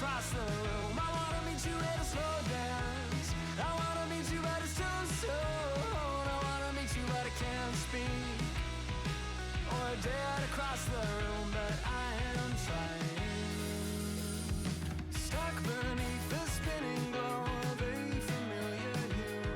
across the room. I wanna meet you at a slow dance. I wanna meet you but it's too soon. I wanna meet you but I can't speak. Or dead across the room, but I am trying. Stuck beneath the spinning glow of a familiar hue.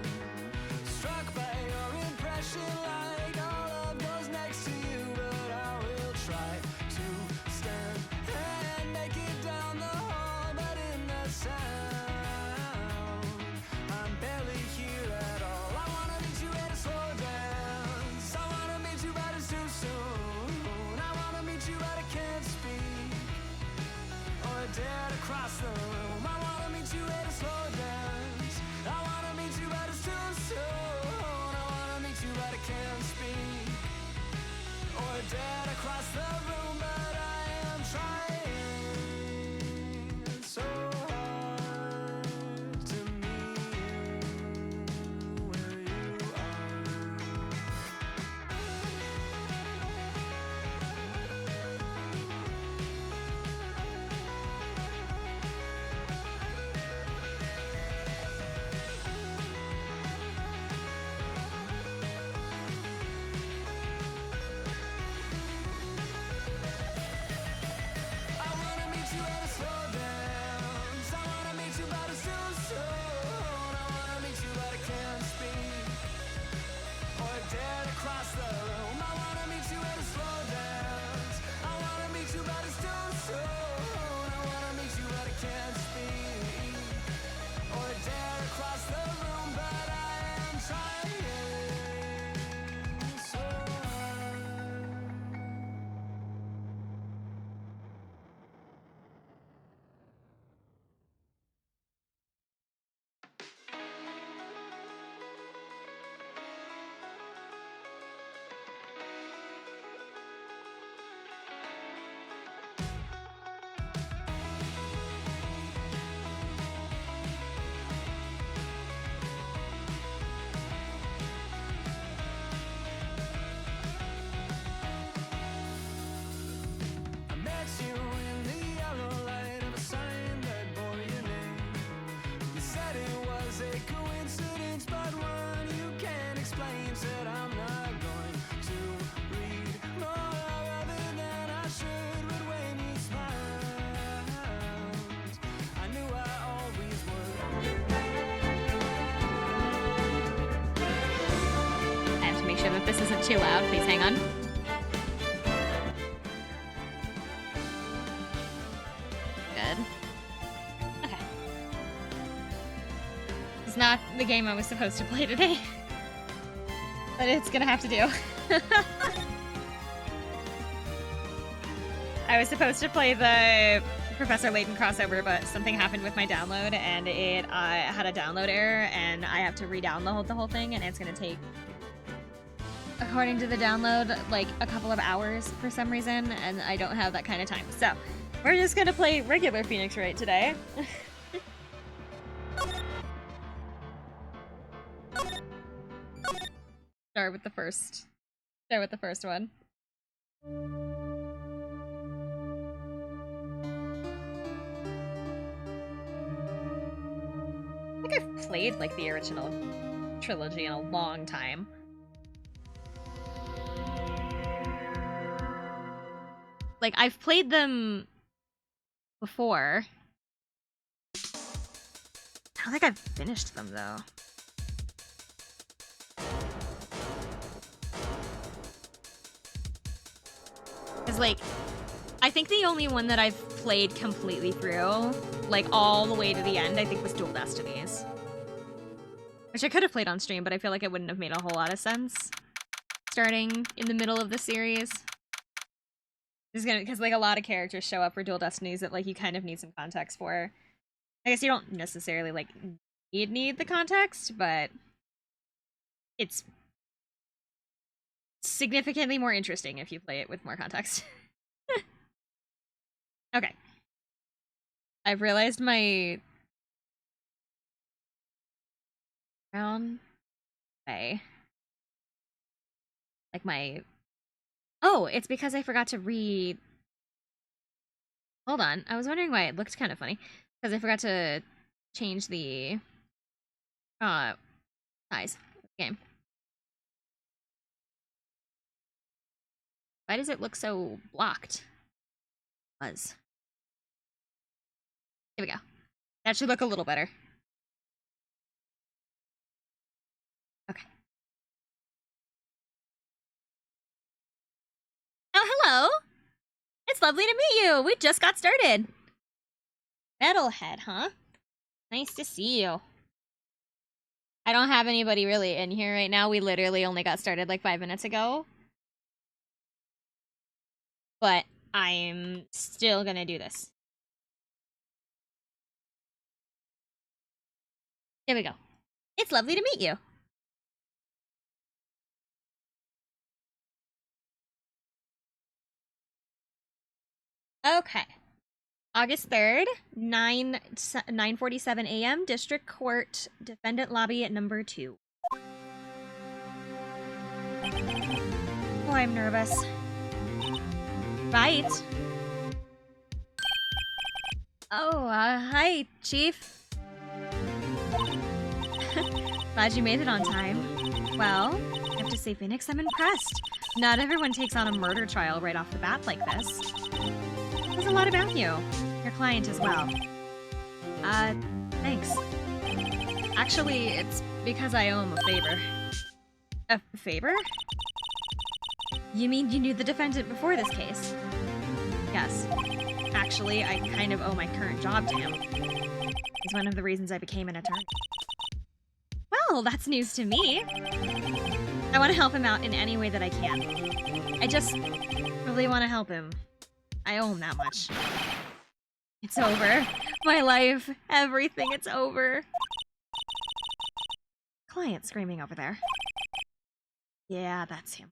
Struck by your impression like all love goes next to you. But I will try to stand and make it down the hall. But in the sound, I'm barely here at all. I wanna meet you at a slow dance. I wanna meet you but it's too soon. I wanna meet you but I can't speak. Or dead across the room. I wanna meet you at a slow dance. I wanna meet you but it's too soon. I wanna meet you but I can't speak. Or dead across the room, but I am trying so hard to meet you where you are. I wanna meet you at a slow dance. I wanna meet you but it's too soon. I wanna meet you but I can't speak. Or dead across the room. I wanna meet you at a slow dance. I wanna meet you but it's too soon. I wanna meet you but I can't speak. Or dead across the room, but I am trying so hard. I met you in the yellow light of a sign that bore your name. You said it was a coincidence, but one you can't explain. Said I'm not going to read more other than I should. But when you smiled, I knew I always would. I have to make sure that this isn't too loud. Please hang on. Good. Okay. It's not the game I was supposed to play today. But it's gonna have to do. I was supposed to play the Professor Layton crossover, but something happened with my download, and it had a download error, and I have to re-download the whole thing, and it's gonna take, according to the download, like a couple of hours for some reason, and I don't have that kind of time. So we're just gonna play regular Phoenix Wright today. Start with the first one. I think I've played like the original trilogy in a long time. Like, I've played them before. I don't think I've finished them, though. Because, like, I think the only one that I've played completely through, like, all the way to the end, I think was Dual Destinies. Which I could have played on stream, but I feel like it wouldn't have made a whole lot of sense starting in the middle of the series. Because like a lot of characters show up for Dual Destinies that like you kind of need some context for. I guess you don't necessarily like need the context, but it's significantly more interesting if you play it with more context. Okay. I've realized my brown way. Like my... Oh, it's because I forgot to Hold on. I was wondering why it looked kind of funny. Because I forgot to change the size of the game. Why does it look so blocked? Buzz. Here we go. That should look a little better. Okay. Oh, hello! It's lovely to meet you! We just got started! Metalhead, huh? Nice to see you. I don't have anybody really in here right now. We literally only got started like 5 minutes ago. But I'm still gonna do this. There we go. It's lovely to meet you. Okay. August 3rd, 9:47 a.m., District Court, Defendant Lobby at number 2. Oh, I'm nervous. Right. Oh, hi, Chief. Glad you made it on time. Well, I have to say, Phoenix, I'm impressed. Not everyone takes on a murder trial right off the bat like this. There's a lot about you. Your client as well. Thanks. Actually, it's because I owe him a favor. A favor? You mean you knew the defendant before this case? Yes. Actually, I kind of owe my current job to him. He's one of the reasons I became an attorney. Well, that's news to me. I want to help him out in any way that I can. I just really want to help him. I owe him that much. It's over. My life, everything, it's over. Client screaming over there. Yeah, that's him.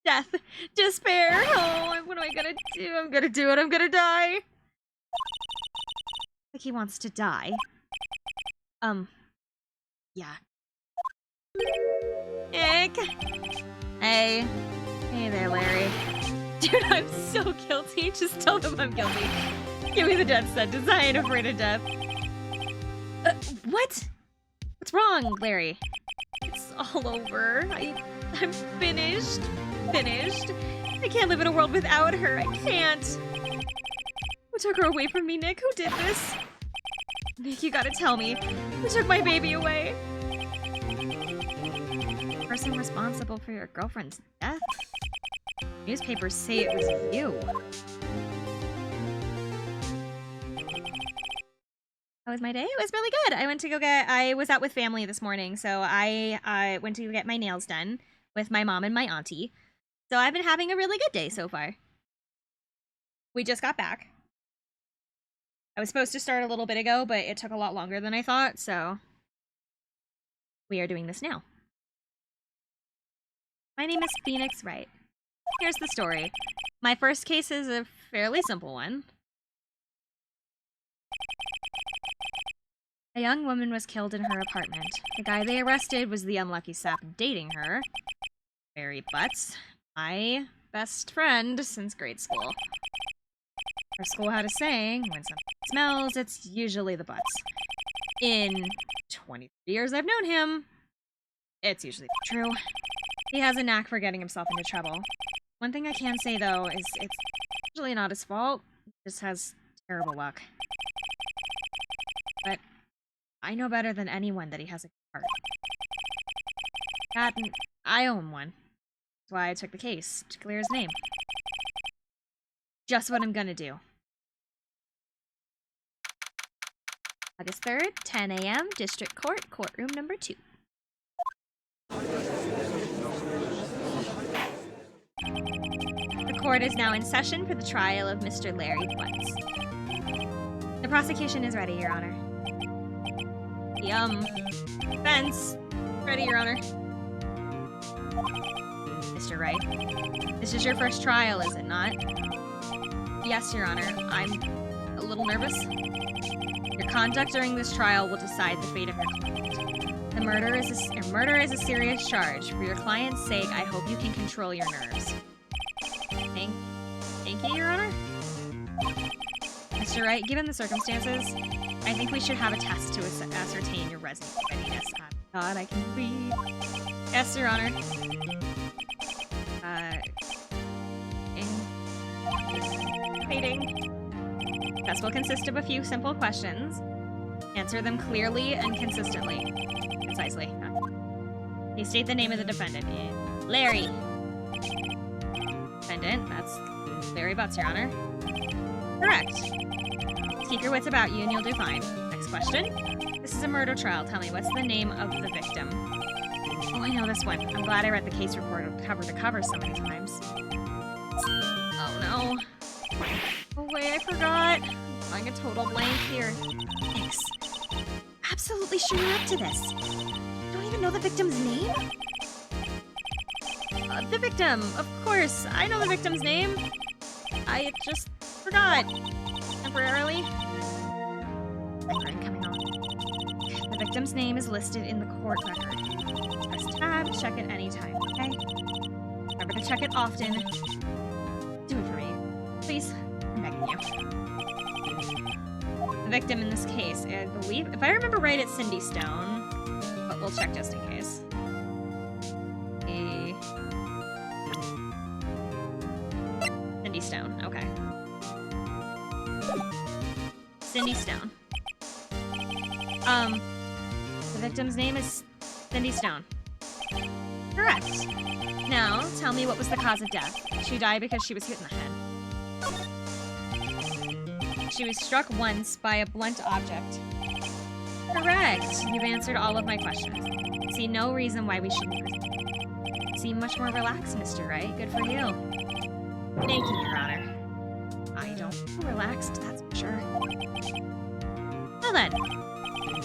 Death. Despair. Oh, what am I gonna do? I'm gonna do it. I'm gonna die. Like he wants to die. Yeah. Ick. Hey. Hey there, Larry. Dude, I'm so guilty. Just tell them I'm guilty. Give me the death sentence. I ain't afraid of death. What? What's wrong, Larry? It's all over. I'm finished. Finished. I can't live in a world without her. I can't. Who took her away from me, Nick? Who did this? Nick, you gotta tell me. Who took my baby away? The person responsible for your girlfriend's death? Newspapers say it was you. How was my day? It was really good. I was out with family this morning, so I went to get my nails done with my mom and my auntie. So I've been having a really good day so far. We just got back. I was supposed to start a little bit ago, but it took a lot longer than I thought, so we are doing this now. My name is Phoenix Wright. Here's the story. My first case is a fairly simple one. A young woman was killed in her apartment. The guy they arrested was the unlucky sap dating her. Barry Butts, my best friend since grade school. Our school had a saying, when something smells, it's usually the Butts. In 23 years I've known him, it's usually true. He has a knack for getting himself into trouble. One thing I can say, though, is it's usually not his fault. He just has terrible luck. But I know better than anyone that he has a good heart. I owe him one. That's why I took the case, to clear his name. Just what I'm gonna do. August 3rd, 10 a.m., District Court, courtroom number 2. The court is now in session for the trial of Mr. Larry Butts. The prosecution is ready, Your Honor. The, defense. Ready, Your Honor. Mr. Wright, this is your first trial, is it not? Yes, Your Honor. I'm a little nervous. Your conduct during this trial will decide the fate of your client. The murder is a serious charge. For your client's sake, I hope you can control your nerves. Thank you, Your Honor. Mr. Wright, given the circumstances, I think we should have a test to ascertain your resident readiness. God, I can read. Yes, Your Honor. Waiting. Test will consist of a few simple questions. Answer them clearly and consistently. Concisely. You state the name of the defendant. Larry. Defendant, that's Larry Butts, Your Honor. Correct. Keep your wits about you and you'll do fine. Next question. This is a murder trial. Tell me, what's the name of the victim? Oh, I know this one. I'm glad I read the case report cover to cover so many times. Oh, no. Oh, wait, I forgot. I'm drawing a total blank here. Thanks. Absolutely sure you're up to this. You don't even know the victim's name? The victim, of course. I know the victim's name. I just forgot. Temporarily. Coming on. The victim's name is listed in the court record. Press tab, check it anytime, okay? Remember to check it often. Do it for me. Please. I'm begging you. The victim in this case, I believe, if I remember right, it's Cindy Stone. But we'll check just in case. Cindy Stone, okay. Cindy Stone. The victim's name is Cindy Stone. Correct. Now, tell me what was the cause of death. She died because she was hit in the head. She was struck once by a blunt object. Correct. You've answered all of my questions. See no reason why we shouldn't proceed. You seem much more relaxed, Mr. Wright. Good for you. Thank you, Your Honor. I don't feel relaxed, that's for sure. Well then,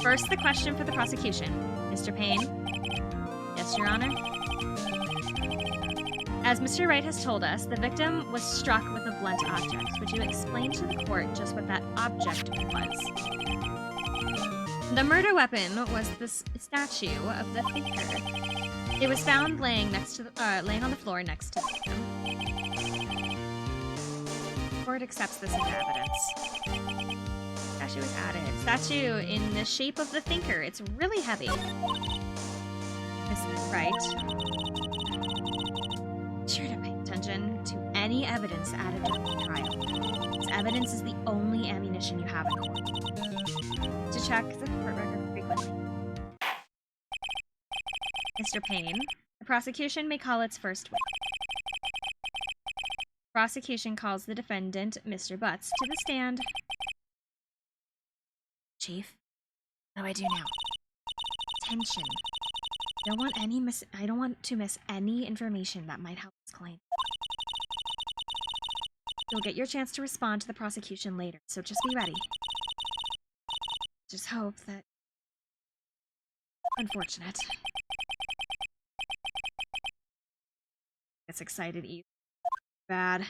first the question for the prosecution. Mr. Payne? Yes, Your Honor? As Mr. Wright has told us, the victim was struck with a blunt object. Would you explain to the court just what that object was? The murder weapon was the statue of the thinker. It was found laying on the floor next to the victim. The court accepts this as evidence. Statue was added. Statue in the shape of the thinker. It's really heavy. Mrs. Wright. Be sure to pay attention to any evidence added during the trial. This evidence is the only ammunition you have in court. To check the court record frequently. Mr. Payne, the prosecution may call its first witness. Prosecution calls the defendant, Mr. Butts, to the stand. Chief, what do I do now? Attention. I don't want to miss any information that might help this claim. You'll get your chance to respond to the prosecution later, so just be ready. Just hope that... Unfortunate. Gets excited easy. Bad.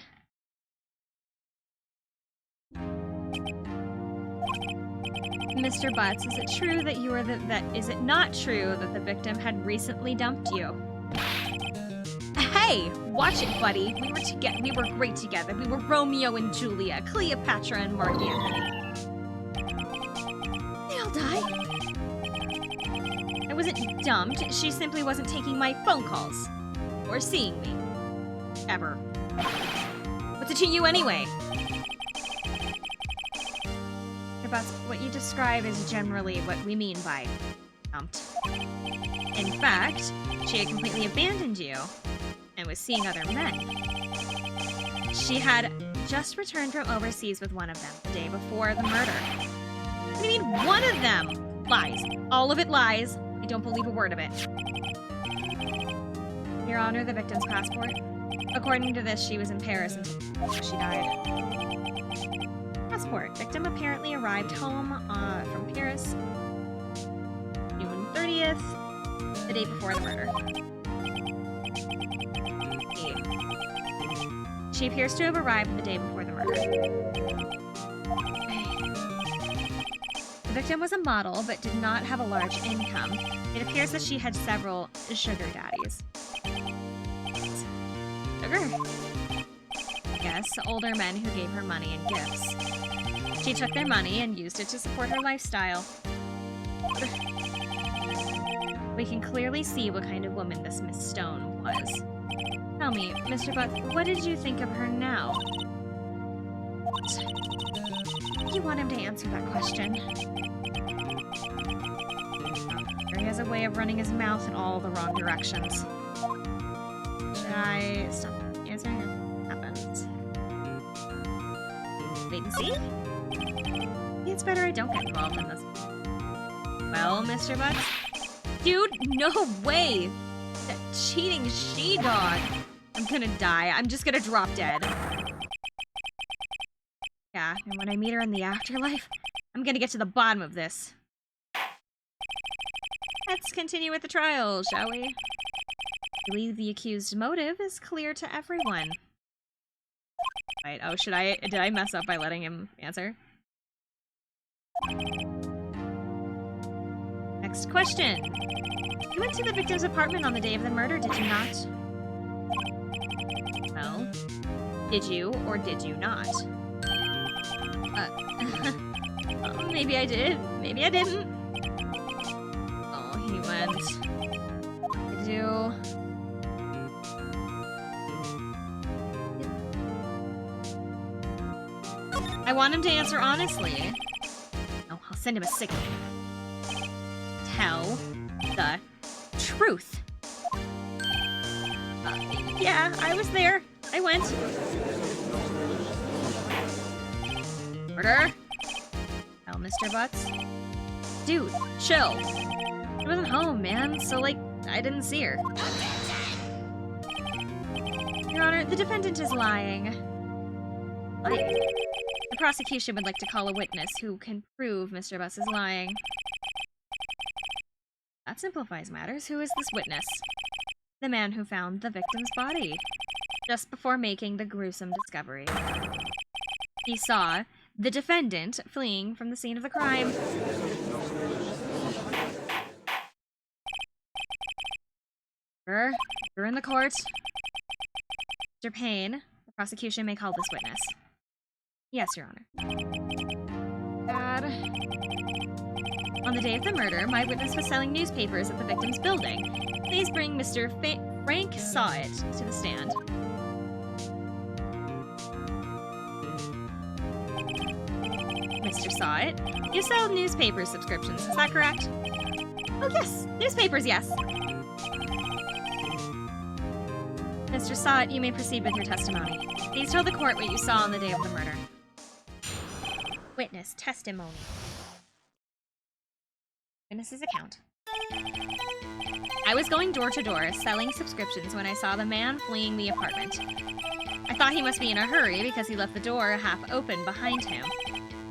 Mr. Butts, is it true that you were is it not true that the victim had recently dumped you? Hey, watch it, buddy. We were great together. We were Romeo and Julia, Cleopatra and Mark Antony. They'll die. I wasn't dumped. She simply wasn't taking my phone calls. Or seeing me. Ever. What's it to you anyway? About what you describe is generally what we mean by dumped. In fact, she had completely abandoned you and was seeing other men. She had just returned from overseas with one of them the day before the murder. What do you mean, one of them? Lies. All of it lies. I don't believe a word of it. Your Honor, the victim's passport. According to this, she was in Paris until she died. Passport. Victim apparently arrived home from Paris June 30th, the day before the murder. She appears to have arrived the day before the murder. The victim was a model, but did not have a large income. It appears that she had several sugar daddies. Sugar? Yes, older men who gave her money and gifts. She took their money and used it to support her lifestyle. We can clearly see what kind of woman this Miss Stone was. Tell me, Mr. Butts, what did you think of her now? You want him to answer that question. He has a way of running his mouth in all the wrong directions. Should I stop answering? What happens? Wait and see? Maybe it's better I don't get involved in this. Well, Mr. Butts? Dude, no way! That cheating she-dog! I'm gonna die. I'm just gonna drop dead. Yeah, and when I meet her in the afterlife, I'm gonna get to the bottom of this. Let's continue with the trial, shall we? I believe the accused's motive is clear to everyone. Right, oh, did I mess up by letting him answer? Next question. You went to the victim's apartment on the day of the murder, did you not? Well, did you or did you not? Maybe I did, maybe I didn't. Oh, he went. I do. I want him to answer honestly. Oh, I'll send him a signal. Tell the truth. Yeah, I was there. I went. Murder? Tell Mr. Butts. Dude, chill. She wasn't home, man, so, like, I didn't see her. Your Honor, the defendant is lying. The prosecution would like to call a witness who can prove Mr. Butts is lying. That simplifies matters. Who is this witness? The man who found the victim's body, just before making the gruesome discovery. He saw the defendant fleeing from the scene of the crime. You're in the court. Mr. Payne, the prosecution may call this witness. Yes, Your Honor. God. On the day of the murder, my witness was selling newspapers at the victim's building. Please bring Mr. Frank Sawit to the stand. Mr. Sawit, you sell newspaper subscriptions, is that correct? Oh yes, newspapers, yes. Mr. Sawit, you may proceed with your testimony. Please tell the court what you saw on the day of the murder. Witness testimony. Witness's account. I was going door to door selling subscriptions when I saw the man fleeing the apartment. I thought he must be in a hurry because he left the door half open behind him.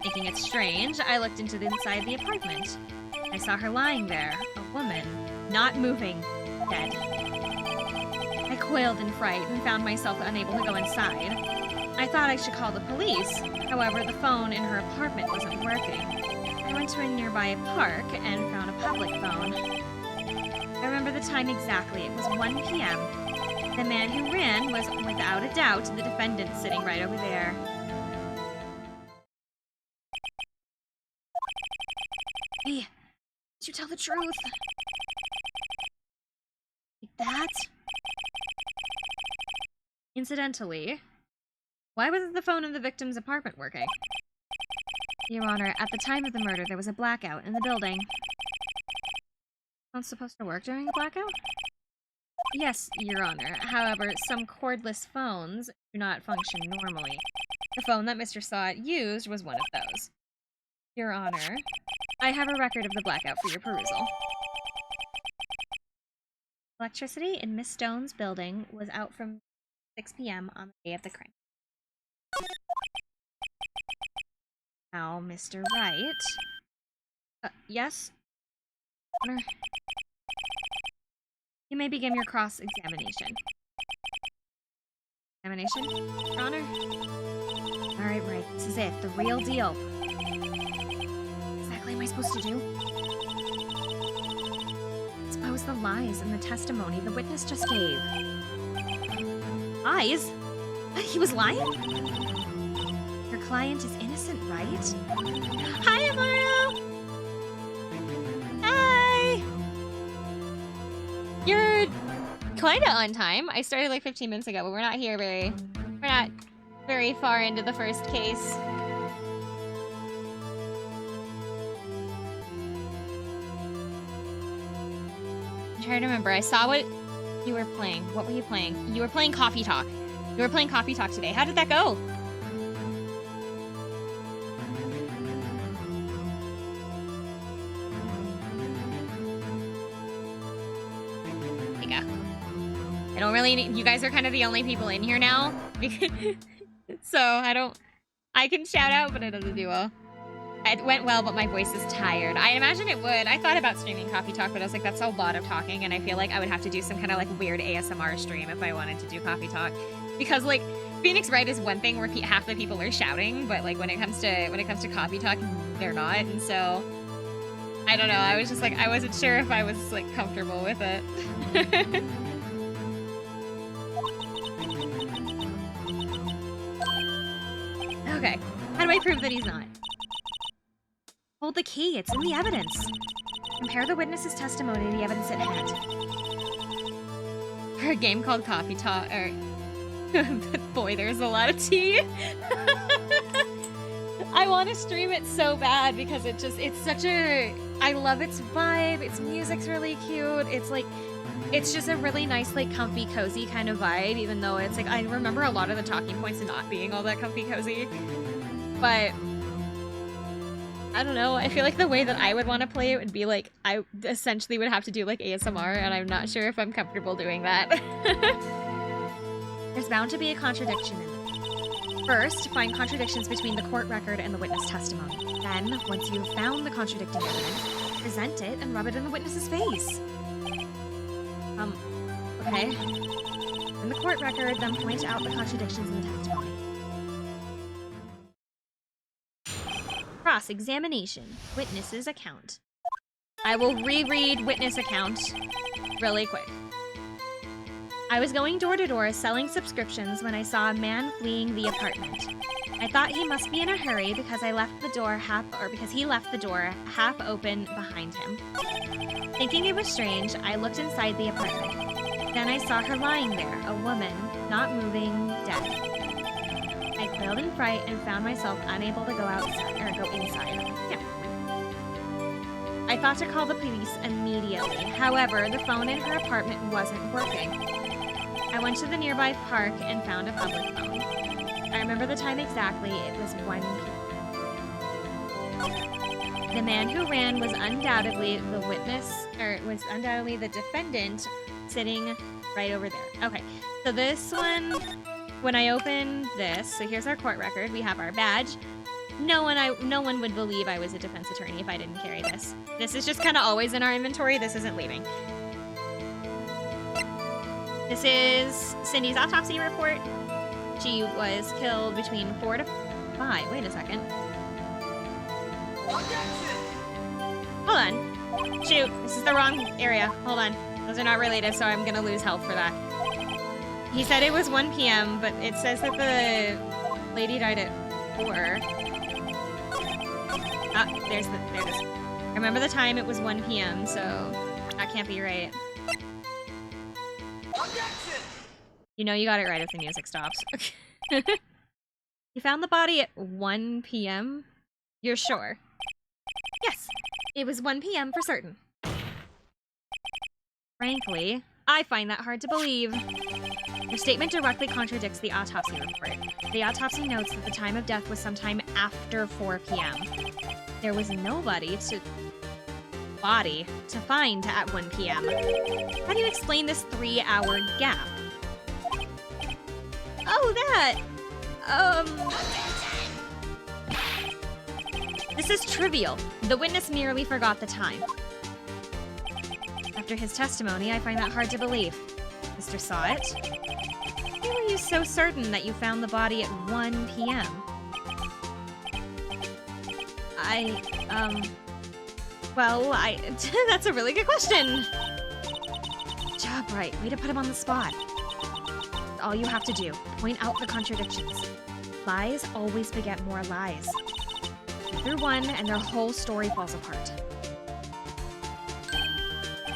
Thinking it strange, I looked into the inside the apartment. I saw her lying there, a woman, not moving, dead. I quailed in fright and found myself unable to go inside. I thought I should call the police. However, the phone in her apartment wasn't working. I went to a nearby park and found a public phone. I remember the time exactly. It was 1 p.m. The man who ran was, without a doubt, the defendant sitting right over there. Hey, did you tell the truth? Like that? Incidentally, why wasn't the phone in the victim's apartment working? Your Honor, at the time of the murder, there was a blackout in the building. Phone's supposed to work during a blackout? Yes, Your Honor. However, some cordless phones do not function normally. The phone that Mr. Sawit used was one of those. Your Honor, I have a record of the blackout for your perusal. Electricity in Miss Stone's building was out from 6 p.m. on the day of the crime. Now, Mr. Wright. Yes? Honor. You may begin your cross-examination. Examination, Your Honor? Alright, Wright, this is it. The real deal. What exactly am I supposed to do? Expose the lies in the testimony the witness just gave. Lies? What? He was lying? You're client is innocent, right? Hi, Amaro! Hi! You're kinda on time. I started like 15 minutes ago, but we're not very far into the first case. I'm trying to remember. I saw what you were playing. What were you playing? You were playing Coffee Talk. You were playing Coffee Talk today. How did that go? There you go. I don't really need, you guys are kind of the only people in here now. So I can shout out, but it doesn't do well. It went well, but my voice is tired. I imagine it would. I thought about streaming Coffee Talk, but I was like, that's a lot of talking, and I feel like I would have to do some kind of like weird ASMR stream if I wanted to do Coffee Talk. Because like Phoenix Wright is one thing where half the people are shouting, but like when it comes to Coffee Talk, they're not. And so I don't know. I was just like, I wasn't sure if I was like comfortable with it. Okay. How do I prove that he's not? Hold the key. It's in the evidence. Compare the witness's testimony to the evidence at hand. For a game called Coffee Talk, boy, there's a lot of tea. I want to stream it so bad because it's such a, I love its vibe. Its music's really cute. It's just a really nice, like, comfy, cozy kind of vibe, even though it's like, I remember a lot of the talking points not being all that comfy, cozy. But I don't know. I feel like the way that I would want to play it would be like, I essentially would have to do like ASMR, and I'm not sure if I'm comfortable doing that. There's bound to be a contradiction in it. First, find contradictions between the court record and the witness testimony. Then, once you've found the contradicting evidence, present it and rub it in the witness's face. Okay. In the court record, then point out the contradictions in the testimony. Cross-examination. Witness's account. I will reread witness account really quick. I was going door to door selling subscriptions when I saw a man fleeing the apartment. I thought he must be in a hurry because he left the door half open behind him. Thinking it was strange, I looked inside the apartment. Then I saw her lying there, a woman, not moving, dead. I quailed in fright and found myself unable to go inside. Yeah. I thought to call the police immediately. However, the phone in her apartment wasn't working. I went to the nearby park and found a public phone. I remember the time exactly. It was 1 p.m. The man who ran was undoubtedly the witness, or was undoubtedly the defendant sitting right over there. Okay, so this one, when I open this, so here's our court record. We have our badge. No one would believe I was a defense attorney if I didn't carry this. This is just kind of always in our inventory. This isn't leaving. This is Cindy's autopsy report. She was killed between 4 to 5. Wait a second. Objection! Hold on. Shoot, this is the wrong area. Hold on. Those are not related, so I'm gonna lose health for that. He said it was 1 p.m., but it says that the lady died at 4. Ah, there it is. I remember the time, it was 1 p.m., so that can't be right. Objection! You know you got it right if the music stops. You found the body at 1 p.m.? You're sure? Yes, it was 1 p.m. for certain. Frankly, I find that hard to believe. Your statement directly contradicts the autopsy report. The autopsy notes that the time of death was sometime after 4 p.m. There was nobody to find at 1 p.m. How do you explain this 3-hour gap? Oh, that! This is trivial. The witness merely forgot the time. After his testimony, I find that hard to believe. Mr. Saw it? Why were you so certain that you found the body at 1 p.m.? That's a really good question. Job right. Way to put him on the spot. All you have to do. Point out the contradictions. lies always beget more lies. Through one, and their whole story falls apart.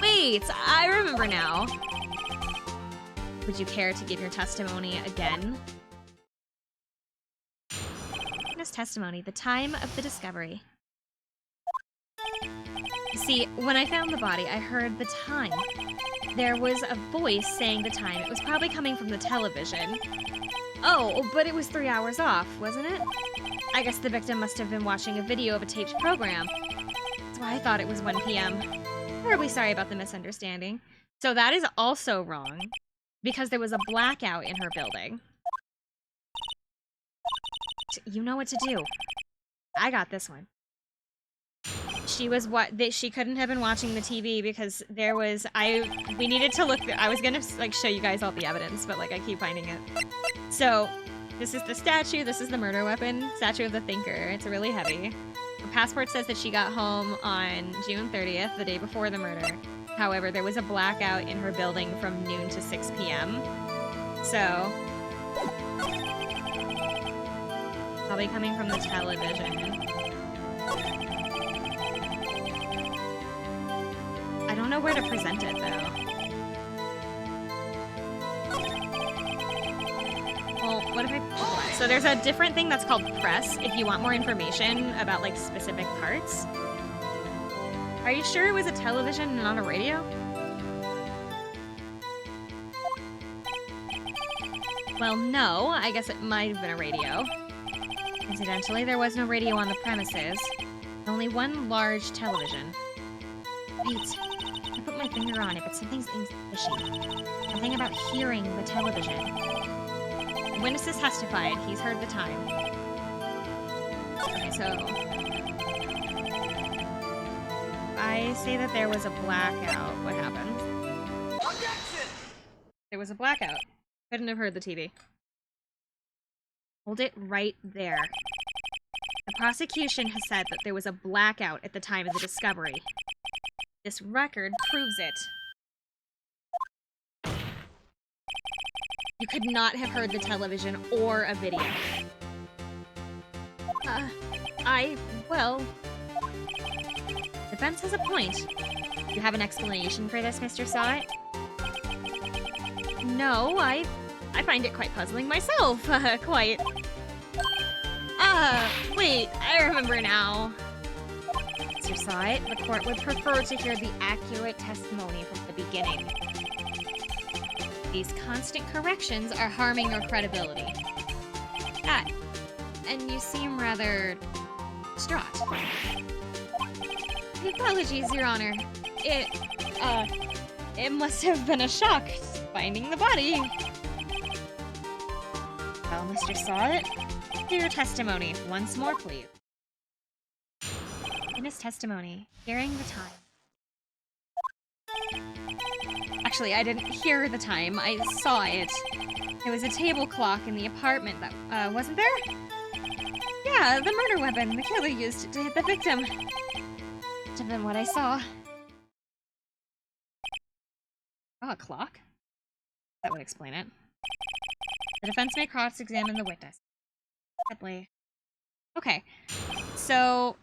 Wait, I remember now. Would you care to give your testimony again? Witness testimony, the time of the discovery. See, when I found the body, I heard the time. There was a voice saying the time. It was probably coming from the television. Oh, but it was 3 hours off, wasn't it? I guess the victim must have been watching a video of a taped program. That's why I thought it was 1 p.m. Terribly sorry about the misunderstanding. So that is also wrong, because there was a blackout in her building. You know what to do. I got this one. She was she couldn't have been watching the TV because there was we needed to look. I was gonna like show you guys all the evidence, but like I keep finding it. So this is the statue. This is the murder weapon. Statue of the Thinker. It's really heavy. Her passport says that she got home on June 30th, the day before the murder. However, there was a blackout in her building from noon to 6 p.m. So probably coming from the television. I don't know where to present it, though. Well, what if I... So there's a different thing that's called press, if you want more information about, like, specific parts. Are you sure it was a television and not a radio? Well, no. I guess it might have been a radio. Incidentally, there was no radio on the premises. Only one large television. Wait. I put my finger on it, but something's fishy. Something about hearing the television. The witnesses testified. He's heard the time. Okay, so... I say that there was a blackout. What happened? Objection! There was a blackout. Couldn't have heard the TV. Hold it right there. The prosecution has said that there was a blackout at the time of the discovery. This record proves it. You could not have heard the television or a video. Well... Defense has a point. You have an explanation for this, Mr. Sott? No, I find it quite puzzling myself. Quite. Wait, I remember now. Mr. Sott, the court would prefer to hear the accurate testimony from the beginning. These constant corrections are harming your credibility. And you seem rather distraught. Apologies, Your Honor. It must have been a shock finding the body. Well, Mr. Sott, hear your testimony once more, please. In his testimony, hearing the time. Actually, I didn't hear the time. I saw it. There was a table clock in the apartment that, wasn't there? Yeah, the murder weapon. The killer used it to hit the victim. Must have been what I saw. Oh, a clock? That would explain it. The defense may cross-examine the witness. Deadly. Okay, so...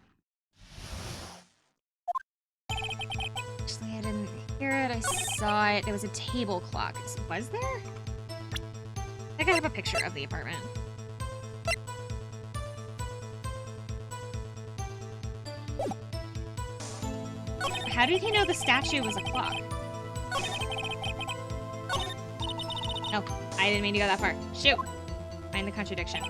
Actually, I didn't hear it. I saw it. There was a table clock. Was there? I think I have a picture of the apartment. How did he know the statue was a clock? No, I didn't mean to go that far. Shoot! Find the contradiction.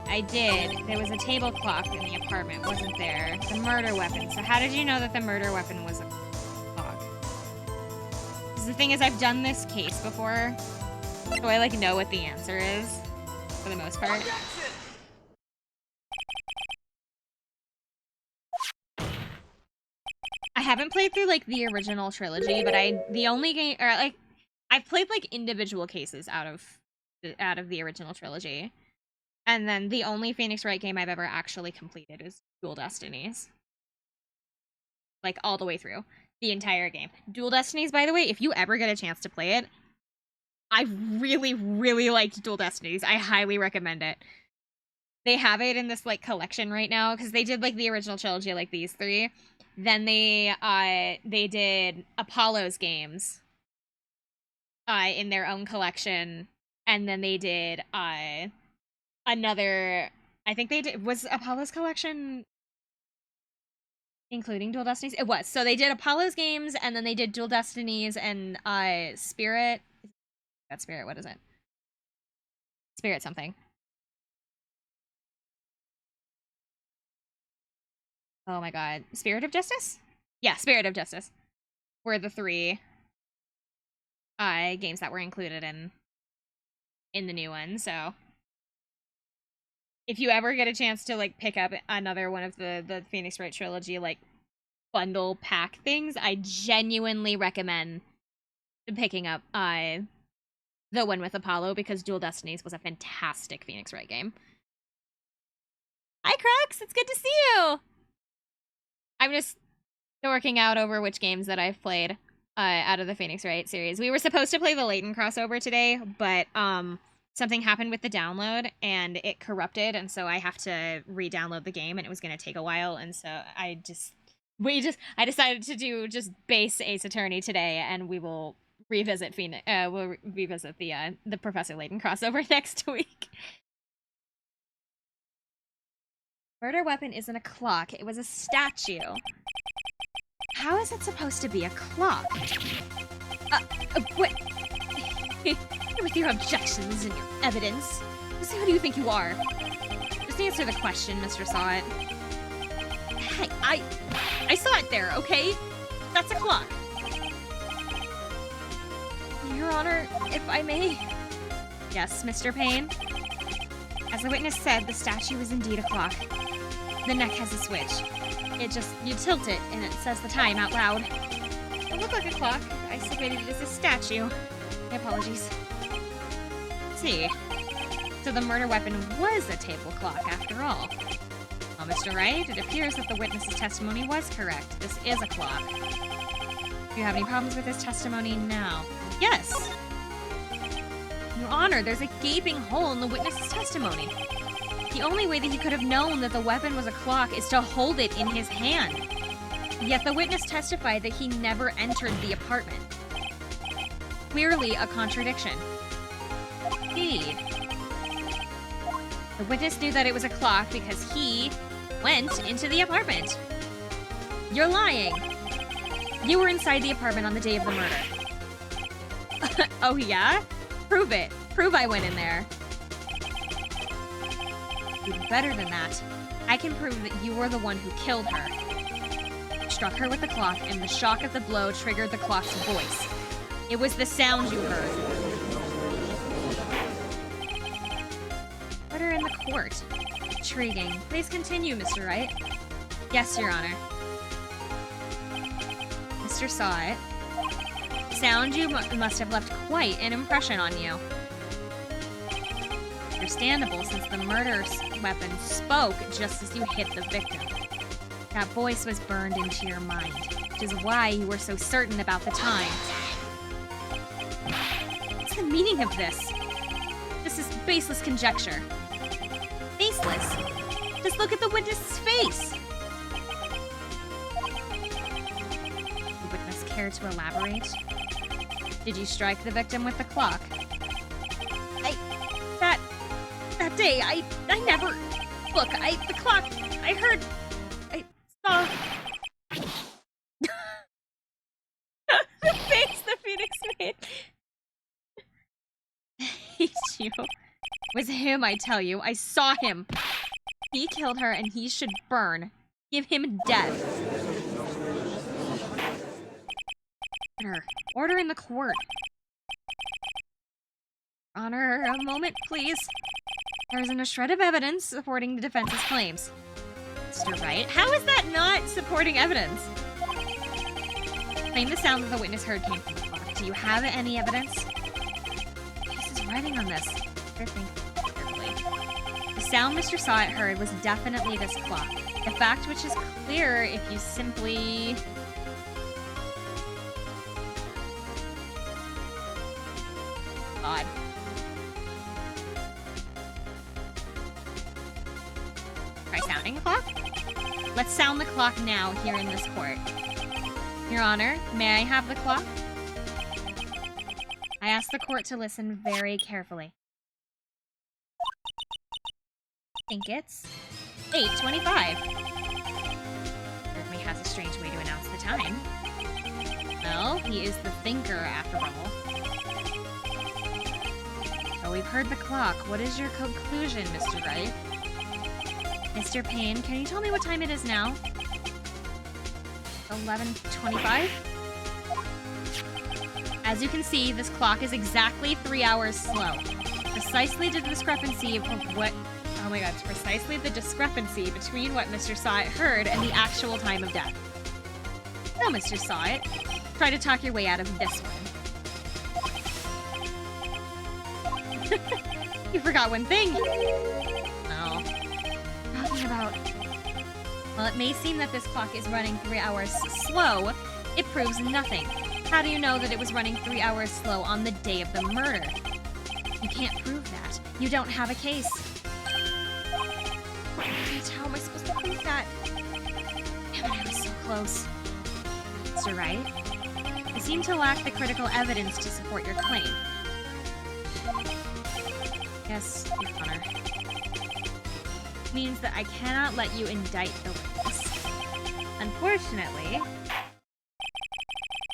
I did. There was a table clock in the apartment, wasn't there? The murder weapon. So how did you know that the murder weapon was a clock? Because the thing is, I've done this case before, so I, like, know what the answer is, for the most part. I haven't played through, like, the original trilogy, but the only game, or, like, I've played, like, individual cases out of the original trilogy. And then the only Phoenix Wright game I've ever actually completed is Dual Destinies. Like, all the way through. The entire game. Dual Destinies, by the way, if you ever get a chance to play it, I really, really liked Dual Destinies. I highly recommend it. They have it in this like collection right now because they did like the original trilogy, like these three. Then they did Apollo's games in their own collection, and then they did another. I think they did, was Apollo's collection including Dual Destinies? It was. So they did Apollo's games, and then they did Dual Destinies and Spirit. That Spirit, what is it? Spirit something. Oh my god. Spirit of Justice? Yeah, Spirit of Justice were the three games that were included in the new one. So if you ever get a chance to like pick up another one of the Phoenix Wright trilogy like bundle pack things, I genuinely recommend picking up the one with Apollo, because Dual Destinies was a fantastic Phoenix Wright game. Hi Crux, it's good to see you. I'm just working out over which games that I've played out of the Phoenix Wright series. We were supposed to play the Layton crossover today, but something happened with the download and it corrupted, and so I have to re-download the game, and it was going to take a while, and so I decided to do just base Ace Attorney today, and we will revisit we'll revisit the Professor Layton crossover next week. Murder weapon isn't a clock, it was a statue. How is it supposed to be a clock? What? With your objections and your evidence. Who do you think you are? Just answer the question, Mr. Sawit. Hey, I saw it there, okay? That's a clock. Your Honor, if I may. Yes, Mr. Payne. As the witness said, the statue is indeed a clock. The neck has a switch. You tilt it, and it says the time out loud. It looked like a clock. I submitted it as a statue. My apologies. Let's see. So the murder weapon was a table clock, after all. Well, Mr. Wright, it appears that the witness's testimony was correct. This is a clock. Do you have any problems with his testimony now? Yes! Your Honor, there's a gaping hole in the witness's testimony. The only way that he could have known that the weapon was a clock is to hold it in his hand. Yet the witness testified that he never entered the apartment. Clearly a contradiction. Indeed. The witness knew that it was a clock because he went into the apartment. You're lying. You were inside the apartment on the day of the murder. Oh yeah? Prove it. Prove I went in there. Even better than that, I can prove that you were the one who killed her. Struck her with the clock, and the shock of the blow triggered the clock's voice. It was the sound you heard. Put her in the court. Intriguing. Please continue, Mr. Wright. Yes, Your Honor. Mr. Sawit. Sound you must have left quite an impression on you. Understandable, since the murder's weapon spoke just as you hit the victim. That voice was burned into your mind, which is why you were so certain about the time. What's the meaning of this? This is baseless conjecture. Baseless? Just look at the witness's face! The witness care to elaborate? Did you strike the victim with the clock? That day, I never... Look, the clock, I heard... I saw... The face the Phoenix made. I hate you. It was him, I tell you. I saw him. He killed her, and he should burn. Give him death. Order in the court. Honor, a moment, please. There isn't a shred of evidence supporting the defense's claims. Mr. Wright, how is that not supporting evidence? Claim the sound that the witness heard came from the clock. Do you have any evidence? This is writing on this. The sound Mr. Sawit heard was definitely this clock. A fact which is clear if you simply... try sounding the clock? Let's sound the clock now here in this court. Your Honor, may I have the clock? I ask the court to listen very carefully. I think it's 8:25. Certainly has a strange way to announce the time. Well, he is the thinker, after all. Oh, we've heard the clock. What is your conclusion, Mr. Wright? Mr. Payne, can you tell me what time it is now? 11:25? As you can see, this clock is exactly 3 hours slow. Precisely the discrepancy of what... Oh my god, precisely the discrepancy between what Mr. Sawit heard and the actual time of death. No, Mr. Sawit. Try to talk your way out of this one. You forgot one thing. Oh. Talking about... While it may seem that this clock is running 3 hours slow, it proves nothing. How do you know that it was running 3 hours slow on the day of the murder? You can't prove that. You don't have a case. How am I supposed to prove that? Damn it, I was so close. Mr. Wright, you seem to lack the critical evidence to support your claim. Yes, Your Honor. Means that I cannot let you indict the witness. Unfortunately,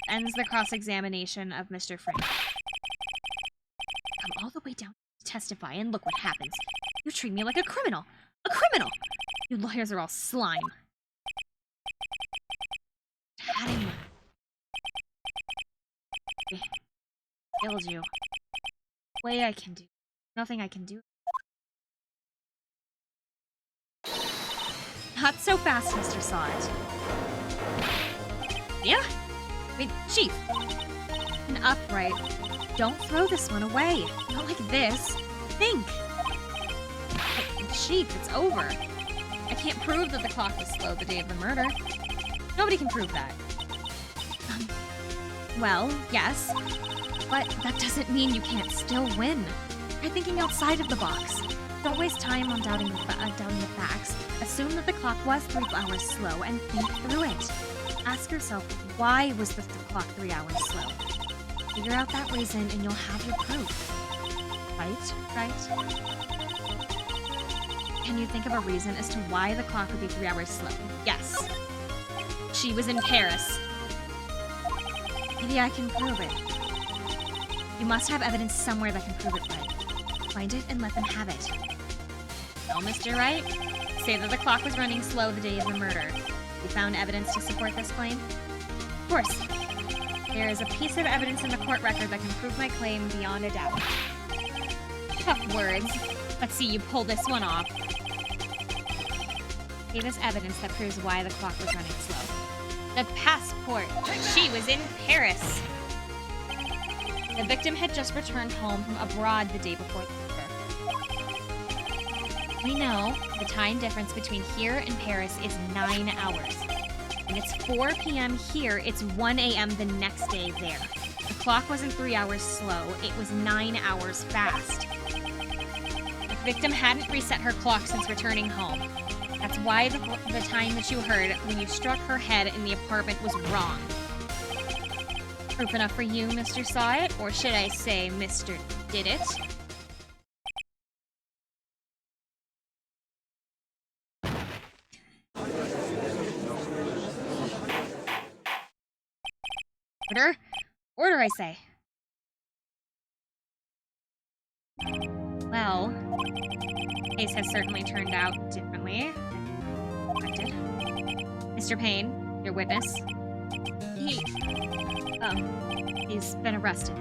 ends the cross-examination of Mr. Frank. Come all the way down to testify, and look what happens. You treat me like a criminal! A criminal! You lawyers are all slime. Hatting me. Killed you. Way I can do. Nothing I can do. Not so fast, Mr. Sawit. Yeah? Wait, Chief. An upright. Don't throw this one away. Not like this. Think. But, Chief, it's over. I can't prove that the clock was slow the day of the murder. Nobody can prove that. Well, yes. But that doesn't mean you can't still win. Try thinking outside of the box. Don't waste time on doubting the facts. Assume that the clock was 3 hours slow and think through it. Ask yourself, why was the clock 3 hours slow? Figure out that reason and you'll have your proof. Right? Can you think of a reason as to why the clock would be 3 hours slow? Yes. She was in Paris. Maybe I can prove it. You must have evidence somewhere that can prove it, right? Find it and let them have it. Well, Mr. Wright, say that the clock was running slow the day of the murder. You found evidence to support this claim? Of course. There is a piece of evidence in the court record that can prove my claim beyond a doubt. Tough words. Let's see you pull this one off. Give us evidence that proves why the clock was running slow. The passport. She was in Paris. The victim had just returned home from abroad the day before the murder. We know the time difference between here and Paris is 9 hours. And it's 4 p.m. here, it's 1 a.m. the next day there. The clock wasn't 3 hours slow, it was 9 hours fast. The victim hadn't reset her clock since returning home. That's why the time that you heard when you struck her head in the apartment was wrong. Proof enough for you, Mr. Sawit? Or should I say, Mr. Did It? Order? Order, I say. Well, the case has certainly turned out differently. Expected. Mr. Payne, your witness. He's been arrested.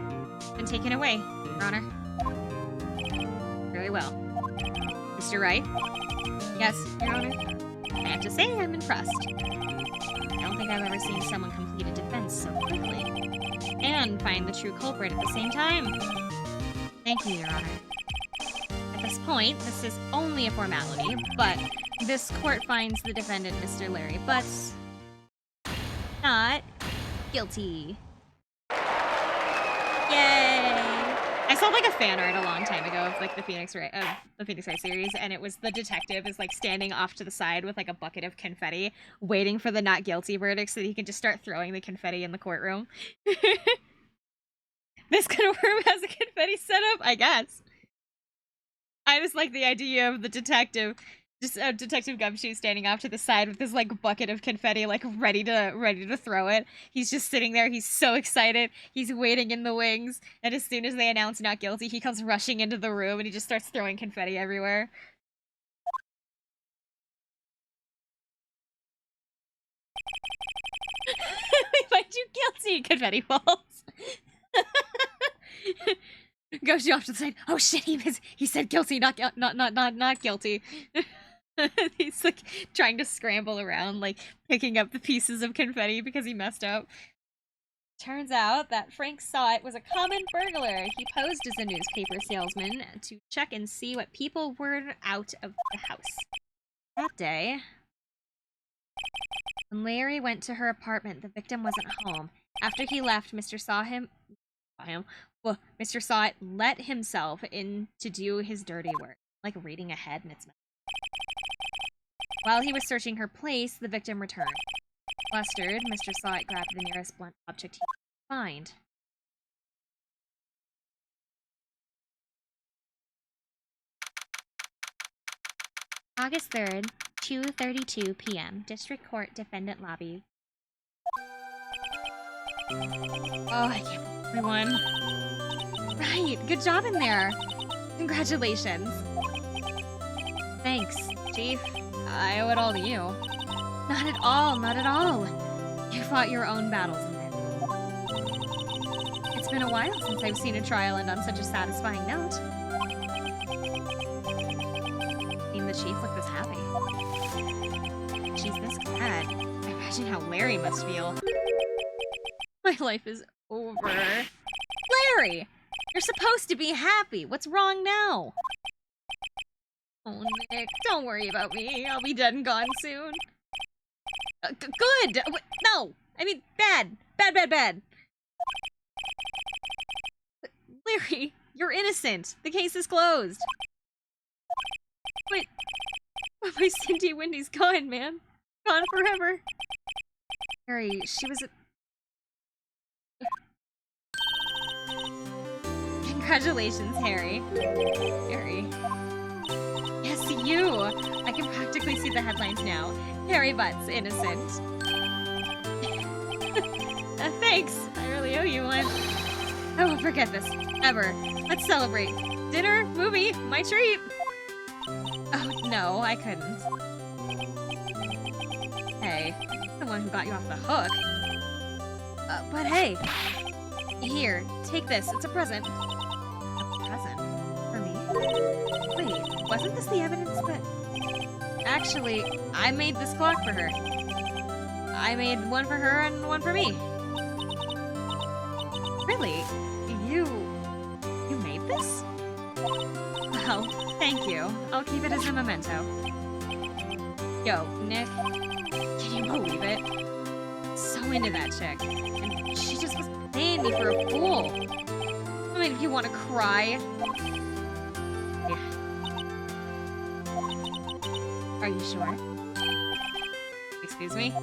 Been taken away, Your Honor. Very well. Mr. Wright? Yes, Your Honor. I have to say, I'm impressed. I don't think I've ever seen someone complete a defense so quickly. And find the true culprit at the same time. Thank you, Your Honor. At this point, this is only a formality, but this court finds the defendant, Mr. Larry Butts, not guilty. Yay! I saw like a fan art a long time ago of like the Phoenix Wright series, and it was the detective is like standing off to the side with like a bucket of confetti, waiting for the not guilty verdict so that he can just start throwing the confetti in the courtroom. This kind of room has a confetti setup, I guess. I just like the idea of the detective, just Detective Gumshoe standing off to the side with this like bucket of confetti, like ready to throw it. He's just sitting there. He's so excited. He's waiting in the wings, and as soon as they announce not guilty, he comes rushing into the room and he just starts throwing confetti everywhere. We find you guilty, confetti balls. Gumshoe off to the side. Oh shit! He said guilty, not guilty. He's like trying to scramble around, like picking up the pieces of confetti because he messed up. Turns out that Frank saw it was a common burglar. He posed as a newspaper salesman to check and see what people were out of the house. That day, when Larry went to her apartment, the victim wasn't home. After he left, Mr. Saw let himself in to do his dirty work, like reading ahead in its mouth. While he was searching her place, the victim returned. Flustered, Mr. Sawit grabbed the nearest blunt object he could find. August 3rd, 2:32 p.m. District Court Defendant Lobby. Oh, I can't believe we won. Right, good job in there. Congratulations. Thanks, Chief. I owe it all to you. Not at all, not at all. You fought your own battles in it. It's been a while since I've seen a trial end on such a satisfying note. Seeing the Chief look this happy. She's this glad. I imagine how Larry must feel. My life is over. Larry! You're supposed to be happy. What's wrong now? Oh, Nick, don't worry about me. I'll be dead and gone soon. Good! No! I mean, bad! Bad! Larry, you're innocent. The case is closed. But my Cindy Wendy's gone, man. Gone forever. Harry, she was a... Congratulations, Harry. Harry. Yes, you! I can practically see the headlines now. Harry Butt's innocent. Thanks. I really owe you one. I won't forget this. Ever. Let's celebrate. Dinner, movie, my treat. Oh, no, I couldn't. Hey, I'm the one who got you off the hook. But hey. Here, take this. It's a present. For me? Wait, wasn't this the evidence that... Actually, I made this clock for her. I made one for her and one for me. Really? You made this? Well, thank you. I'll keep it as a memento. Yo, Nick, can you believe it? So into that chick. And she just was paying me for a fool. I mean, if you want to cry... Yeah. Are you sure? Excuse me?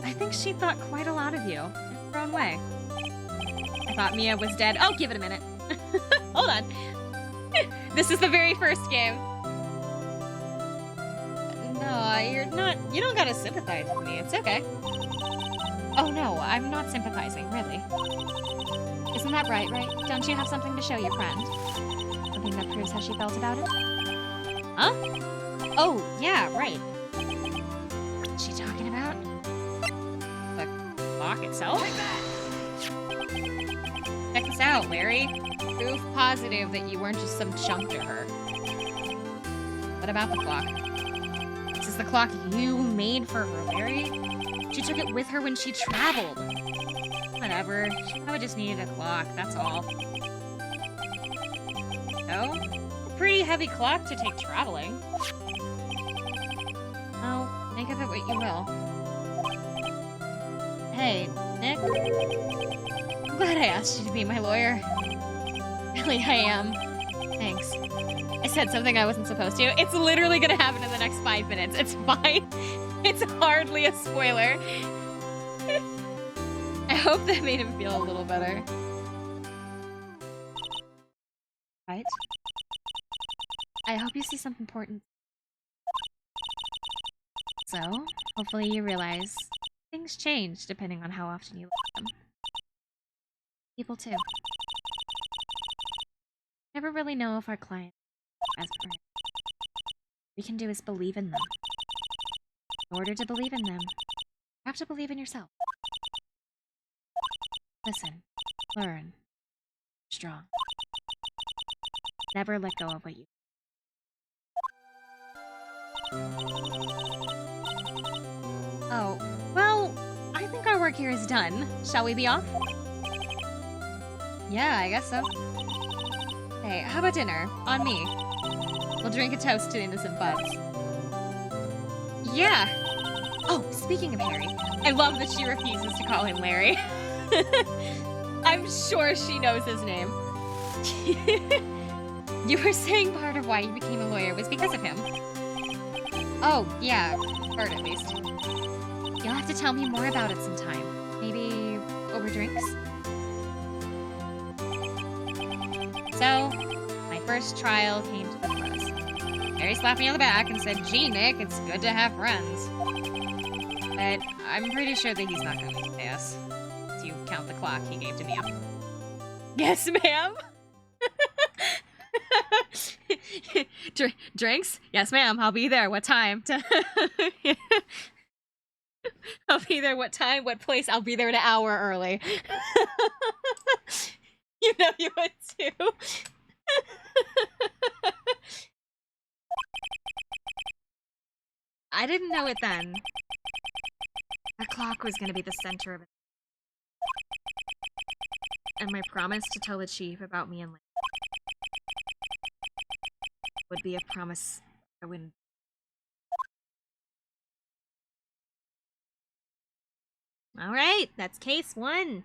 I think she thought quite a lot of you, in her own way. I thought Mia was dead. Oh, give it a minute. Hold on. This is the very first game. No, you're not... You don't gotta sympathize with me. It's okay. Oh, no, I'm not sympathizing, really. Isn't that right? Don't you have something to show your friend? Something that proves how she felt about it? Huh? Oh, yeah, right. What's she talking about? The clock itself? Check this out, Larry. Proof positive that you weren't just some chump to her. What about the clock? This is the clock you made for her, Larry. She took it with her when she traveled. Whatever. She probably just needed a clock, that's all. Oh? A pretty heavy clock to take traveling. Oh, make of it what you will. Hey, Nick? I'm glad I asked you to be my lawyer. Really, I am. Thanks. I said something I wasn't supposed to. It's literally gonna happen in the next 5 minutes. It's fine. It's hardly a spoiler. I hope that made him feel a little better. Right? I hope you see something important. So, hopefully you realize things change depending on how often you look at them. People too. Never really know if our client as what we can do is believe in them. In order to believe in them, you have to believe in yourself. Listen, learn, strong. Never let go of what you. Oh, well, I think our work here is done. Shall we be off? Yeah, I guess so. Hey, how about dinner? On me. We'll drink a toast to innocent buds. Yeah. Oh, speaking of Harry, I love that she refuses to call him Larry. I'm sure she knows his name. You were saying part of why you became a lawyer was because of him. Oh, yeah, part at least. You'll have to tell me more about it sometime. Maybe over drinks? So, my first trial came to the close. Harry slapped me on the back and said, "Gee, Nick, it's good to have friends." But I'm pretty sure that he's not going to pay us. If you count the clock he gave to Mia. Yes, ma'am. Drinks? Yes, ma'am. I'll be there. What time? I'll be there. What time? What place? I'll be there an hour early. You know you would too. I didn't know it then. The clock was going to be the center of it. And my promise to tell the chief about me and Lynn would be a promise I wouldn't. Alright, that's case 1.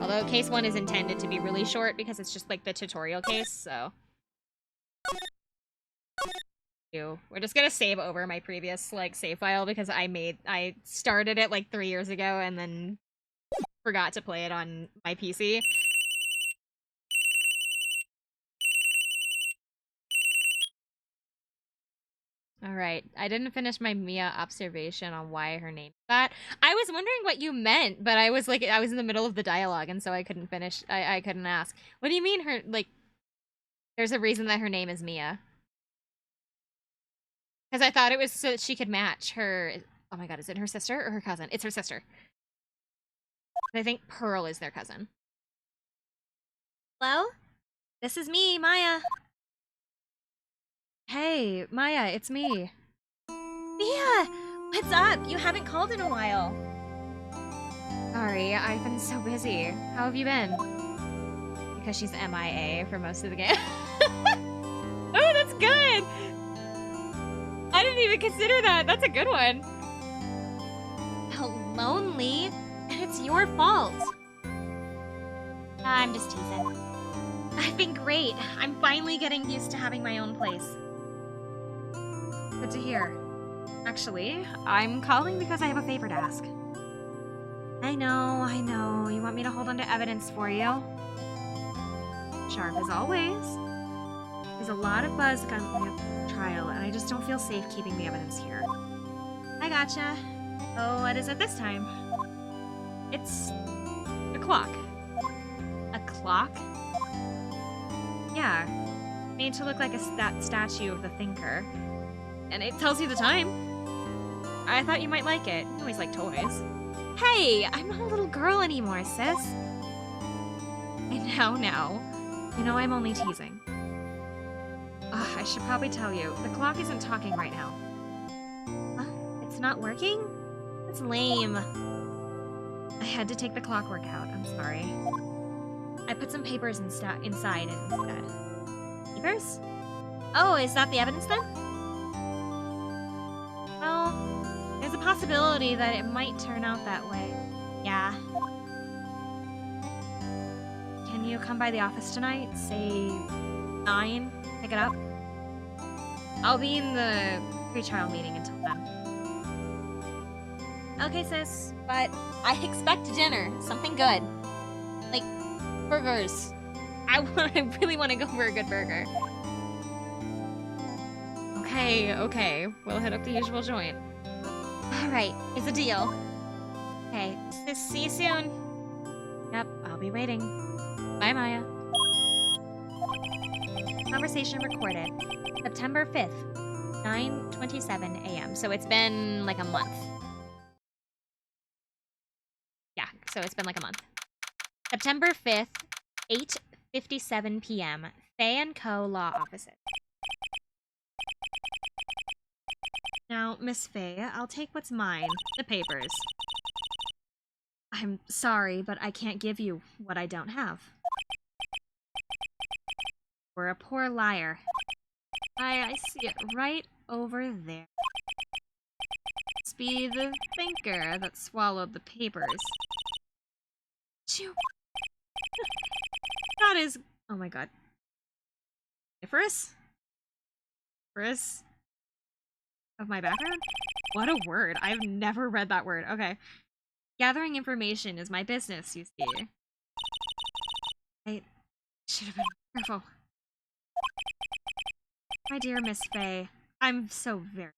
Although case 1 is intended to be really short because it's just like the tutorial case, so. We're just gonna save over my previous like save file because I started it like 3 years ago and then forgot to play it on my PC. Alright, I didn't finish my Mia observation on why her name is that. I was wondering what you meant, but I was in the middle of the dialogue and so I couldn't finish, I couldn't ask. What do you mean her, like, there's a reason that her name is Mia? Because I thought it was so that she could match her, oh my god, is it her sister or her cousin? It's her sister. I think Pearl is their cousin. Hello? This is me, Maya. Hey, Maya, it's me. Mia! What's up? You haven't called in a while. Sorry, I've been so busy. How have you been? Because she's MIA for most of the game. Oh, that's good! I didn't even consider that. That's a good one. Felt lonely, and it's your fault. I'm just teasing. I've been great. I'm finally getting used to having my own place. Good to hear. Actually, I'm calling because I have a favor to ask. I know. You want me to hold on to evidence for you? Sharp as always. There's a lot of buzz on the trial, and I just don't feel safe keeping the evidence here. I gotcha. Oh, what is it this time? It's a clock. A clock? Yeah. Made to look like that statue of the thinker. And it tells you the time. I thought you might like it. You always like toys. Hey, I'm not a little girl anymore, sis. Now. You know I'm only teasing. Ugh, I should probably tell you, the clock isn't talking right now. It's not working? That's lame. I had to take the clockwork out, I'm sorry. I put some papers inside instead. Papers? Oh, is that the evidence then? Well, there's a possibility that it might turn out that way. Yeah. Can you come by the office tonight? Say 9, pick it up? I'll be in the pre-trial meeting until then. Okay, sis, but I expect dinner. Something good. Like, burgers. I really want to go for a good burger. Okay. We'll hit up the usual joint. Alright, it's a deal. Okay, sis, see you soon. Yep, I'll be waiting. Bye, Maya. Conversation recorded. September 5th, 9:27 a.m. So it's been like a month. Yeah, so it's been like a month. September 5th, 8:57 p.m. Faye & Co. Law Offices. Now, Miss Faye, I'll take what's mine, the papers. I'm sorry, but I can't give you what I don't have. We're a poor liar. I see it right over there. Must be the thinker that swallowed the papers. Chew. That is... Oh my god. First of my background? What a word. I've never read that word. Okay. Gathering information is my business, you see. I should have been careful. My dear Miss Faye, I'm so very...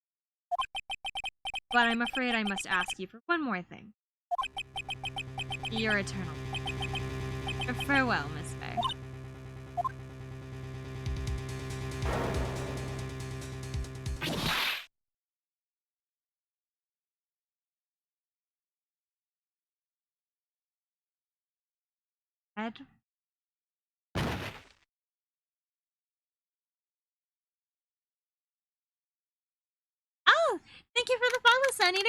But I'm afraid I must ask you for one more thing. Your eternal... Farewell, Miss Faye. Ed? Oh! Thank you for the follow, Sun Eater!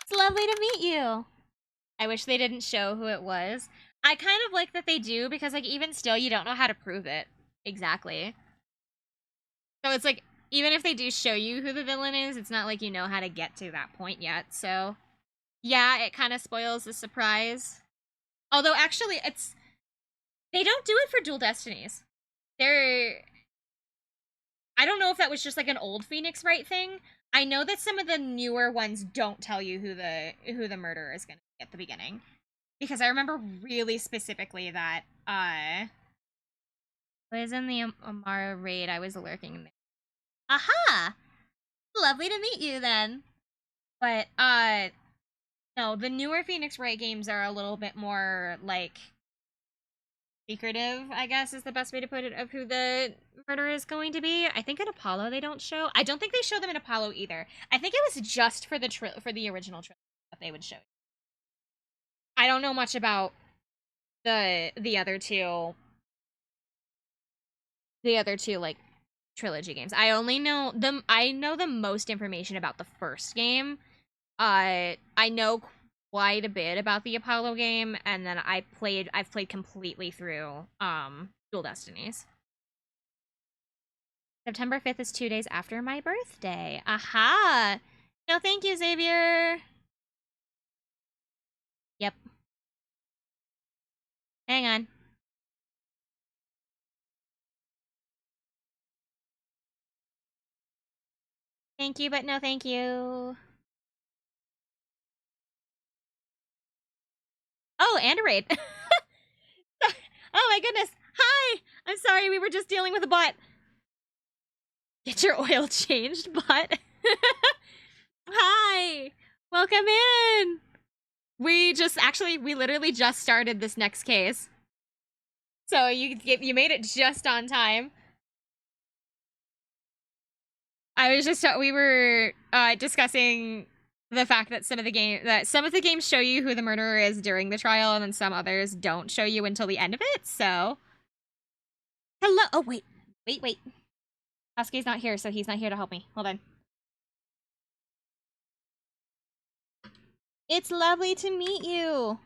It's lovely to meet you! I wish they didn't show who it was. I kind of like that they do, because, like, even still, you don't know how to prove it. Exactly. So it's like, even if they do show you who the villain is, it's not like you know how to get to that point yet, so... Yeah, it kind of spoils the surprise. Although, actually, it's... They don't do it for Dual Destinies. They're... I don't know if that was just, like, an old Phoenix Wright thing. I know that some of the newer ones don't tell you who the murderer is going to be at the beginning. Because I remember really specifically that, I was in the Amara raid, I was lurking in there. Aha! Lovely to meet you, then. But, no, the newer Phoenix Wright games are a little bit more, like, secretive, I guess is the best way to put it, of who the murderer is going to be. I think in Apollo they don't show. I don't think they show them in Apollo either. I think it was just for the original trilogy that they would show. I don't know much about the other two like trilogy games. I only know them. I know the most information about the first game. I know quite a bit about the Apollo game, and then I've played completely through Dual Destinies. September 5th is 2 days after my birthday. Aha! No, thank you, Xavier. Yep. Hang on. Thank you, but no thank you. Oh, and a raid. Oh my goodness. Hi! I'm sorry, we were just dealing with a bot. Get your oil changed, bot. Hi! Welcome in! We literally just started this next case. So you made it just on time. We were discussing the fact that some of the games show you who the murderer is during the trial, and then some others don't show you until the end of it, so... Hello! Oh, wait. Wait. Sasuke's not here, so he's not here to help me. Hold on. It's lovely to meet you!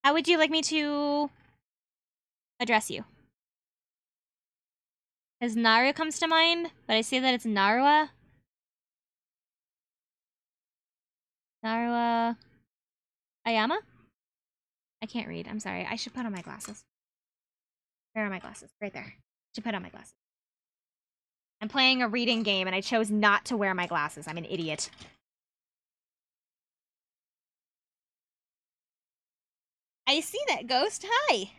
How would you like me to address you? As Naru comes to mind, but I see that it's Narua. Narua... Ayama? I can't read. I'm sorry. I should put on my glasses. Where are my glasses? Right there. Should put on my glasses. I'm playing a reading game and I chose not to wear my glasses. I'm an idiot. I see that, Ghost. Hi.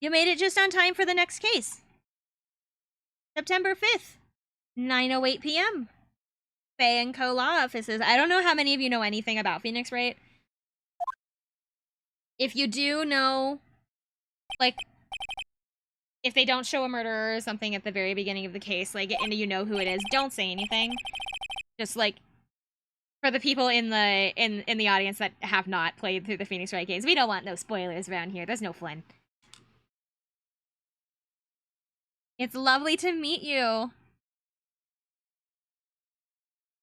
You made it just on time for the next case. September 5th, 9:08 p.m. Faye and Co. Law Offices. I don't know how many of you know anything about Phoenix Wright. If you do know, like, if they don't show a murderer or something at the very beginning of the case, like, and you know who it is, don't say anything. Just, like, for the people in the audience that have not played through the Phoenix Wright games, we don't want no spoilers around here. There's no fun. It's lovely to meet you.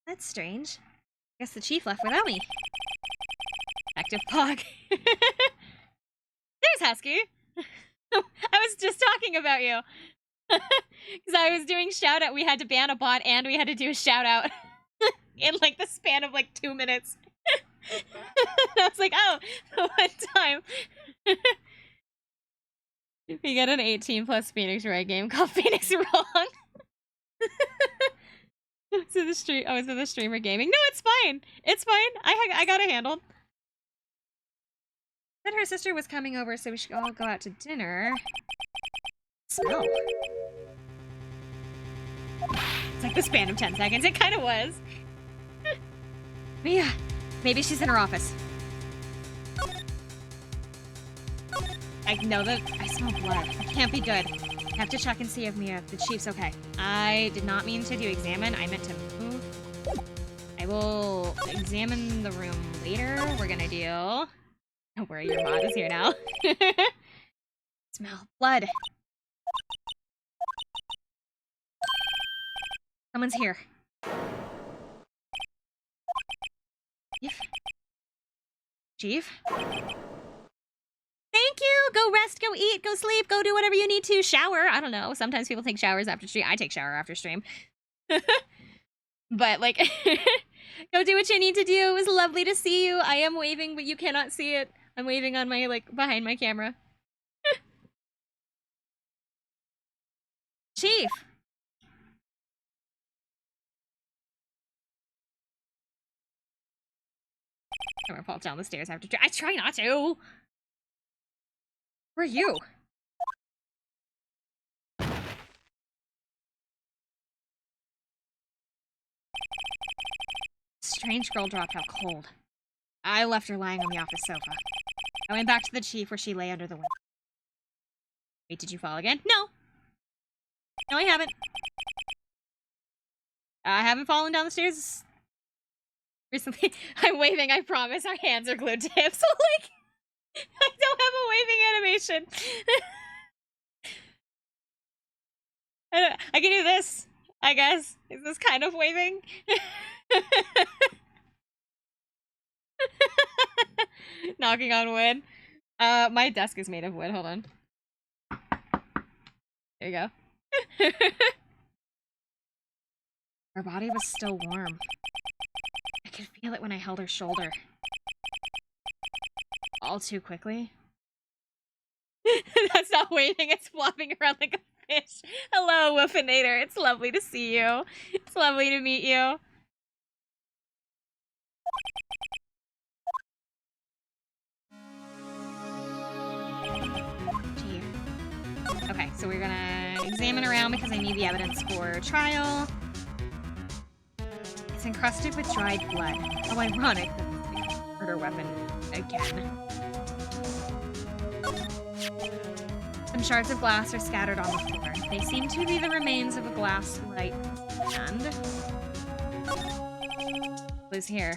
That's strange. Guess the chief left without me. Active Pog. There's Husky. I was just talking about you. Because I was doing shout out. We had to ban a bot and we had to do a shout out in like the span of like 2 minutes. And I was like, oh, the one time. We got an 18+ Phoenix Wright game called Phoenix Wrong. So the stream, I was in the streamer gaming. No, it's fine. It's fine. I got it handled. Said her sister was coming over, so we should all go out to dinner. Smell. It's like the span of 10 seconds. It kind of was. Mia, maybe she's in her office. I know that I smell blood. It can't be good. I have to check and see if the chief's okay. I did not mean to do examine. I meant to move. I will examine the room later. We're gonna do... Don't worry, your mod is here now. Smell blood. Someone's here. Chief? Chief? Thank you! Go rest, go eat, go sleep, go do whatever you need to. Shower. I don't know. Sometimes people take showers after stream. I take shower after stream. But, like, go do what you need to do. It was lovely to see you. I am waving, but you cannot see it. I'm waving on my, like, behind my camera. Chief! I'm gonna fall down the stairs after. I try not to! Where are you? Strange girl dropped out cold. I left her lying on the office sofa. I went back to the chief where she lay under the window. Wait, did you fall again? No! No, I haven't. I haven't fallen down the stairs recently. I'm waving, I promise. Our hands are glued to hips. So, like, I don't have a waving animation. I can do this, I guess. Is this kind of waving? Knocking on wood. My desk is made of wood. Hold on. There you go. Her body was still warm. I could feel it when I held her shoulder. All too quickly. That's not waving, it's flopping around like a fish. Hello, Woofinator. It's lovely to see you. It's lovely to meet you. Okay, so we're gonna examine around because I need the evidence for trial. It's encrusted with dried blood. How ironic that this is a murder weapon again. Some shards of glass are scattered on the floor. They seem to be the remains of a glass light stand. Who's here?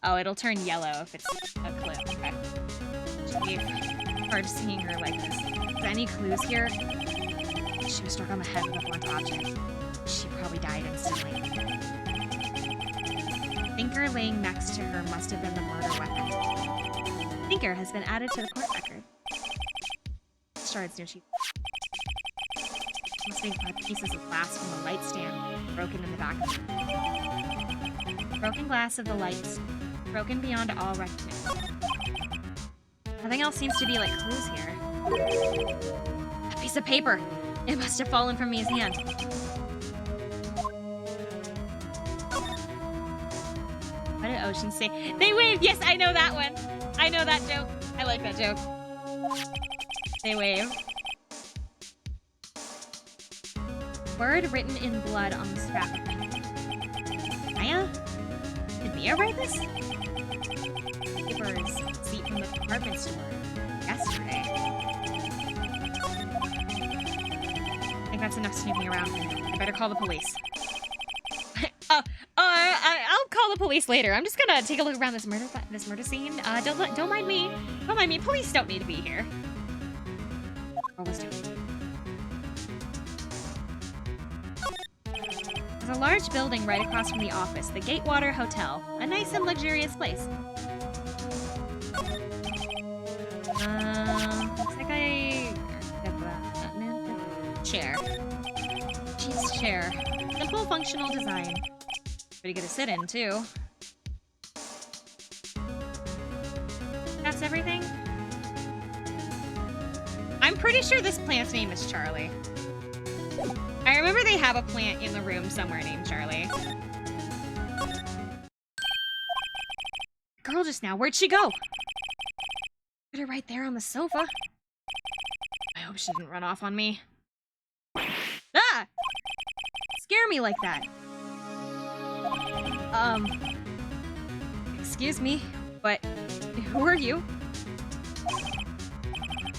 Oh, it'll turn yellow if it's a clip. Okay. Gee, hard seeing her like this. Is there any clues here? She was struck on the head with a blunt object. She probably died instantly. Thinker laying next to her must have been the murder weapon. Thinker has been added to the court record. Shards near Chief. Must be pieces of glass from the light stand broken in the back of the broken glass of the lights, broken beyond all recognition. Nothing else seems to be like clues here. A piece of paper. It must have fallen from his hand. What did Ocean say? They wave! Yes, I know that one. I know that joke. I like that joke. They wave. Word written in blood on the strap. Maya? Did Mia write this? Papers. Seat from the department store. Yesterday. I think that's enough snooping around. I better call the police. I'll call the police later. I'm just gonna take a look around this murder scene. Don't mind me. Don't mind me. Police don't need to be here. Always do. There's a large building right across from the office, the Gatewater Hotel. A nice and luxurious place. Looks like chair. Chief's chair. Simple, functional design. Pretty good to sit in, too. That's everything? I'm pretty sure this plant's name is Charlie. I remember they have a plant in the room somewhere named Charlie. Girl just now, where'd she go? Put her right there on the sofa. I hope she didn't run off on me. Ah! Scare me like that. Excuse me, but who are you?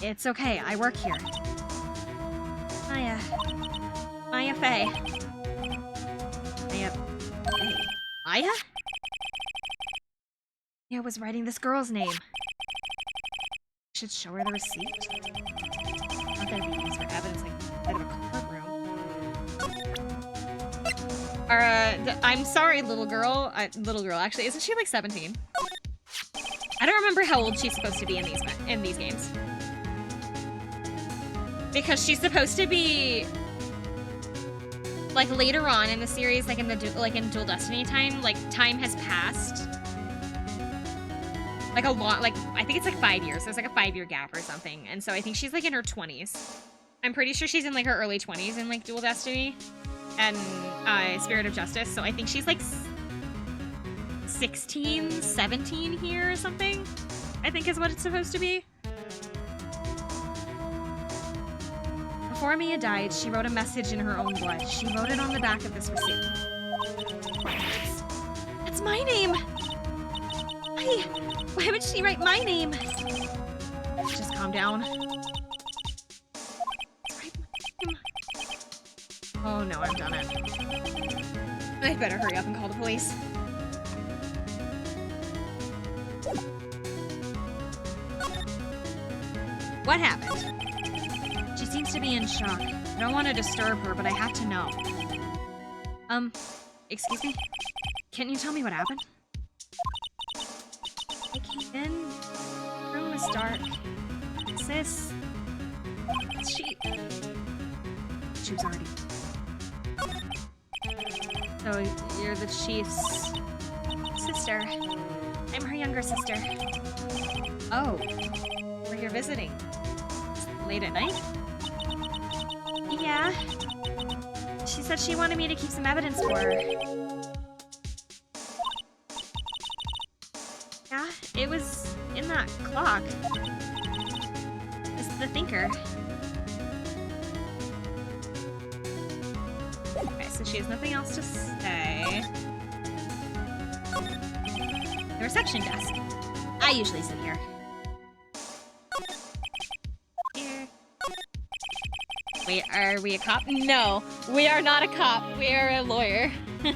It's okay, I work here. Maya Faye. Maya? Mia was writing this girl's name. Should show her the receipt. Not that it'd be used for evidence like instead of a courtroom. I'm sorry, little girl. Little girl, actually, isn't she like 17? I don't remember how old she's supposed to be in these games. Because she's supposed to be like later on in the series, like in Dual Destiny time, like time has passed. Like a lot, like I think it's like 5 years. There's like a 5-year gap or something, and so I think she's like in her 20s. I'm pretty sure she's in like her early 20s in like Dual Destiny and Spirit of Justice. So I think she's like 16, 17 here or something. I think is what it's supposed to be. Before Mia died, she wrote a message in her own blood. She wrote it on the back of this receipt. That's my name! Why would she write my name? Just calm down. Oh no, I've done it. I better hurry up and call the police. What happened? She seems to be in shock. I don't want to disturb her, but I have to know. Excuse me? Can you tell me what happened? I came in. The room was dark. Sis. She was already. So you're the chief's sister. I'm her younger sister. Oh. We're here visiting. Late at night? Yeah. She said she wanted me to keep some evidence for her. Yeah, it was in that clock. It's the thinker. Okay, so she has nothing else to say. The reception desk. I usually sit here. Wait, are we a cop? No, we are not a cop. We are a lawyer. You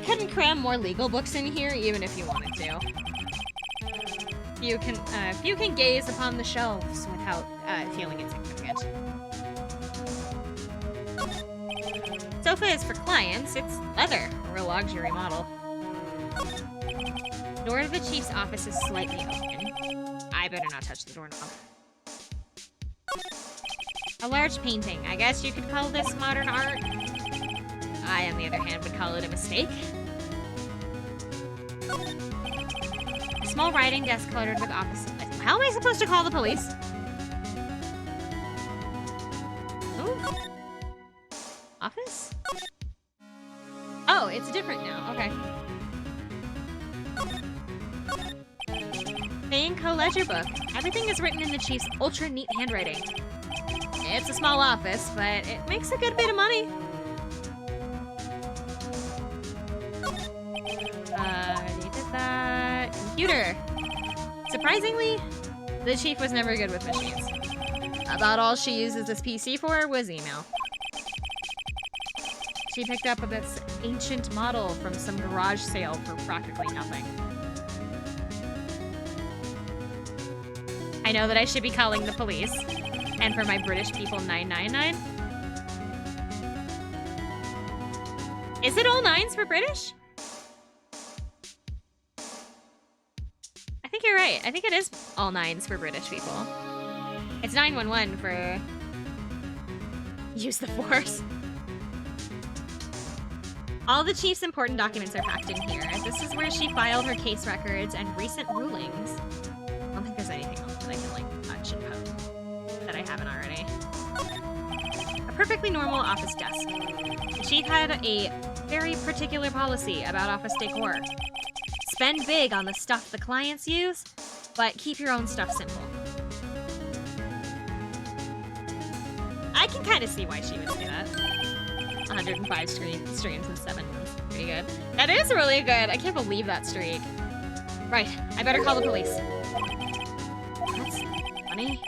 couldn't cram more legal books in here, even if you wanted to. You can gaze upon the shelves without feeling insignificant. Sofa is for clients. It's leather, a real luxury model. Door to the chief's office is slightly open. I better not touch the doorknob. A large painting. I guess you could call this modern art. I, on the other hand, would call it a mistake. This small writing desk cluttered with office supplies. How am I supposed to call the police? Ooh. Office? Oh, it's different now. Okay. Banco ledger book. Everything is written in the chief's ultra neat handwriting. It's a small office, but it makes a good bit of money. They did that. Computer. Surprisingly, the chief was never good with machines. About all she uses this PC for was email. She picked up this ancient model from some garage sale for practically nothing. I know that I should be calling the police. And for my British people, 999. Is it all nines for British? I think you're right. I think it is all nines for British people. It's 911 for use the force. All the chief's important documents are packed in here. This is where she filed her case records and recent rulings. I don't think there's anything else that I can, like, touch and poke that I haven't already. A perfectly normal office desk. The chief had a very particular policy about office decor. Spend big on the stuff the clients use, but keep your own stuff simple. I can kind of see why she would say that. 105 streams in 7 months. Pretty good. That is really good. I can't believe that streak. Right, I better call the police. That's funny.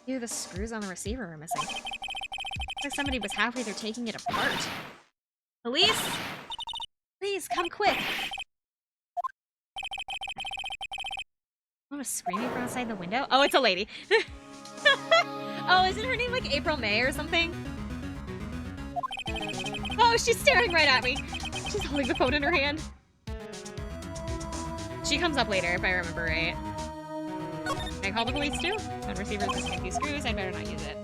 Ew, the screws on the receiver are missing. Looks like somebody was halfway through taking it apart. Police? Please, come quick. Someone was screaming from outside the window? Oh, it's a lady. Oh, isn't her name like April May or something? Oh, she's staring right at me. She's holding the phone in her hand. She comes up later, if I remember right. Can I call the police too? Phone receiver's missing a few screws, I'd better not use it.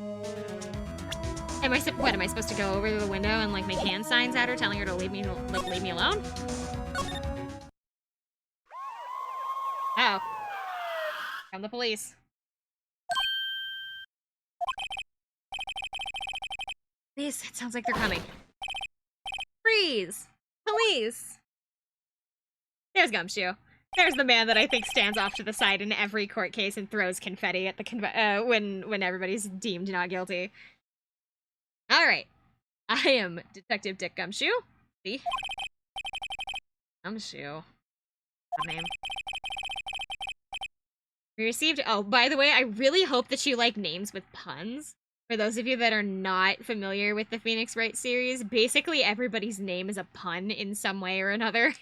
What, am I supposed to go over to the window and like make hand signs at her, telling her to leave me alone? Oh. Come the police. Please, it sounds like they're coming. Freeze! Police! There's Gumshoe. There's the man that I think stands off to the side in every court case and throws confetti at the when everybody's deemed not guilty. All right, I am Detective Dick Gumshoe. See? Gumshoe. That name. We received. Oh, by the way, I really hope that you like names with puns. For those of you that are not familiar with the Phoenix Wright series, basically everybody's name is a pun in some way or another.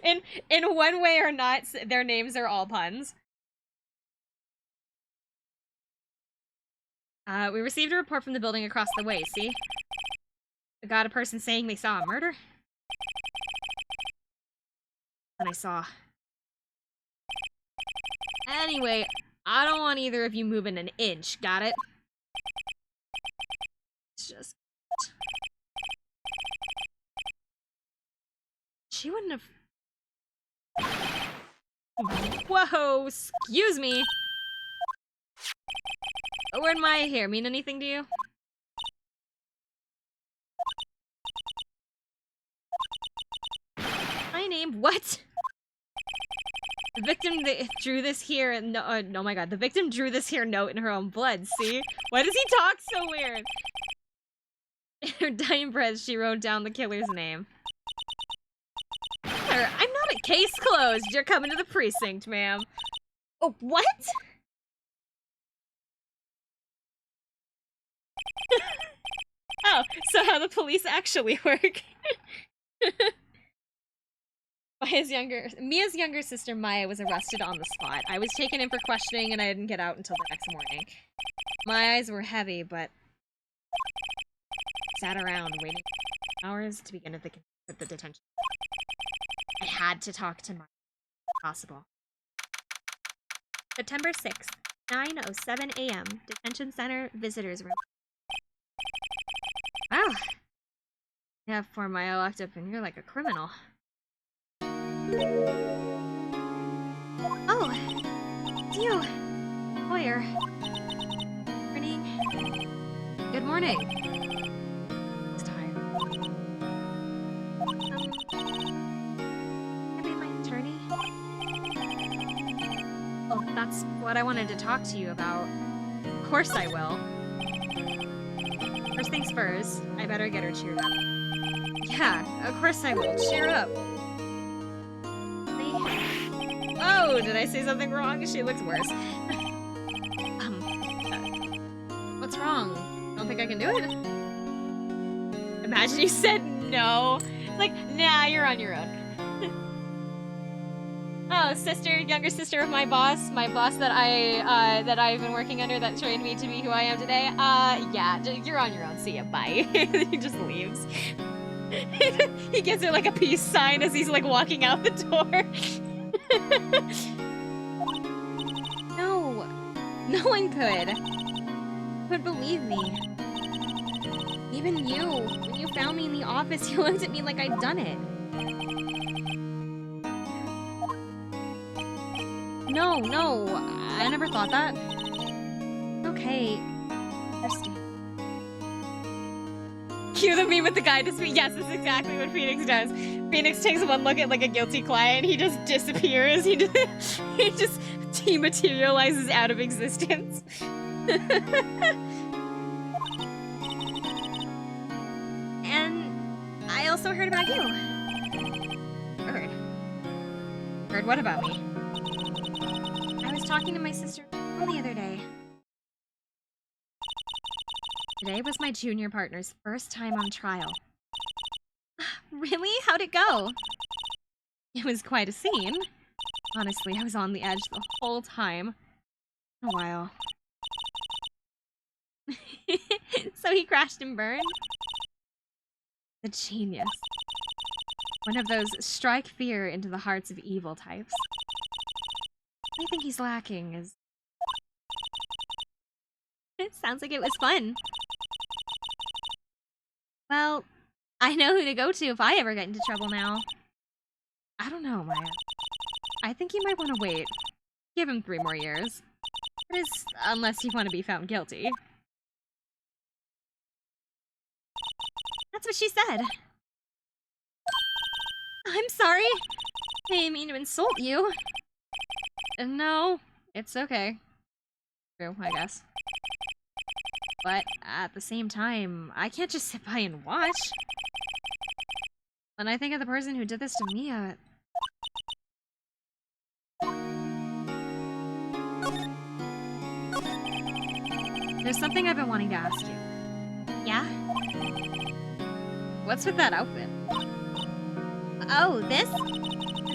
in one way or not, their names are all puns. We received a report from the building across the way, see? We got a person saying they saw a murder. And I saw. Anyway, I don't want either of you moving an inch, got it? It's just... She wouldn't have... Whoa, excuse me! Where'd my hair mean anything to you? My name? What? The victim drew this here. No, oh my god. The victim drew this here note in her own blood. See? Why does he talk so weird? In her dying breath, she wrote down the killer's name. I'm not a case closed. You're coming to the precinct, ma'am. Oh, what? Oh, so how the police actually work. Mia's younger sister Maya was arrested on the spot. I was taken in for questioning and I didn't get out until the next morning. My eyes were heavy, but I sat around waiting for hours to begin at the detention. I had to talk to Maya if possible. September 6th, 9:07 a.m. Detention Center Visitors Room. Wow. You have 4 Maya locked up and you're like a criminal. Oh, it's you. Lawyer. Morning. Good morning. It's tired. Can I be my attorney? Oh, that's what I wanted to talk to you about. Of course I will. First things first, I better get her cheered up. Yeah, of course I will. Cheer up. Oh, did I say something wrong? She looks worse. What's wrong? Don't think I can do it? Imagine you said no. Like, nah, you're on your own. Oh, younger sister of my boss that I've been working under that trained me to be who I am today. Yeah, you're on your own. See ya, bye. He just leaves. He gives her like a peace sign as he's like walking out the door. No one could believe me. Even you. When you found me in the office, you looked at me like I'd done it. No, I never thought that. Okay. Cue the meme with the guy to speak. Yes, that's exactly what Phoenix does. Phoenix takes one look at like a guilty client, he just disappears. He just dematerializes out of existence. And I also heard about you. Heard what about me? I was talking to my sister the other day. Today was my junior partner's first time on trial. Really? How'd it go? It was quite a scene. Honestly, I was on the edge the whole time. A while. So he crashed and burned? The genius. One of those strike fear into the hearts of evil types. I think he's lacking is... It sounds like it was fun. Well, I know who to go to if I ever get into trouble now. I don't know, Maya. I think you might want to wait. Give him 3 more years. That is, unless you want to be found guilty. That's what she said. I'm sorry. I didn't mean to insult you. No, it's okay. True, I guess. But at the same time, I can't just sit by and watch. When I think of the person who did this to Mia... There's something I've been wanting to ask you. Yeah? What's with that outfit? Oh, this?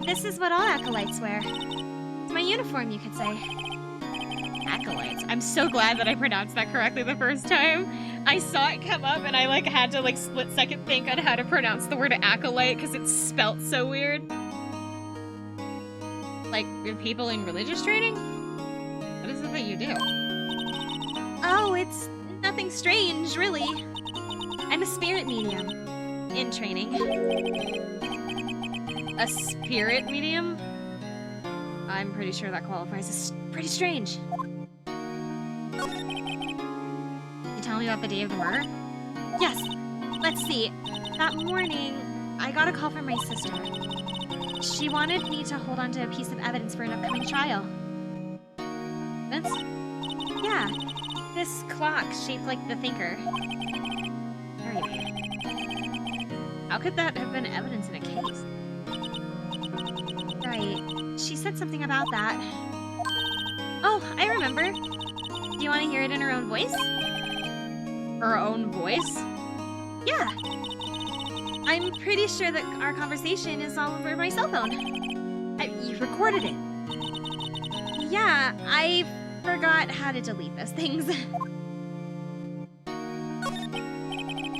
This is what all acolytes wear. It's my uniform, you could say. Acolytes. I'm so glad that I pronounced that correctly the first time. I saw it come up and I like had to like split second think on how to pronounce the word acolyte because it's spelt so weird. Like, people in religious training? What is it that you do? Oh, it's nothing strange, really. I'm a spirit medium in training. A spirit medium? I'm pretty sure that qualifies as pretty strange. You tell me about the day of the murder? Yes. Let's see. That morning, I got a call from my sister. She wanted me to hold on to a piece of evidence for an upcoming trial. Evidence? Yeah. This clock shaped like the thinker. Very weird. How could that have been evidence in a case? Right. She said something about that. Oh, I remember. Do you want to hear it in her own voice? Her own voice? Yeah. I'm pretty sure that our conversation is all over my cell phone. You recorded it. Yeah, I forgot how to delete those things.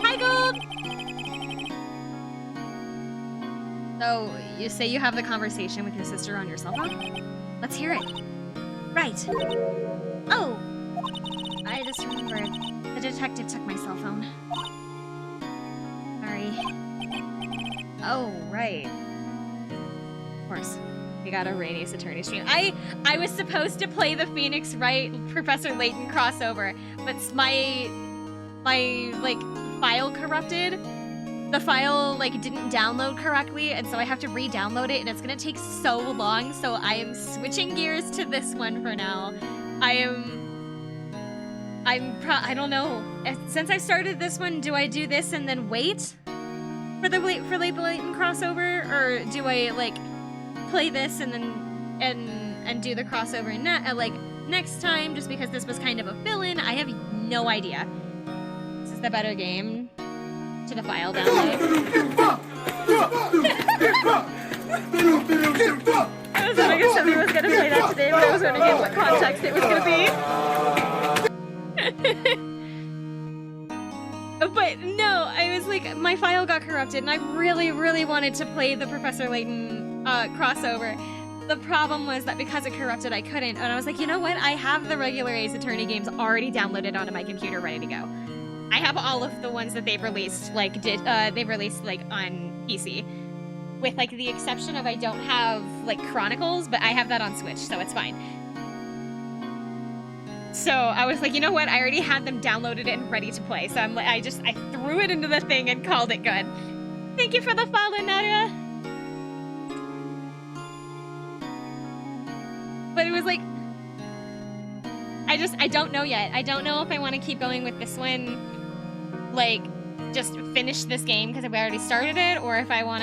Hi, Gold! So, you say you have the conversation with your sister on your cell phone? Let's hear it. Right. Oh! I just remembered. The detective took my cell phone. Sorry. Oh, right. course. We got a Raini's Attorney stream. I was supposed to play the Phoenix Wright Professor Layton crossover, but my like file corrupted. The file like didn't download correctly, and so I have to re-download it, and it's gonna take so long. So I am switching gears to this one for now. I don't know. Since I started this one, do I do this and then wait for the Layton crossover, or do I like play this and then and do the crossover like next time, just because this was kind of a fill-in? I have no idea. This is the better game to the file download. I was wondering if somebody was gonna play that today, but I was wondering in what context it was gonna be. But no, I was like, my file got corrupted, and I really, really wanted to play the Professor Layton crossover. The problem was that because it corrupted, I couldn't, and I was like, you know what? I have the regular Ace Attorney games already downloaded onto my computer, ready to go. I have all of the ones that they've released, like they've released like on PC, with like the exception of I don't have like Chronicles, but I have that on Switch, so it's fine. So I was like, you know what? I already had them downloaded and ready to play, so I'm like, I threw it into the thing and called it good. Thank you for the follow, Nara. But it was like, I don't know yet. I don't know if I want to keep going with this one, like, just finish this game because we already started it, or if I want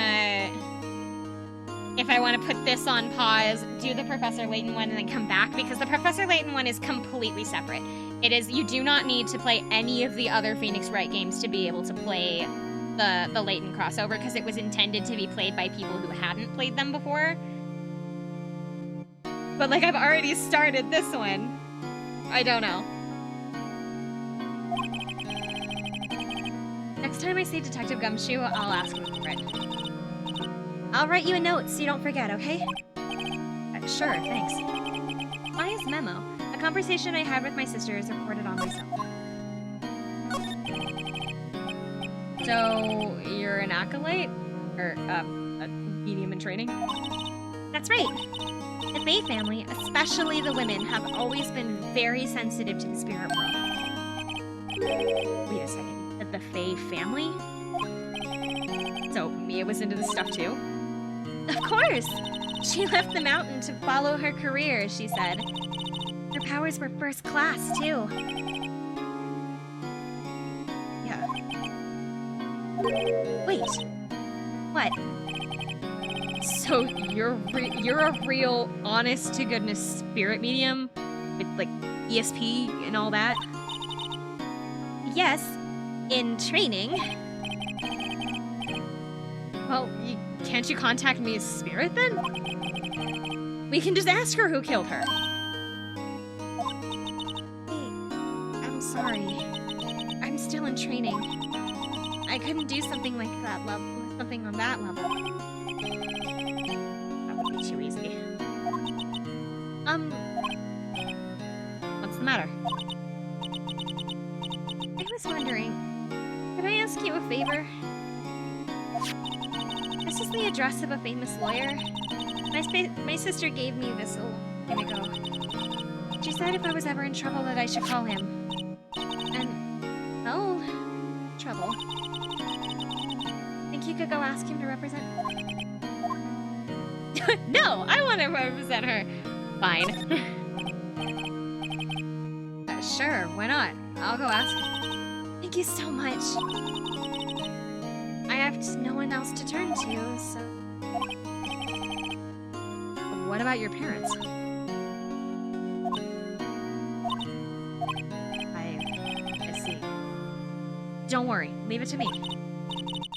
to put this on pause, do the Professor Layton one, and then come back, because the Professor Layton one is completely separate. It is, you do not need to play any of the other Phoenix Wright games to be able to play the Layton crossover, because it was intended to be played by people who hadn't played them before. But like, I've already started this one. I don't know. Next time I see Detective Gumshoe, I'll ask him for it. I'll write you a note so you don't forget, okay? Sure, thanks. Maya's memo. A conversation I had with my sister is recorded on myself. So, you're an acolyte? Or, a medium in training? That's right. The Fae family, especially the women, have always been very sensitive to the spirit world. Wait a second. The Fae family? So, Mia was into this stuff too? Of course! She left the mountain to follow her career, she said. Her powers were first class, too. Yeah. Wait. What? So you're a real, honest-to-goodness spirit medium? With, like, ESP and all that? Yes. In training. Well, can't you contact me as spirit, then? We can just ask her who killed her. Hey, I'm sorry. I'm still in training. I couldn't do something like that level, something on that level. That would be too easy. What's the matter? I was wondering, could I ask you a favor? This is the address of a famous lawyer. My sister gave me this a long time ago. She said if I was ever in trouble that I should call him. And, well, trouble. Think you could go ask him to represent me? No, I want to represent her. Fine. Sure, why not? I'll go ask him. Thank you so much. I have no one else to turn to, so... What about your parents? I see. Don't worry, leave it to me.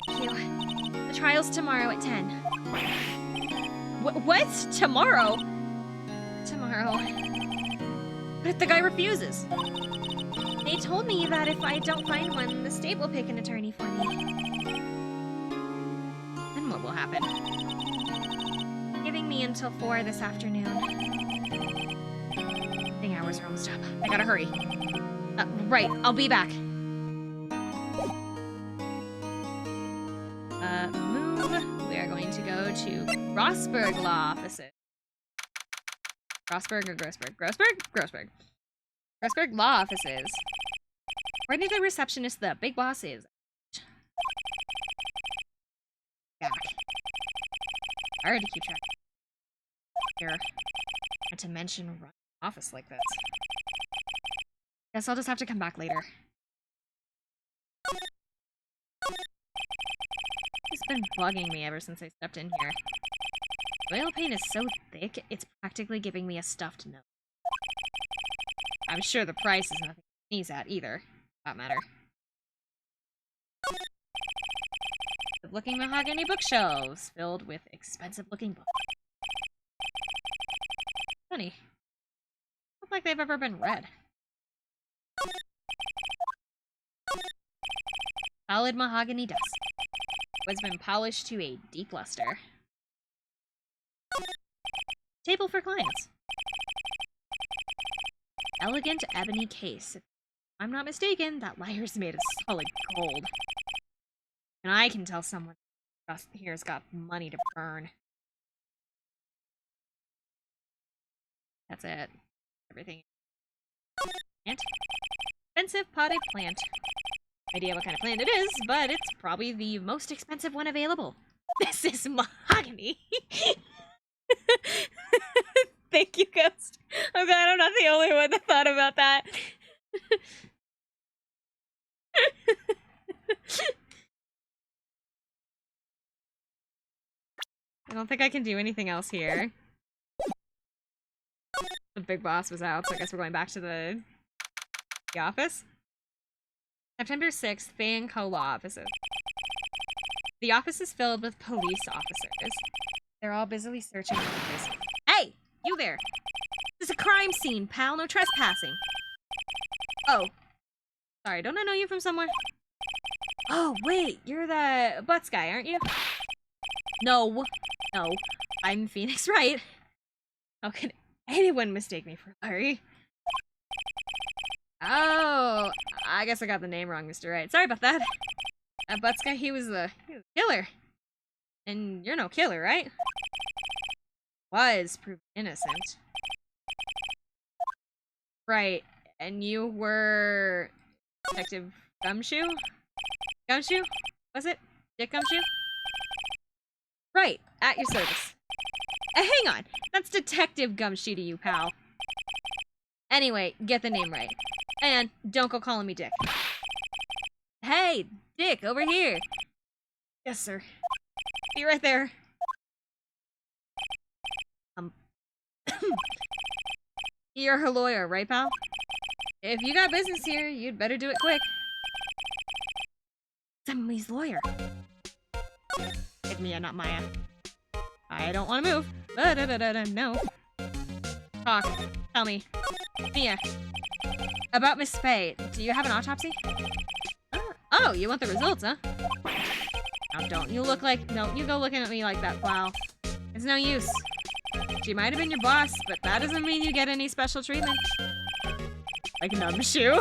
Thank you. The trial's tomorrow at 10. What? Tomorrow? Tomorrow. But if the guy refuses? They told me that if I don't find one, the state will pick an attorney for me. Then what will happen? Giving me until 4 this afternoon. Dang, hours are almost up. I gotta hurry. Right, I'll be back. Move. We are going to go to Rossburg Law Offices. Rossburg or Grossburg? Grossburg. Grossburg Law Offices. According to the receptionist, the big boss is back. Hard to keep track here. And to mention run an office like this. Guess I'll just have to come back later. It's been bugging me ever since I stepped in here. Oil paint is so thick, it's practically giving me a stuffed nose. I'm sure the price is nothing to sneeze at either, for that matter. Good-looking mahogany bookshelves filled with expensive-looking books. Funny. Look like they've ever been read. Solid mahogany desk. It's been polished to a deep luster. Table for clients. Elegant ebony case. If I'm not mistaken, that liar's made of solid gold. And I can tell someone here's got money to burn. That's it. Everything. Plant. Expensive potted plant. No idea what kind of plant it is, but it's probably the most expensive one available. This is mahogany. Thank you, Ghost. I'm glad I'm not the only one that thought about that. I don't think I can do anything else here. The big boss was out, so I guess we're going back to the office. September 6th, Fay & Co. Law Offices. The office is filled with police officers. They're all busily searching for this. Hey! You there! This is a crime scene, pal. No trespassing. Oh. Sorry, don't I know you from somewhere? Oh, wait. You're the Butts guy, aren't you? No. No. I'm Phoenix Wright. How can anyone mistake me for Larry? Oh, I guess I got the name wrong, Mr. Wright. Sorry about that. That Butts guy, he was a killer. And you're no killer, right? Was proven innocent. Right. And you were Detective Gumshoe? Gumshoe? Was it? Dick Gumshoe? Right. At your service. Hang on. That's Detective Gumshoe to you, pal. Anyway, get the name right. And don't go calling me Dick. Hey, Dick, over here. Yes, sir. Be right there. You're her lawyer, right, pal? If you got business here, you'd better do it quick. Somebody's lawyer. It's Mia, not Maya. I don't want to move. No. Talk. Tell me. Mia. About Miss Faye. Do you have an autopsy? Oh, you want the results, huh? Now don't you look like... No, you go looking at me like that, pal. It's no use. She might have been your boss, but that doesn't mean you get any special treatment. Like Numshoe.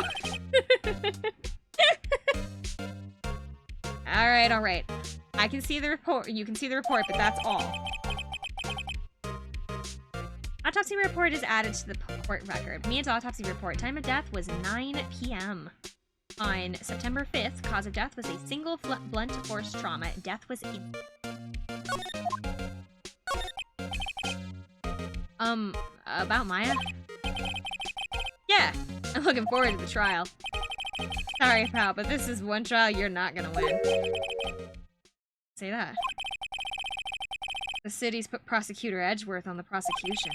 Alright. I can see the report. You can see the report, but that's all. Autopsy report is added to the court record. Mia's autopsy report. Time of death was 9 p.m. On September 5th, cause of death was a single blunt force trauma. Death was in... About Maya? Yeah, I'm looking forward to the trial. Sorry, pal, but this is one trial you're not gonna win. Say that. The city's put Prosecutor Edgeworth on the prosecution.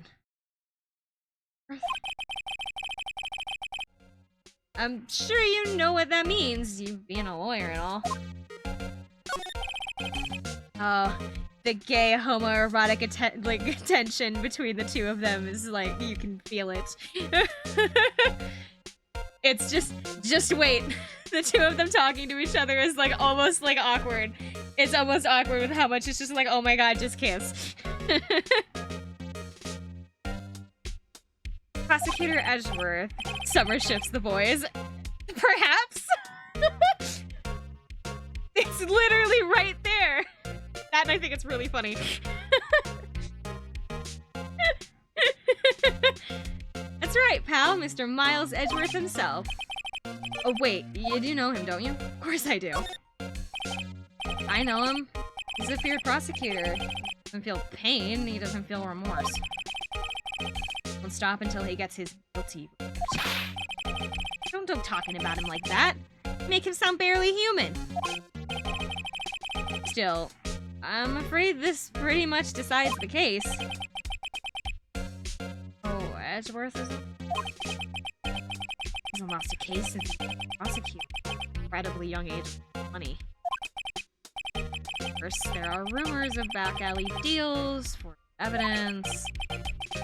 I'm sure you know what that means, you being a lawyer and all. Oh, the gay homoerotic tension between the two of them is like, you can feel it. It's just wait. The two of them talking to each other is like almost like awkward. It's almost awkward with how much it's just like, oh my god, just kiss. Prosecutor Edgeworth summer shifts the boys. Perhaps? It's literally right there. That, and I think it's really funny. That's right, pal, Mr. Miles Edgeworth himself. Oh wait, you do know him, don't you? Of course I do. I know him. He's a feared prosecutor. He doesn't feel pain, he doesn't feel remorse. Won't stop until he gets his guilty verdict. Don't go talking about him like that. Make him sound barely human. Still, I'm afraid this pretty much decides the case. Oh, Edgeworth hasn't lost a case since he was prosecuted at an incredibly young age of 20. First, there are rumors of back alley deals for evidence.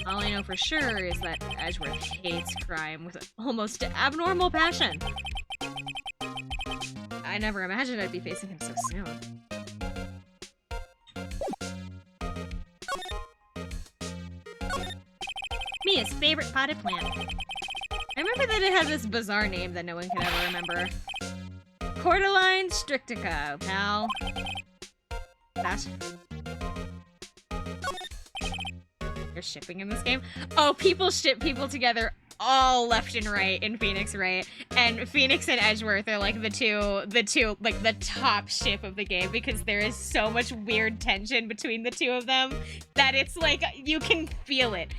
All I know for sure is that Edgeworth hates crime with an almost abnormal passion. I never imagined I'd be facing him so soon. Mia's favorite potted plant. I remember that it had this bizarre name that no one could ever remember. Cordyline strictica, pal. That. They're shipping in this game? Oh, people ship people together all left and right in Phoenix Wright. And Phoenix and Edgeworth are like the two, like the top ship of the game because there is so much weird tension between the two of them that it's like, you can feel it.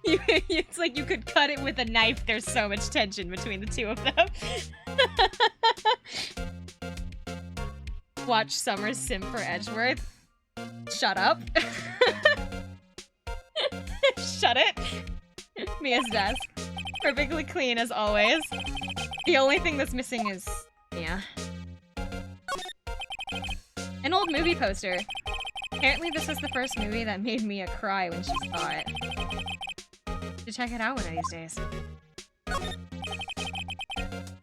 It's like you could cut it with a knife. There's so much tension between the two of them. Watch Summer simp for Edgeworth. Shut up. Shut it. Mia's desk. Perfectly clean as always. The only thing that's missing is Mia. An old movie poster. Apparently this was the first movie that made Mia cry when she saw it. To check it out one of these days.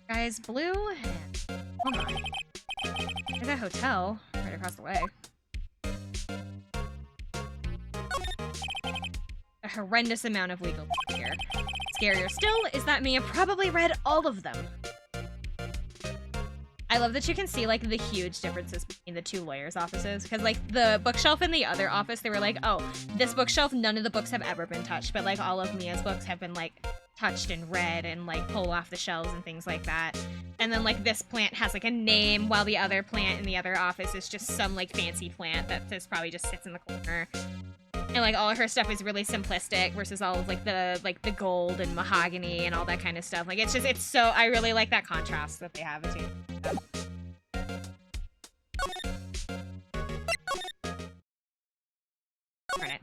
Guy's blue and hold on. There's a hotel right across the way. A horrendous amount of legal here. Scarier still is that Mia probably read all of them. I love that you can see like the huge differences between the two lawyers' offices because like the bookshelf in the other office, they were like, oh, this bookshelf, none of the books have ever been touched, but like all of Mia's books have been like touched and read and like pulled off the shelves and things like that. And then like this plant has like a name while the other plant in the other office is just some like fancy plant that just probably just sits in the corner. And like all of her stuff is really simplistic versus all of like the gold and mahogany and all that kind of stuff. Like it's so, I really like that contrast that they have between them. Darn it.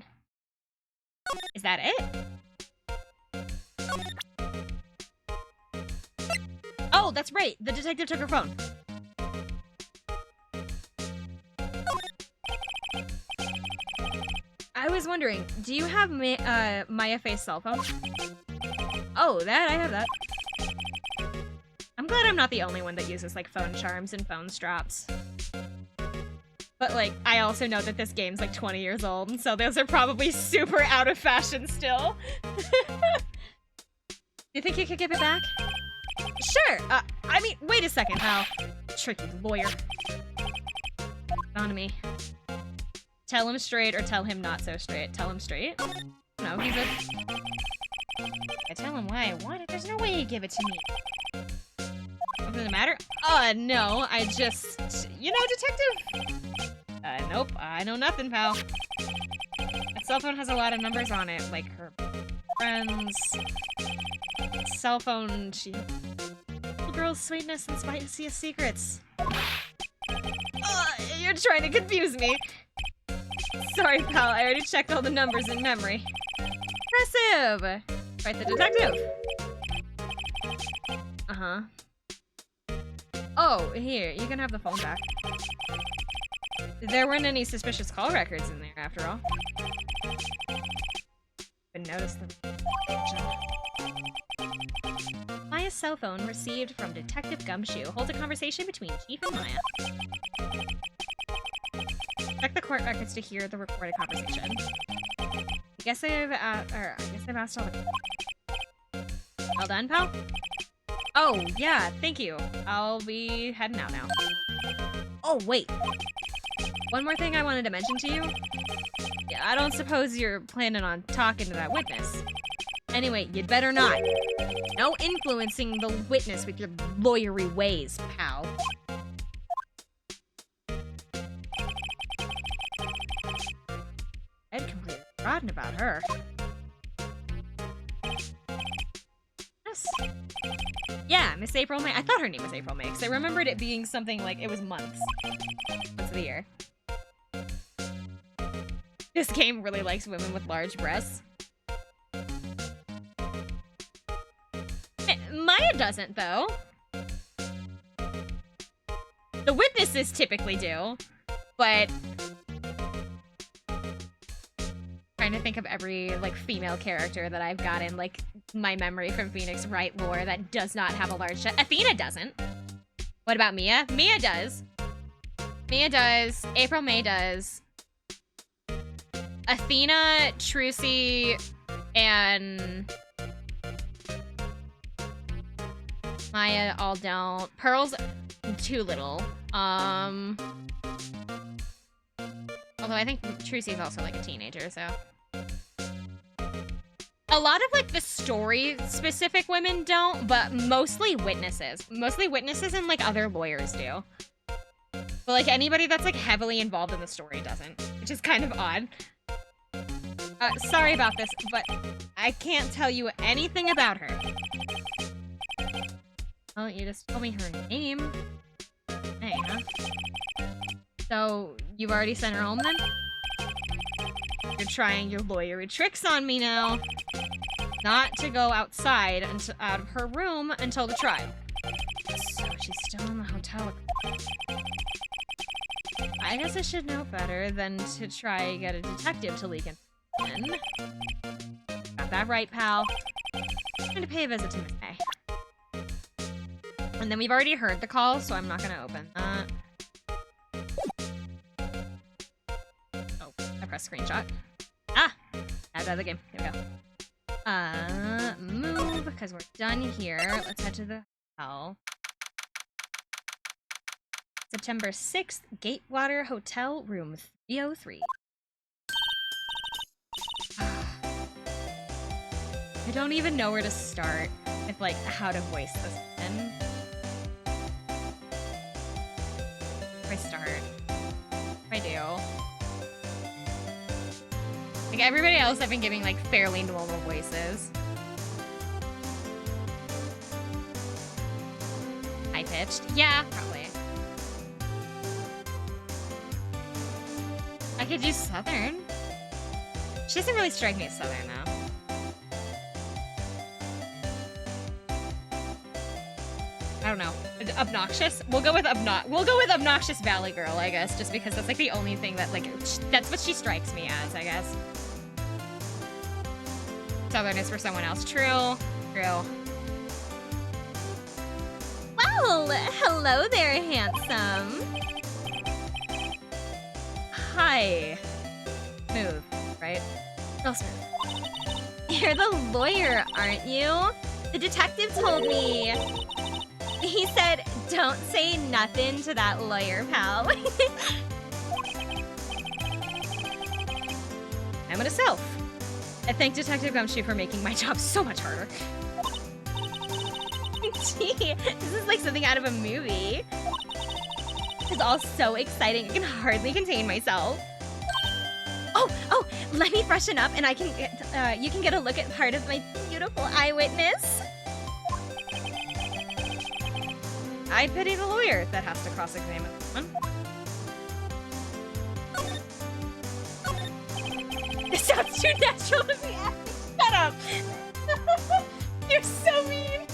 Is that it? Oh, that's right. The detective took her phone. I was wondering, do you have Maya Faye's cell phone? Oh, I have that. I'm glad I'm not the only one that uses like phone charms and phone straps. But like, I also know that this game's like 20 years old, and so those are probably super out of fashion still. You think you could give it back? Sure! I mean, wait a second, pal. Tricky lawyer. On to me. Tell him straight or tell him not so straight. Tell him straight? No, he's a... I tell him why I want it. There's no way he'd give it to me. Something the matter? No, I just... You know, detective? Nope. I know nothing, pal. That cell phone has a lot of numbers on it, like her friends... Cell phone, she... Little girl's sweetness and spiciest secrets. You're trying to confuse me. Sorry, pal. I already checked all the numbers in memory. Impressive! Right, the detective. Uh-huh. Oh, here. You can have the phone back. There weren't any suspicious call records in there, after all. But notice them. Maya's cell phone received from Detective Gumshoe holds a conversation between Chief and Maya. Check the court records to hear the recorded conversation. I guess I've asked all the... Well done, pal? Oh, yeah, thank you. I'll be heading out now. Oh, wait. One more thing I wanted to mention to you. Yeah, I don't suppose you're planning on talking to that witness. Anyway, you'd better not. No influencing the witness with your lawyery ways, pal. I'd completely forgotten about her. Yes. Yeah, Miss April May. I thought her name was April May, because I remembered it being something like it was months. Months of the year. This game really likes women with large breasts. Maya doesn't, though. The witnesses typically do, but... trying to think of every, like, female character that I've got in, like, my memory from Phoenix Wright lore that does not have a large chest. Athena doesn't. What about Mia? Mia does. Mia does. April May does. Athena, Trucy, and... Maya all don't. Pearl's too little. Although I think Trucy's also like a teenager, so. A lot of like the story specific women don't, but mostly witnesses. Mostly witnesses and like other lawyers do. But like anybody that's like heavily involved in the story doesn't, which is kind of odd. Sorry about this, but I can't tell you anything about her. Oh, you just told me her name. Hey, huh? So, you've already sent her home then? You're trying your lawyery tricks on me now. Not to go outside out of her room until the trial. So, she's still in the hotel. I guess I should know better than to try and get a detective to leak in. Got that right, pal. I'm going to pay a visit to Miss A. And then we've already heard the call, so I'm not gonna open that. Oh, I pressed screenshot. Ah! That's out of the game. Here we go. Move, because we're done here. Let's head to the hotel. September 6th, Gatewater Hotel, room 303. I don't even know where to start with, like, how to voice this in. I start. I do. Like everybody else, I've been giving like fairly normal voices. High pitched? Yeah, probably. I could do Southern. She doesn't really strike me as Southern though. I don't know. Obnoxious? We'll go with obnoxious Valley Girl, I guess, just because that's like the only thing that like that's what she strikes me as, I guess. Southern is for someone else. True. True. Well, hello there, handsome. Hi. Smooth, right? Real smooth. You're the lawyer, aren't you? The detective told me. He said, don't say nothing to that lawyer, pal. I'm an self. I thank Detective Gumshoe for making my job so much harder. Gee, this is like something out of a movie. It's all so exciting, I can hardly contain myself. Oh, let me freshen up and I can get, you can get a look at part of my beautiful eyewitness. I pity the lawyer that has to cross-examine someone. It sounds too natural to be acting. Shut up! You're so mean!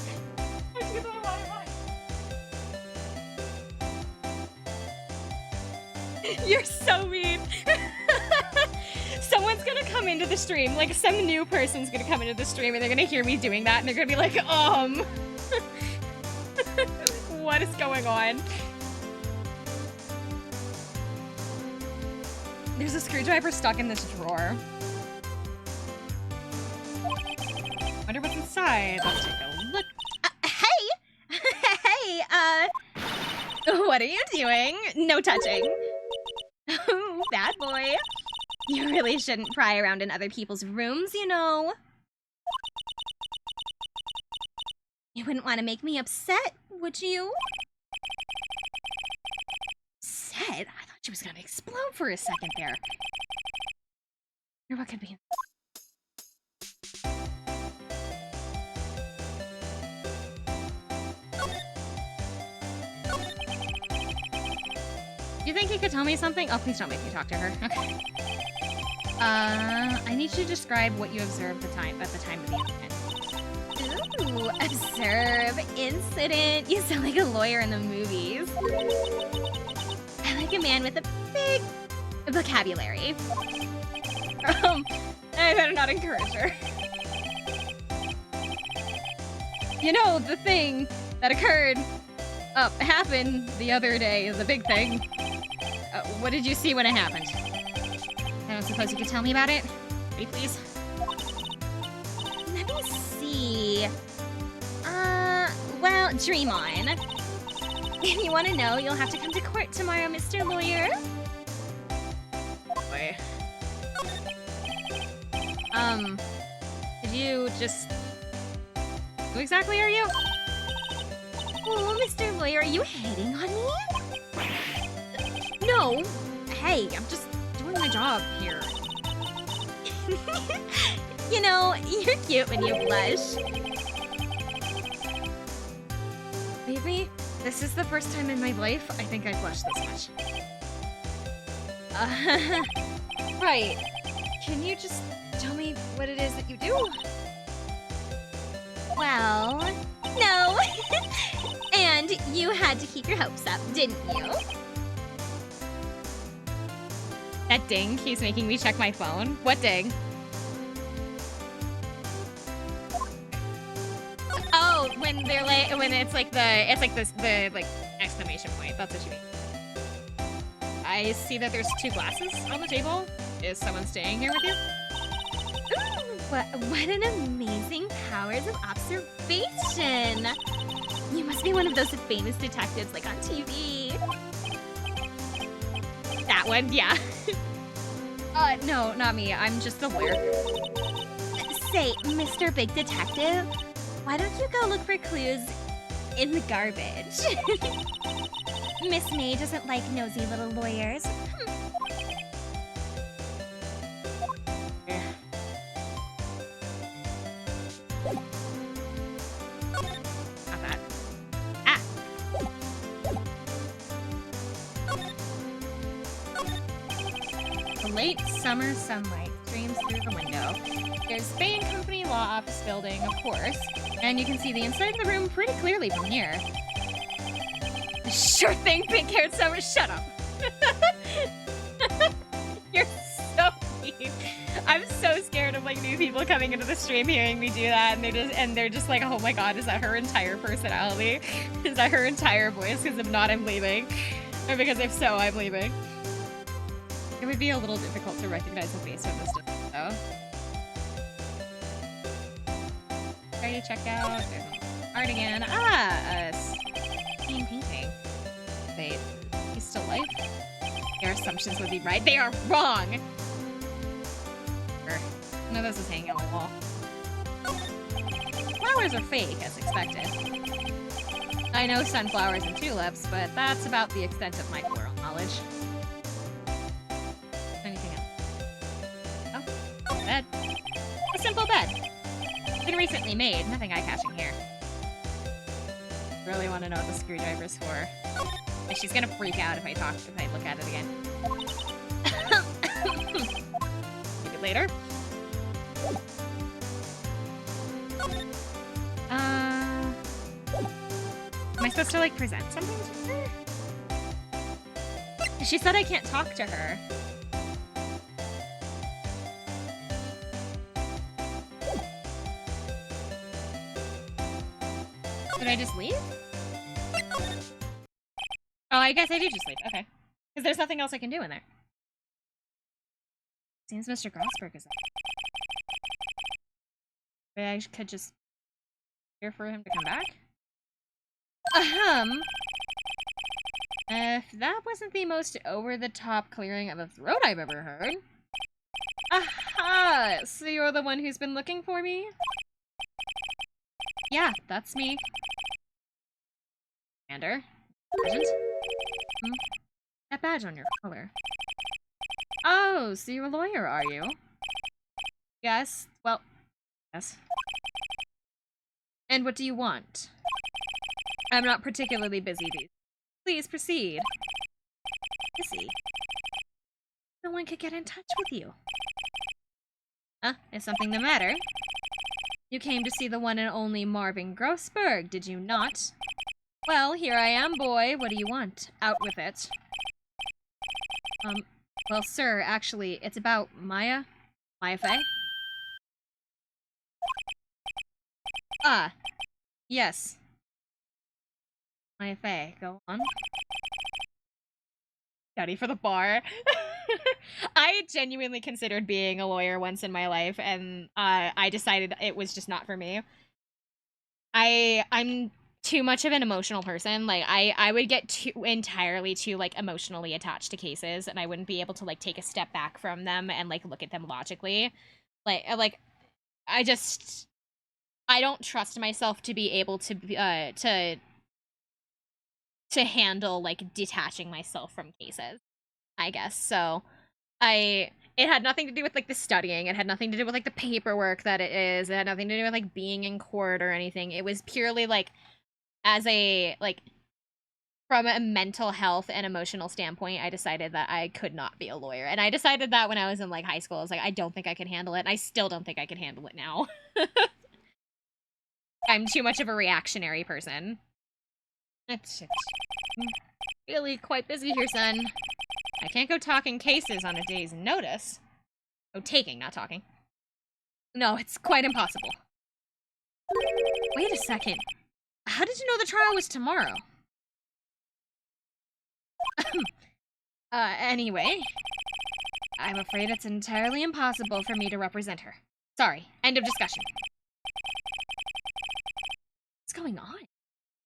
You're so mean! Someone's gonna come into the stream, like some new person's gonna come into the stream and they're gonna hear me doing that and they're gonna be like, what is going on? There's a screwdriver stuck in this drawer. Wonder what's inside. Let's take a look. Hey! Hey, what are you doing? No touching. Bad boy. You really shouldn't pry around in other people's rooms, you know. You wouldn't want to make me upset, would you? Upset? I thought she was gonna explode for a second there. Or what could be? You think you could tell me something? Oh, please don't make me talk to her. Okay. I need you to describe what you observed at the time of the incident. Ooh, observe, incident. You sound like a lawyer in the movies. I like a man with a big vocabulary. I better not encourage her. You know, the thing that occurred, happened the other day, the big thing. What did you see when it happened? I don't suppose you could tell me about it? Pretty please. Let me see. Well, dream on. If you want to know, you'll have to come to court tomorrow, Mr. Lawyer. Boy. Could you just... Who exactly are you? Oh, Mr. Lawyer, are you hitting on me? No. Hey, I'm just doing my job here. You know, you're cute when you blush. Baby, this is the first time in my life I think I blushed this much. Right. Can you just tell me what it is that you do? Well, no. And you had to keep your hopes up, didn't you? That ding keeps making me check my phone. What ding? Oh, when they're like, when it's like the like exclamation point. That's what you mean. I see that there's 2 glasses on the table. Is someone staying here with you? Ooh, what an amazing powers of observation. You must be one of those famous detectives like on TV. That one, yeah. No, not me. I'm just the lawyer. Say, Mr. Big Detective, why don't you go look for clues in the garbage? Miss May doesn't like nosy little lawyers. Not that. Ah! The late summer sunlight streams through the window. There's Spain Company Law Office building, of course, and you can see the inside of the room pretty clearly from here. Sure thing, pink-haired summer. Shut up. You're so mean. I'm so scared of like new people coming into the stream hearing me do that, and they're just like, oh my god, is that her entire personality? Is that her entire voice? Because if not, I'm leaving. Or because if so, I'm leaving. It would be a little difficult to recognize the face from this distance, though. Ready to check out art again. Ah, steam painting. Wait, he's still alive? Their assumptions would be right. They are wrong! None of this is hanging on the wall. Flowers are fake, as expected. I know sunflowers and tulips, but that's about the extent of my floral knowledge. Anything else? Oh, bed. A simple bed. Been recently made. Nothing eye-catching here. Really want to know what the screwdriver's for. She's gonna freak out if I look at it again. Maybe later. Am I supposed to like present something to her? She said I can't talk to her. Did I just leave? Oh, I guess I did just leave. Okay. Because there's nothing else I can do in there. Seems Mr. Grossberg is up. Maybe I could just wait for him to come back? If that wasn't the most over-the-top clearing of a throat I've ever heard. Aha! So you're the one who's been looking for me? Yeah, that's me. Commander? Sergeant? Hmm? That badge on your collar. Oh, so you're a lawyer, are you? Yes. Well, yes. And what do you want? I'm not particularly busy these. Please proceed. Busy? No one could get in touch with you. Huh? Is something the matter? You came to see the one and only Marvin Grossberg, did you not? Well, here I am, boy. What do you want? Out with it. Well, sir, actually, it's about Maya. Maya Fey? Ah, yes. Maya Fey, go on. Study for the bar. I genuinely considered being a lawyer once in my life, and I decided it was just not for me. I'm too much of an emotional person. Like, I would get entirely too, like, emotionally attached to cases, and I wouldn't be able to, like, take a step back from them and, like, look at them logically. Like, I don't trust myself to be able to handle, like, detaching myself from cases, I guess. So, it had nothing to do with, like, the studying. It had nothing to do with, like, the paperwork that it is. It had nothing to do with, like, being in court or anything. It was purely, like, as a, like, from a mental health and emotional standpoint, I decided that I could not be a lawyer. And I decided that when I was in, like, high school. I was like, I don't think I could handle it. And I still don't think I could handle it now. I'm too much of a reactionary person. It's really quite busy here, son. I can't go talking cases on a day's notice. Oh, taking, not talking. No, it's quite impossible. Wait a second. How did you know the trial was tomorrow? Anyway. I'm afraid it's entirely impossible for me to represent her. Sorry, end of discussion. What's going on?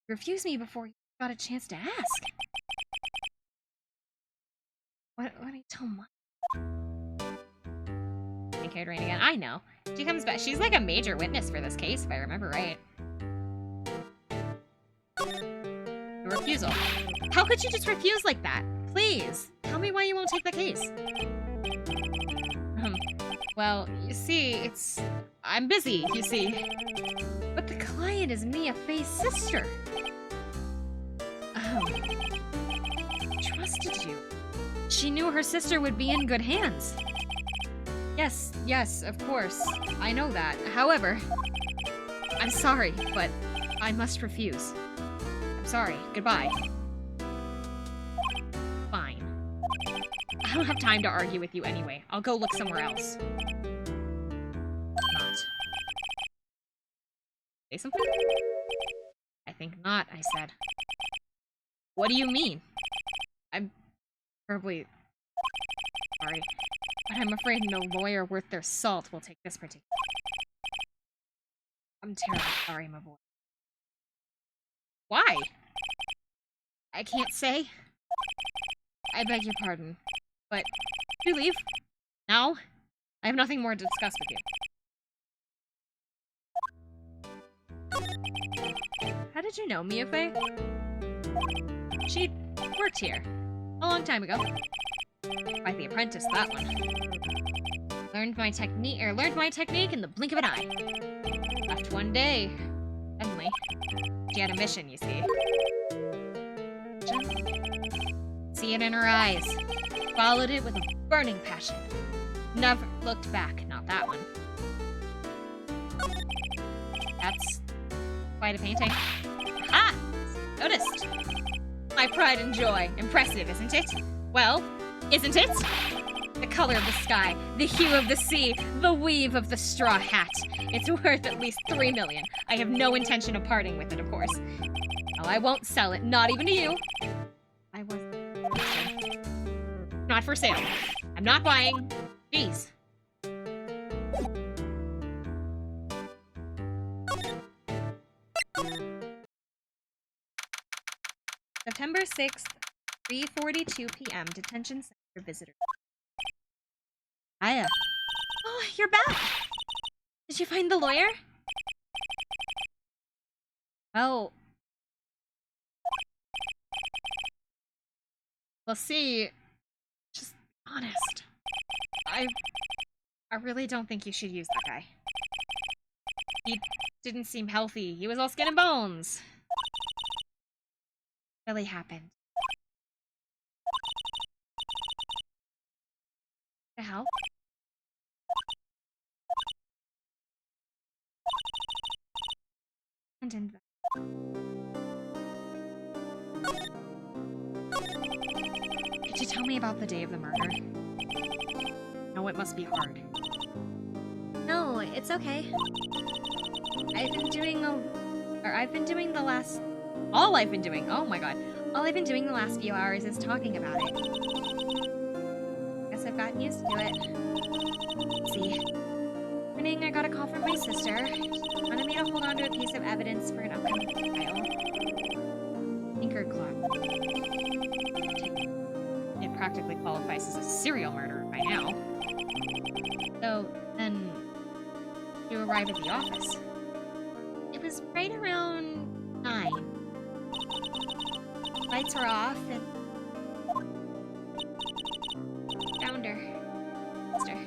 You refused me before you got a chance to ask. What do you tell Mom? Carried rain again. I know. She comes back. She's like a major witness for this case, if I remember right. A refusal. How could you just refuse like that? Please, tell me why you won't take the case. Well, you see, I'm busy, you see. But the client is Mia Fey's sister. Trusted you. She knew her sister would be in good hands. Yes, of course. I know that. However, I'm sorry, but I must refuse. I'm sorry. Goodbye. Fine. I don't have time to argue with you anyway. I'll go look somewhere else. Not. Say something? I think not, I said. What do you mean? I'm terribly sorry. But I'm afraid no lawyer worth their salt will take this particular. I'm terribly sorry, my boy. Why? I can't say. I beg your pardon. But you leave. Now, I have nothing more to discuss with you. How did you know Mia Fey? She worked here a long time ago. Quite the apprentice, that one. Learned my technique in the blink of an eye. Left one day. Suddenly, she had a mission, you see. See it in her eyes. Followed it with a burning passion. Never looked back, not that one. That's quite a painting. Ah! Noticed. My pride and joy. Impressive, isn't it? Well, isn't it? The color of the sky, the hue of the sea, the weave of the straw hat. It's worth at least 3 million. I have no intention of parting with it, of course. Oh, I won't sell it, not even to you. I wasn't. Not for sale. I'm not buying. Jeez. September 6th, 3:42 p.m. Detention Center visitors. Hiya. Oh, you're back. Did you find the lawyer? Well, let's see. Just be honest. I really don't think you should use that guy. He didn't seem healthy. He was all skin and bones. What really happened? The hell? And in Could you tell me about the day of the murder? No, it must be hard. No, it's okay. I've been doing the last... All I've been doing, oh my god. All I've been doing the last few hours is talking about it. Guess I've gotten used to it. Let's see. Morning, I got a call from my sister. She wanted me to hold on to a piece of evidence for an upcoming trial. Tinker clock. It practically qualifies as a serial murder by now. So, then... you arrive at the office. It was right around 9. Lights were off and... found her. Sister.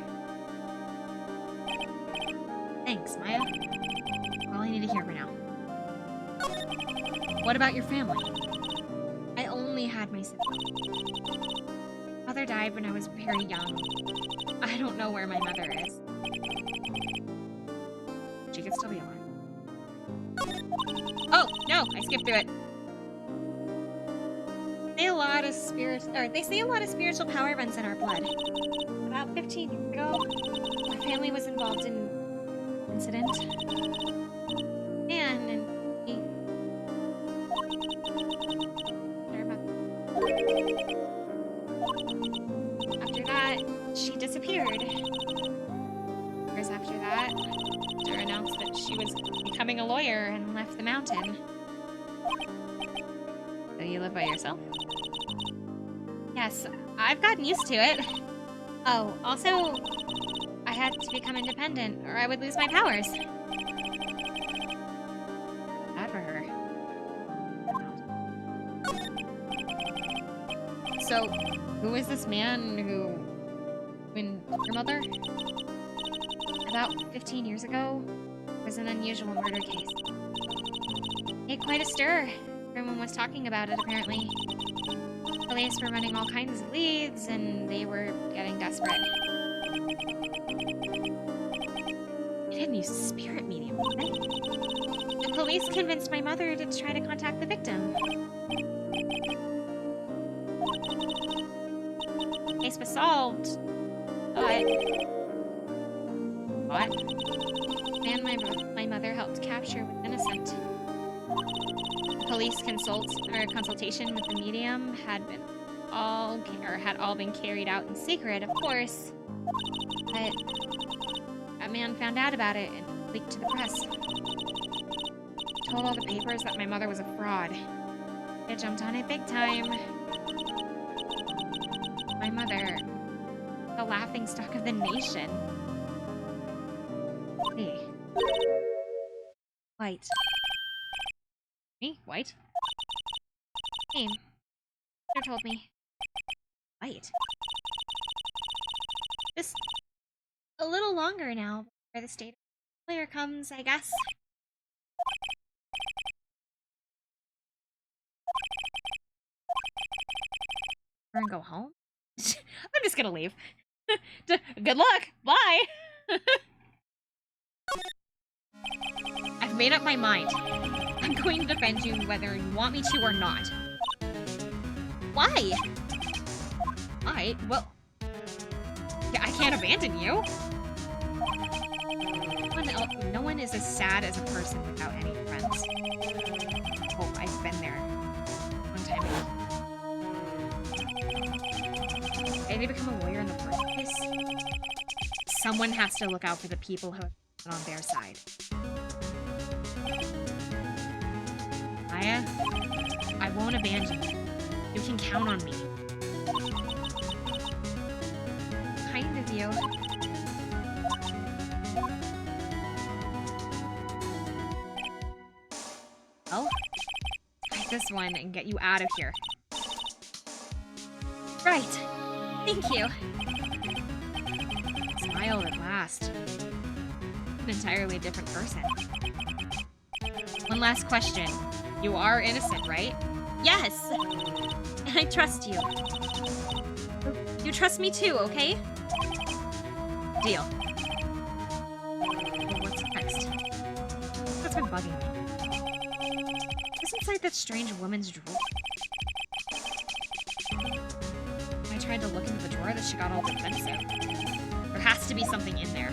Thanks, Maya. All I need to hear for now. What about your family? I only had my sister. Father died when I was very young. I don't know where my mother is. She could still be alive. Oh, no! I skipped through it. They say a lot of spiritual power runs in our blood. About 15 years ago, our family was involved in an incident. Man, and he... After that, she disappeared. Years after that, Attor announced that she was becoming a lawyer and left the mountain. So you live by yourself? Yes, I've gotten used to it. Oh, also, I had to become independent or I would lose my powers. Bad for her. So, who is this man who... when your mother? About 15 years ago, was an unusual murder case. Made quite a stir. Everyone was talking about it, apparently. Police were running all kinds of leads, and they were getting desperate. They didn't use a spirit medium, did they? The police convinced my mother to try to contact the victim. Case was solved, but... What? The man my mother helped capture was innocent. Police consultation with the medium had all been carried out in secret, of course. But a man found out about it and leaked to the press. Told all the papers that my mother was a fraud. They jumped on it big time. My mother, the laughingstock of the nation. Hey. White. Me? White? Name. Attor told me. White. Just a little longer now before the state player comes, I guess. We're gonna go home? I'm just gonna leave. Good luck! Bye! I've made up my mind. I'm going to defend you whether you want me to or not. Why? Alright, well... yeah, I can't abandon you. No one is as sad as a person without any friends. Oh, I've been there. One time ago. Did I become a lawyer in the first place? Someone has to look out for the people who have been on their side. Maya, I won't abandon you. You can count on me. Kind of you. Oh, take this one and get you out of here. Right. Thank you. Smiled at last. An entirely different person. One last question. You are innocent, right? Yes! And I trust you. You trust me too, okay? Deal. Well, what's next? What's been bugging me? What's inside that strange woman's drawer? I tried to look into the drawer that she got all the vents out. There has to be something in there.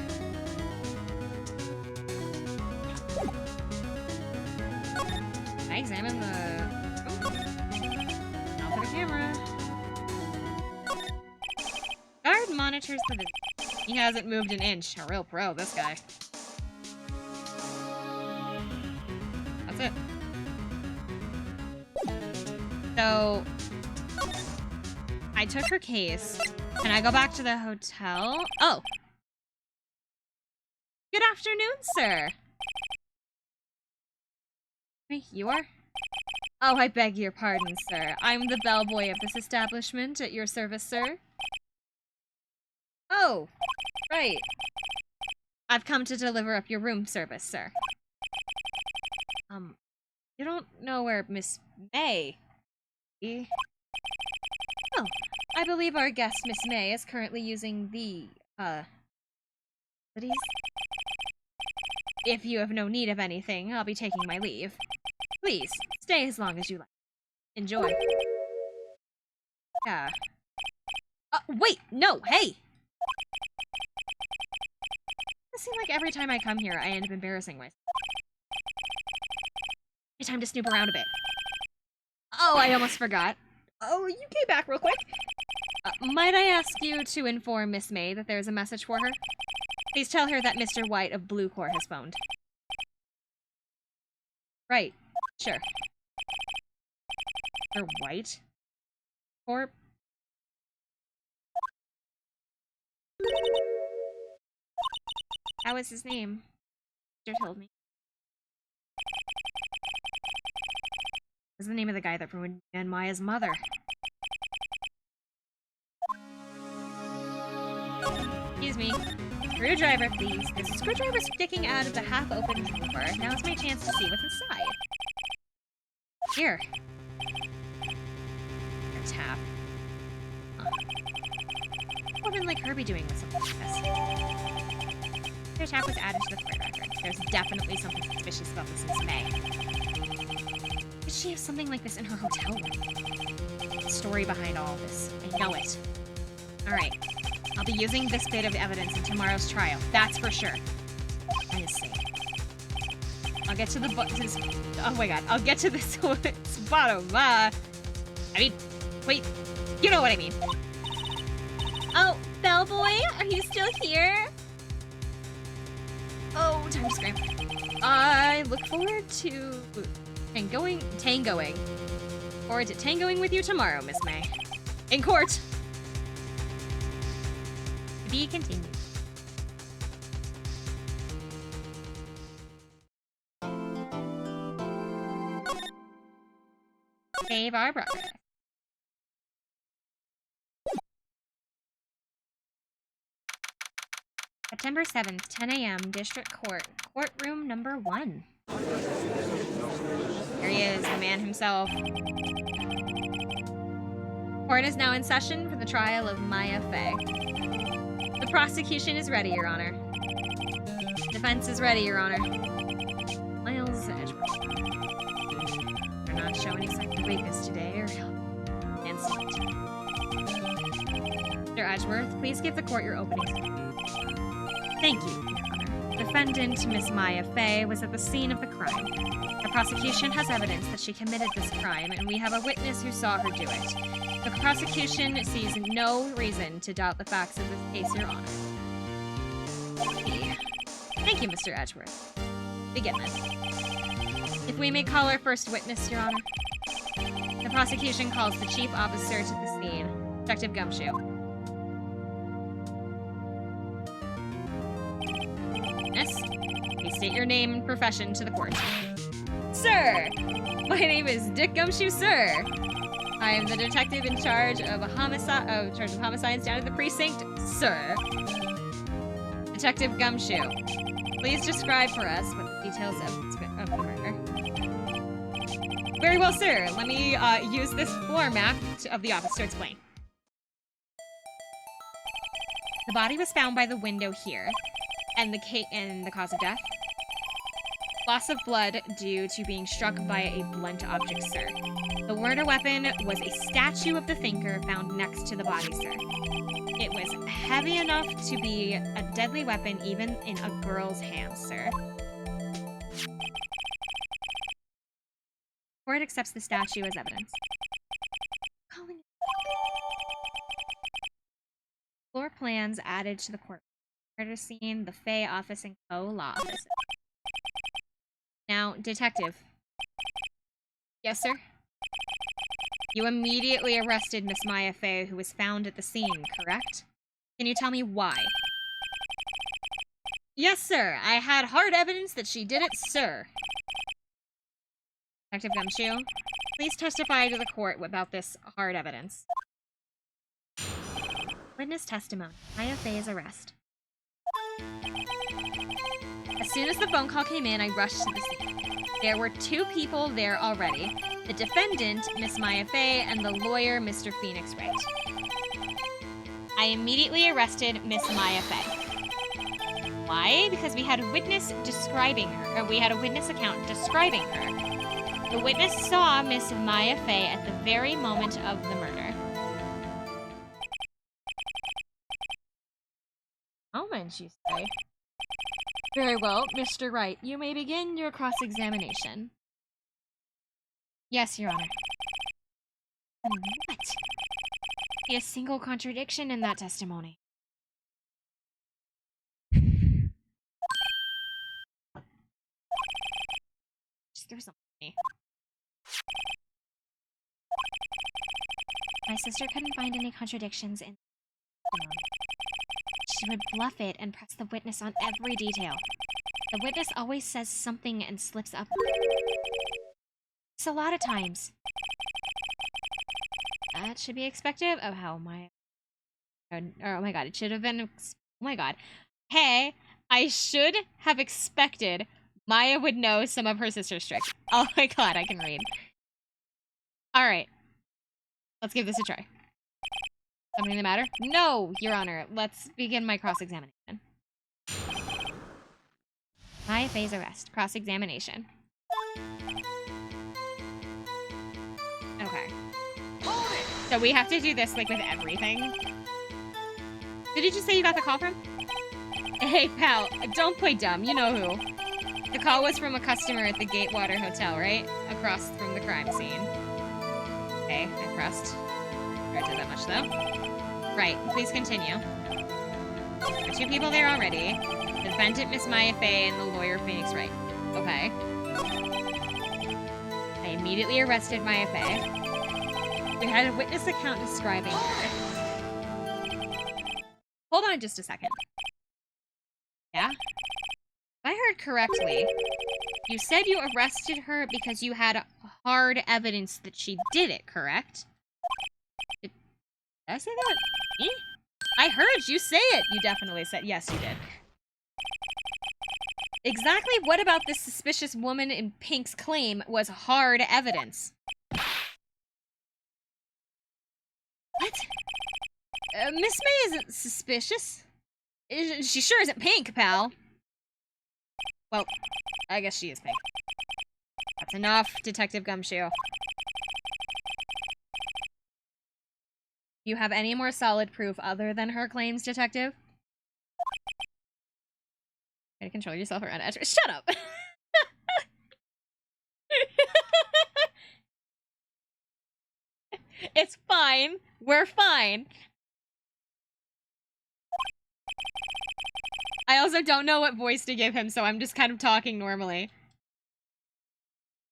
Can I examine the... Oh. Not for the camera. Guard monitors the visit. He hasn't moved an inch. A real pro, this guy. That's it. So... I took her case. Can I go back to the hotel? Oh! Good afternoon, sir! Hey, you are? Oh, I beg your pardon, sir. I'm the bellboy of this establishment at your service, sir. Oh, right. I've come to deliver up your room service, sir. You don't know where Miss May is? Oh, I believe our guest, Miss May, is currently using the, facilities. If you have no need of anything, I'll be taking my leave. Please, stay as long as you like. Enjoy. Yeah. Wait! No! Hey! It seems like every time I come here, I end up embarrassing myself. It's time to snoop around a bit. Oh, I almost forgot. Oh, you came back real quick. Might I ask you to inform Miss May that there's a message for her? Please tell her that Mr. White of Blue Corps has phoned. Right. Sure. Mr. White? Corp? That was his name. Sister told me. That's the name of the guy that ruined me and Maya's mother. Excuse me. Screwdriver, please. There's a screwdriver sticking out of the half-open drawer. Now's my chance to see what's inside. Here. A tap. Huh. What would like her be doing with something like this? Their tap was added to the court record. There's definitely something suspicious about this Miss May. Did she have something like this in her hotel room? The story behind all this. I know it. Alright. I'll be using this bit of evidence in tomorrow's trial. That's for sure. I just say. I'll get to the oh my god. I'll get to this bottom. I mean, wait. You know what I mean. Oh, bellboy, are you still here? Oh, time to scram. I look forward to tangoing. Forward to tangoing with you tomorrow, Miss May. In court. To be continued. Save our progress. September 7th, 10 a.m., District Court. Courtroom number 1. There he is, the man himself. Court is now in session for the trial of Maya Fey. The prosecution is ready, Your Honor. Defense is ready, Your Honor. Miles Edgeworth. They're not showing any signs of weakness today, or instant. Mr. Edgeworth, please give the court your opening statement. Thank you, Your Honor. Defendant, Miss Maya Fey, was at the scene of the crime. The prosecution has evidence that she committed this crime, and we have a witness who saw her do it. The prosecution sees no reason to doubt the facts of this case, Your Honor. Thank you, Mr. Edgeworth. Begin then. If we may call our first witness, Your Honor. The prosecution calls the chief officer to the scene, Detective Gumshoe. Yes, please state your name and profession to the court. sir! My name is Dick Gumshoe, sir. I am the detective in charge of homicides down at the precinct, sir. Detective Gumshoe, please describe for us what the details of the murder. Very well, sir. Let me use this floor map of the office to explain. The body was found by the window here, and the cause of death. Loss of blood due to being struck by a blunt object, sir. The murder weapon was a statue of the thinker found next to the body, sir. It was heavy enough to be a deadly weapon even in a girl's hands, sir. Court accepts the statue as evidence. Floor plans added to the court. Murder scene, the Fay office, and co-law office. Now, detective. Yes, sir? You immediately arrested Miss Maya Fay, who was found at the scene, correct? Can you tell me why? Yes, sir. I had hard evidence that she did it, sir. Detective Gumshoe, please testify to the court about this hard evidence. Witness testimony. Maya Fay's arrest. As soon as the phone call came in, I rushed to the scene. There were two people there already. The defendant, Miss Maya Fay, and the lawyer, Mr. Phoenix Wright. I immediately arrested Miss Maya Fay. Why? Because we had a witness describing her, or we had a witness account describing her. The witness saw Miss Maya Fay at the very moment of the murder. Moment, you say? Very well, Mr. Wright, you may begin your cross-examination. Yes, Your Honor. What? A single contradiction in that testimony. Just threw something at me. My sister couldn't find any contradictions in the testimony. She would bluff it and press the witness on every detail. The witness always says something and slips up. It's a lot of times. That should be expected of how my... oh my god, it should have been... oh my god. Hey, I should have expected Maya would know some of her sister's tricks. Oh my god, I can read. Alright. Let's give this a try. Something the matter? No, Your Honor. Let's begin my cross-examination. Maya Fay's arrest. Cross-examination. Okay. So we have to do this, like, with everything. Who did you say you got the call from? Hey, pal, don't play dumb. You know who. The call was from a customer at the Gatewater Hotel, right? Across from the crime scene. Okay, I pressed. Sure did that much, though. Right, please continue. There are two people there already. The defendant, Miss Maya Fay, and the lawyer, Phoenix Wright. Okay. I immediately arrested Maya Fay. We had a witness account describing her. Hold on just a second. Yeah? If I heard correctly, you said you arrested her because you had hard evidence that she did it, correct? Did I say that? Me? I heard you say it! You definitely said yes, you did. Exactly what about this suspicious woman in pink's claim was hard evidence? What? Miss May isn't suspicious. She sure isn't pink, pal. Well, I guess she is pink. That's enough, Detective Gumshoe. You have any more solid proof other than her claims, Detective? Try to control yourself around Attor. Shut up! It's fine. We're fine. I also don't know what voice to give him, so I'm just kind of talking normally.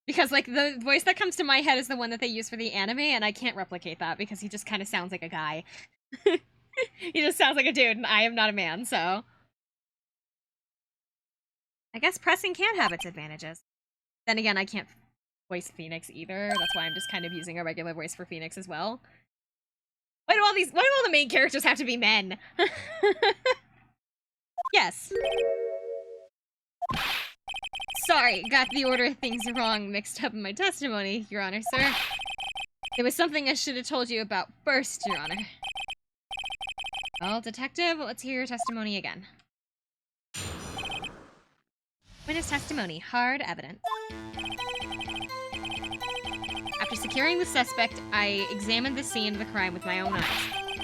Because, like, the voice that comes to my head is the one that they use for the anime, and I can't replicate that because he just kind of sounds like a guy. He just sounds like a dude, and I am not a man, so... I guess pressing can have its advantages. Then again, I can't voice Phoenix either. That's why I'm just kind of using a regular voice for Phoenix as well. Why do all the main characters have to be men? Yes. Sorry, got the order of things wrong mixed up in my testimony, Your Honor, sir. It was something I should have told you about first, Your Honor. Well, Detective, let's hear your testimony again. Witness testimony, hard evidence. After securing the suspect, I examined the scene of the crime with my own eyes.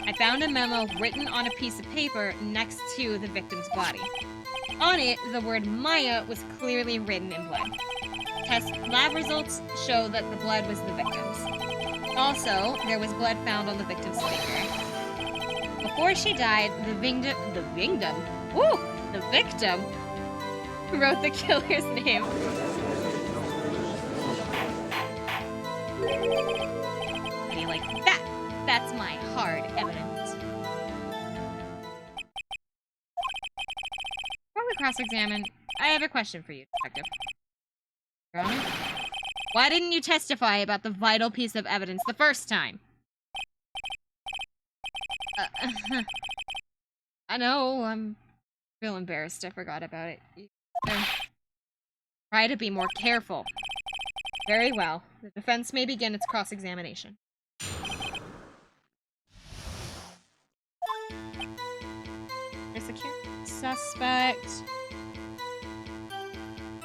I found a memo written on a piece of paper next to the victim's body. On it, the word Maya was clearly written in blood. Test lab results show that the blood was the victim's. Also, there was blood found on the victim's finger. Before she died, the victim wrote the killer's name. And you're like, that's my hard evidence. Before we cross-examine, I have a question for you, Detective. Your Honor? Why didn't you testify about the vital piece of evidence the first time? I know, I'm real embarrassed I forgot about it. Try to be more careful. Very well. The defense may begin its cross-examination. Secure suspect.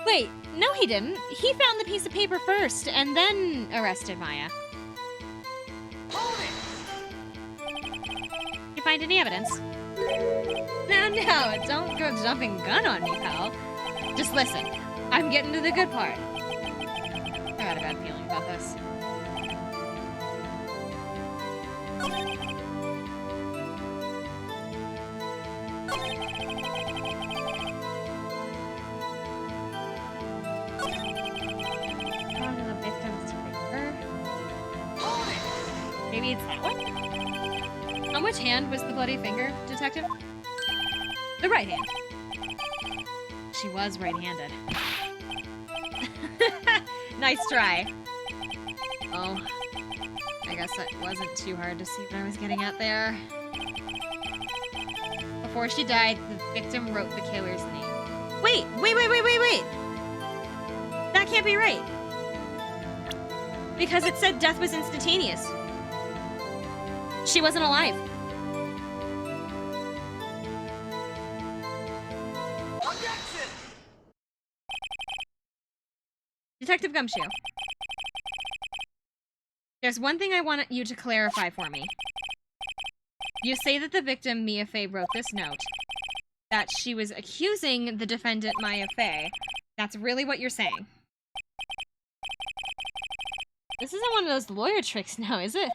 Wait, no he didn't. He found the piece of paper first and then arrested Maya. Hold it! Did you find any evidence? No, don't go jumping gun on me, pal. Just listen. I'm getting to the good part. I got a bad feeling about this. Maybe it's that one? On which hand was the bloody finger, Detective? The right hand. She was right-handed. Nice try. Oh, I guess that wasn't too hard to see what I was getting at there. Before she died, the victim wrote the killer's name. Wait! That can't be right. Because it said death was instantaneous. She wasn't alive. Objection! Detective Gumshoe. There's one thing I want you to clarify for me. You say that the victim, Mia Fey, wrote this note. That she was accusing the defendant, Maya Fey. That's really what you're saying. This isn't one of those lawyer tricks now, is it?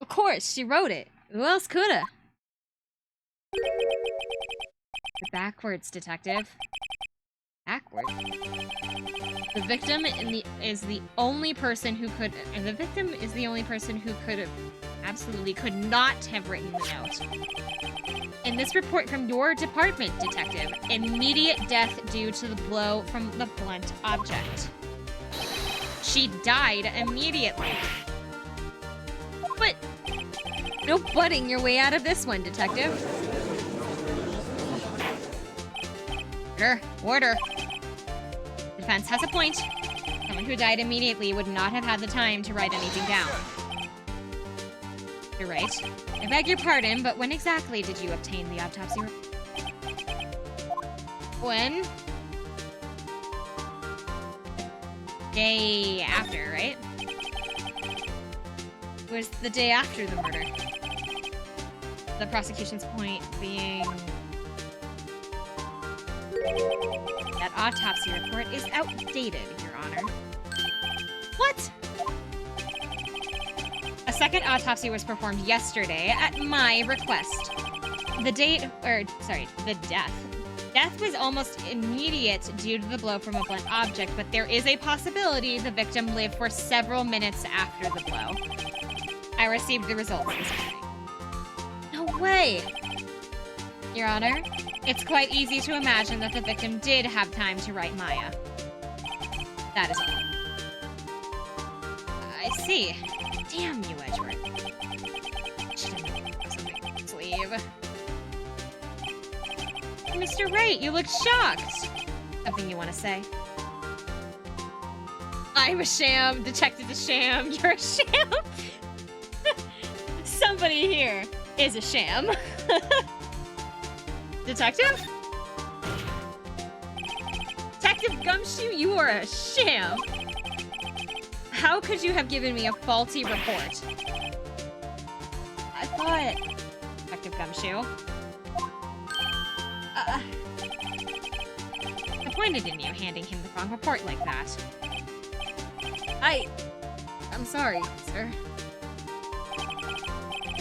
Of course, she wrote it. Who else coulda? You're backwards, Detective. Backwards? The victim is the only person who could absolutely could not have written the note. In this report from your department, Detective, immediate death due to the blow from the blunt object. She died immediately. But no butting your way out of this one, Detective. Order. Defense has a point. Someone who died immediately would not have had the time to write anything down. You're right. I beg your pardon, but when exactly did you obtain the autopsy report? When? Day after, right? It was the day after the murder. The prosecution's point being that autopsy report is outdated, Your Honor. What? A second autopsy was performed yesterday at my request. The death. Death was almost immediate due to the blow from a blunt object, but there is a possibility the victim lived for several minutes after the blow. I received the results this morning. No way! Your Honor, it's quite easy to imagine that the victim did have time to write Maya. That is all. I see. Damn you, Edward. Something sleeve. Mr. Wright, you look shocked. Something you want to say? I'm a sham. Detective a sham. You're a sham. Somebody here is a sham. Detective? Detective Gumshoe, you are a sham. How could you have given me a faulty report? I thought... Detective Gumshoe. Disappointed in you handing him the wrong report like that. I'm sorry, sir.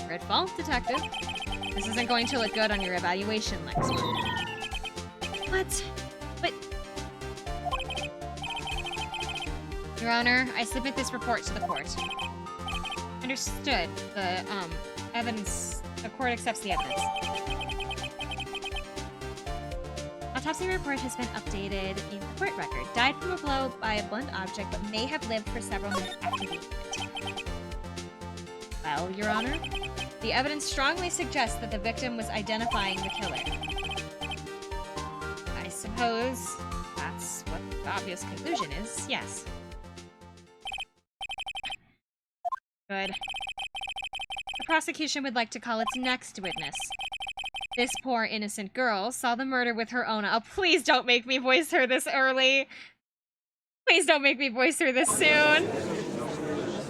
Red fault, Detective. This isn't going to look good on your evaluation next month. What? But... Your Honor, I submit this report to the court. Understood. The, evidence... The court accepts the evidence. Autopsy report has been updated in the court record. Died from a blow by a blunt object, but may have lived for several minutes after the event. Well, Your Honor, the evidence strongly suggests that the victim was identifying the killer. I suppose that's what the obvious conclusion is, yes. Good. The prosecution would like to call its next witness. This poor innocent girl saw the murder with her own... Oh, please don't make me voice her this early. Please don't make me voice her this soon.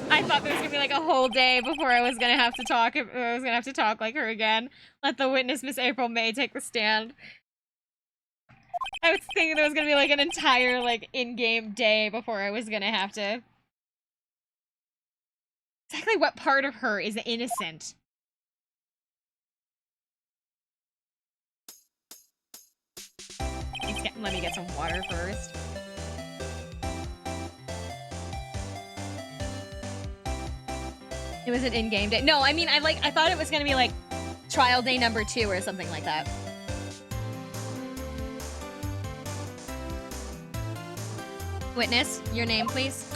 I thought there was gonna be like a whole day before I was gonna have to talk. I was gonna have to talk like her again. Let the witness, Miss April May, take the stand. I was thinking there was gonna be like an entire like in-game day before I was gonna have to. Exactly what part of her is innocent? Let me get some water first. It was an in-game day. No, I mean, I thought it was gonna be like trial day number 2 or something like that. Witness, your name, please.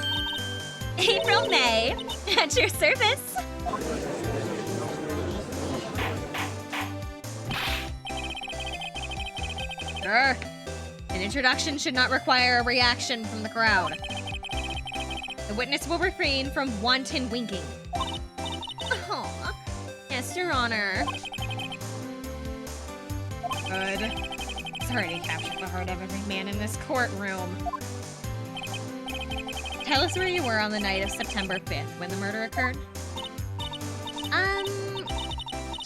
April May, at your service. Sure. An introduction should not require a reaction from the crowd. The witness will refrain from wanton winking. Oh, yes, Your Honor. Good. It's already captured the heart of every man in this courtroom. Tell us where you were on the night of September 5th when the murder occurred.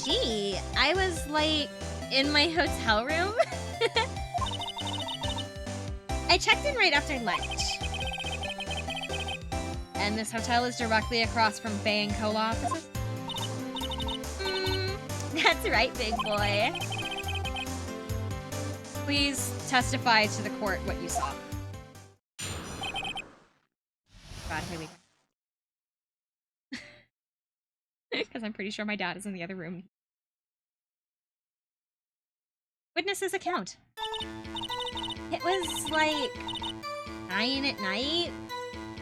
Gee, I was, like, in my hotel room. I checked in right after lunch. And this hotel is directly across from Bay and Cola offices? That's right, big boy. Please testify to the court what you saw. God, here we go. Because I'm pretty sure my dad is in the other room. Witness's account. It was like 9 at night.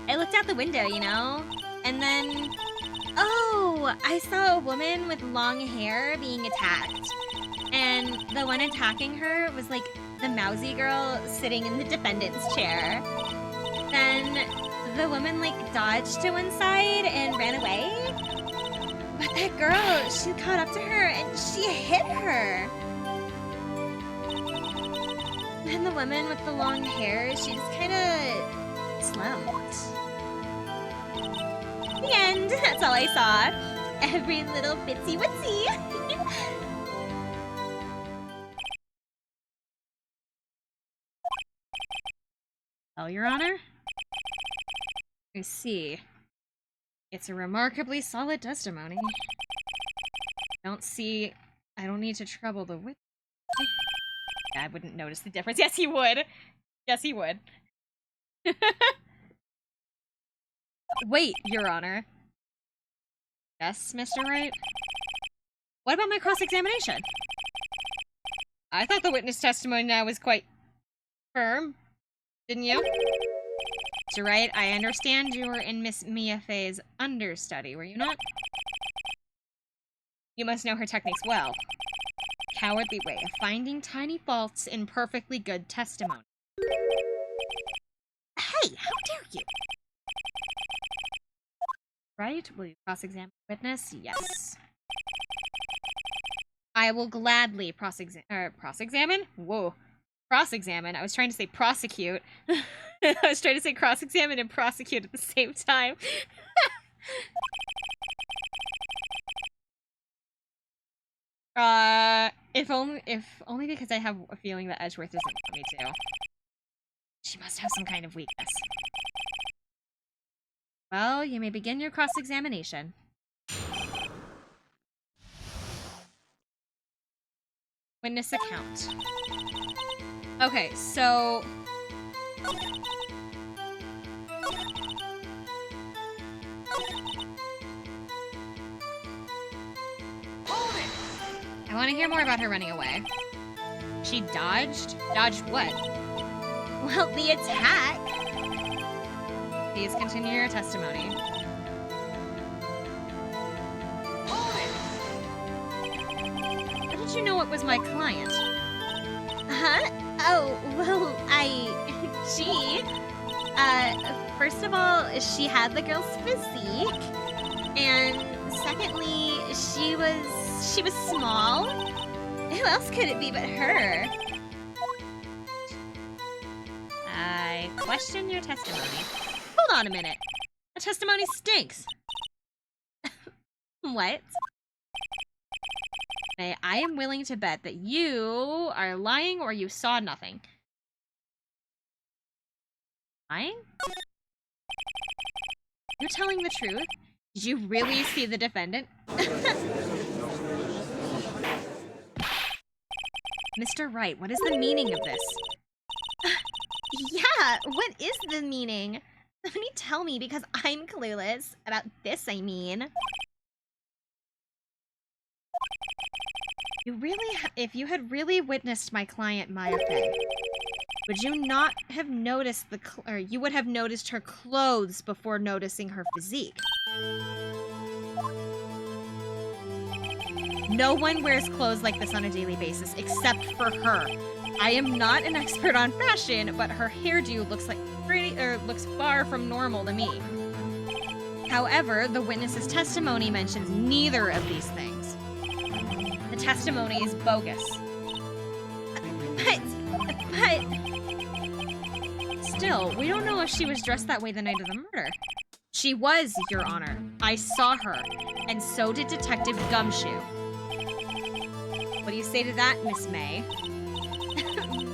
I looked out the window, you know, and then, oh, I saw a woman with long hair being attacked. And the one attacking her was like the mousy girl sitting in the defendant's chair. Then the woman like dodged to one side and ran away. But that girl, she caught up to her and she hit her. And the woman with the long hair, she just kind of slumped. The end. That's all I saw. Every little bitsy witsy. Well, Your Honor. I see. It's a remarkably solid testimony. I don't need to trouble the witness. I wouldn't notice the difference. Yes, he would. Yes, he would. Wait, Your Honor. Yes, Mr. Wright? What about my cross-examination? I thought the witness testimony now was quite firm. Didn't you? Mr. Wright, I understand you were in Miss Mia Fey's understudy, were you not? You must know her techniques well. Cowardly way of finding tiny faults in perfectly good testimony. Hey, how dare you? Right? Will you cross-examine the witness? Yes. I will gladly cross-examine? Whoa. Cross-examine? I was trying to say prosecute. I was trying to say cross-examine and prosecute at the same time. If only because I have a feeling that Edgeworth doesn't want me to. She must have some kind of weakness. Well, you may begin your cross-examination. Witness account. Okay, so... I want to hear more about her running away. She dodged? Dodged what? Well, the attack! Please continue your testimony. How did you know it was my client? Huh? Oh, well, she... first of all, she had the girl's physique. And secondly, she was small. Who else could it be but her? I question your testimony. Hold on a minute. The testimony stinks. What? I am willing to bet that you are lying or you saw nothing. Lying? You're telling the truth? Did you really see the defendant? Mr. Wright, what is the meaning of this? Yeah, what is the meaning? Somebody tell me, because I'm clueless about this, I mean. If you had really witnessed my client, Maya Fey, would you not have noticed you would have noticed her clothes before noticing her physique? No one wears clothes like this on a daily basis, except for her. I am not an expert on fashion, but her hairdo looks far from normal to me. However, the witness's testimony mentions neither of these things. The testimony is bogus. But... Still, we don't know if she was dressed that way the night of the murder. She was, Your Honor. I saw her, and so did Detective Gumshoe. What do you say to that, Miss May?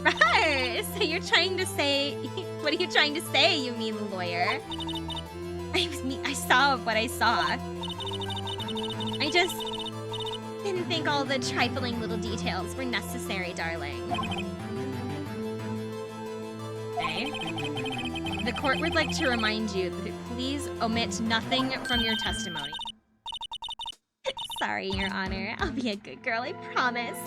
Right, so you're trying to say... What are you trying to say, you mean lawyer? I saw what I saw. I just didn't think all the trifling little details were necessary, darling. Okay. The court would like to remind you that please omit nothing from your testimony. Sorry, Your Honor. I'll be a good girl, I promise.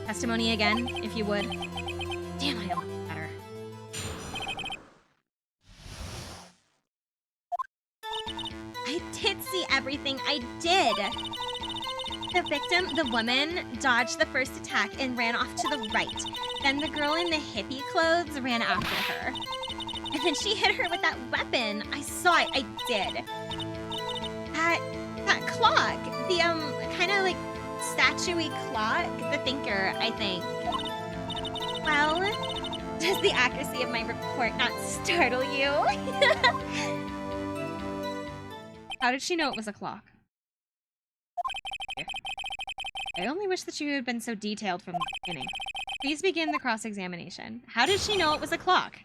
Testimony again, if you would. Damn, I love better. I did see everything. I did. The victim, the woman, dodged the first attack and ran off to the right. Then the girl in the hippie clothes ran after her. And then she hit her with that weapon. I saw it. I did. That clock. The, kind of like statue-y clock. The thinker, I think. Well, does the accuracy of my report not startle you? How did she know it was a clock? I only wish that you had been so detailed from the beginning. Please begin the cross-examination. How did she know it was a clock?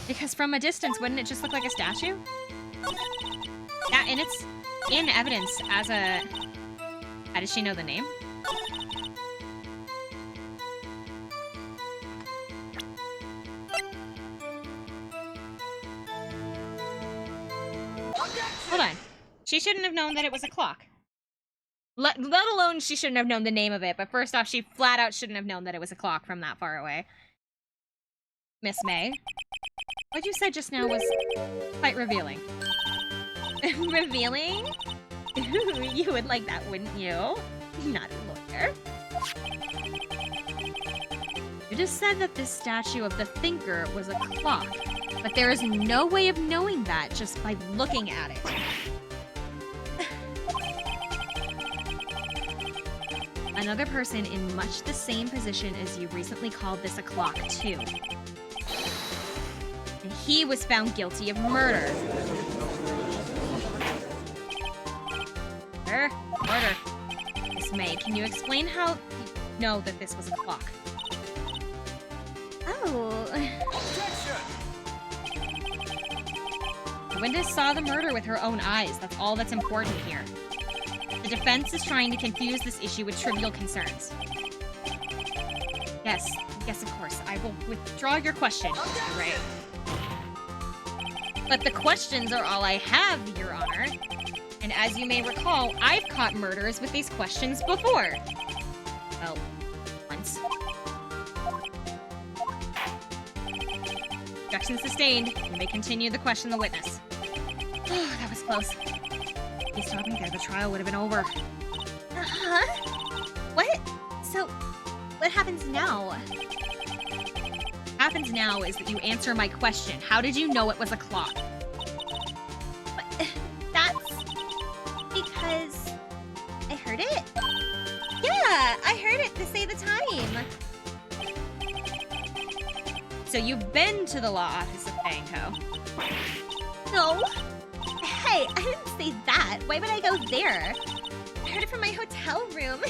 Because from a distance, wouldn't it just look like a statue? Yeah, and it's in evidence as a... How does she know the name? Hold on. She shouldn't have known that it was a clock. Let alone she shouldn't have known the name of it, but first off, she flat out shouldn't have known that it was a clock from that far away. Miss May, what you said just now was quite revealing. Revealing? You would like that, wouldn't you? Not a lawyer. You just said that this statue of the thinker was a clock, but there is no way of knowing that just by looking at it. Another person in much the same position as you recently called this a clock, too. And he was found guilty of murder. Murder. Miss May, can you explain how you know that this was a clock? Oh. The witness saw the murder with her own eyes. That's all that's important here. The defense is trying to confuse this issue with trivial concerns. Yes, of course. I will withdraw your question, Mr. Wright. But the questions are all I have, Your Honor. And as you may recall, I've caught murderers with these questions before. Well, once. Objection sustained. You may continue to question the witness. Oh, that was close. Please stop me there. The trial would have been over. What? So, what happens now? What happens now is that you answer my question. How did you know it was a clock? But, that's because I heard it. Yeah, I heard it to say the time. So you've been to the law office of Banco? No. Hey, I didn't say that. Why would I go there? I heard it from my hotel room.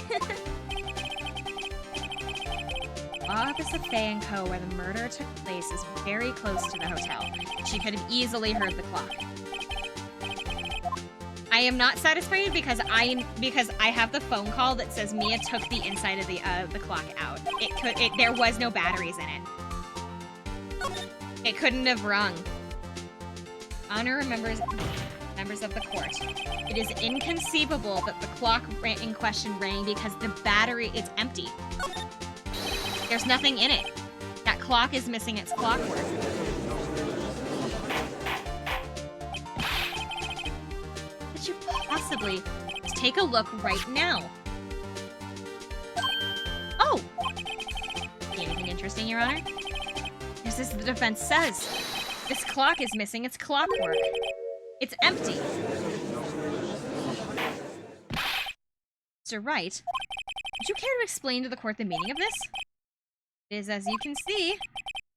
Office of Banco, where the murder took place, is very close to the hotel. She could have easily heard the clock. I am not satisfied because I have the phone call that says Mia took the inside of the clock out. There was no batteries in it. It couldn't have rung. Honor members of the court. It is inconceivable that the clock in question rang because the battery is empty. There's nothing in it. That clock is missing its clockwork. Could you possibly take a look right now? Oh! Anything interesting, Your Honor? This is the defense says. This clock is missing its clockwork. It's empty. Mr. Wright, would you care to explain to the court the meaning of this? It is, as you can see,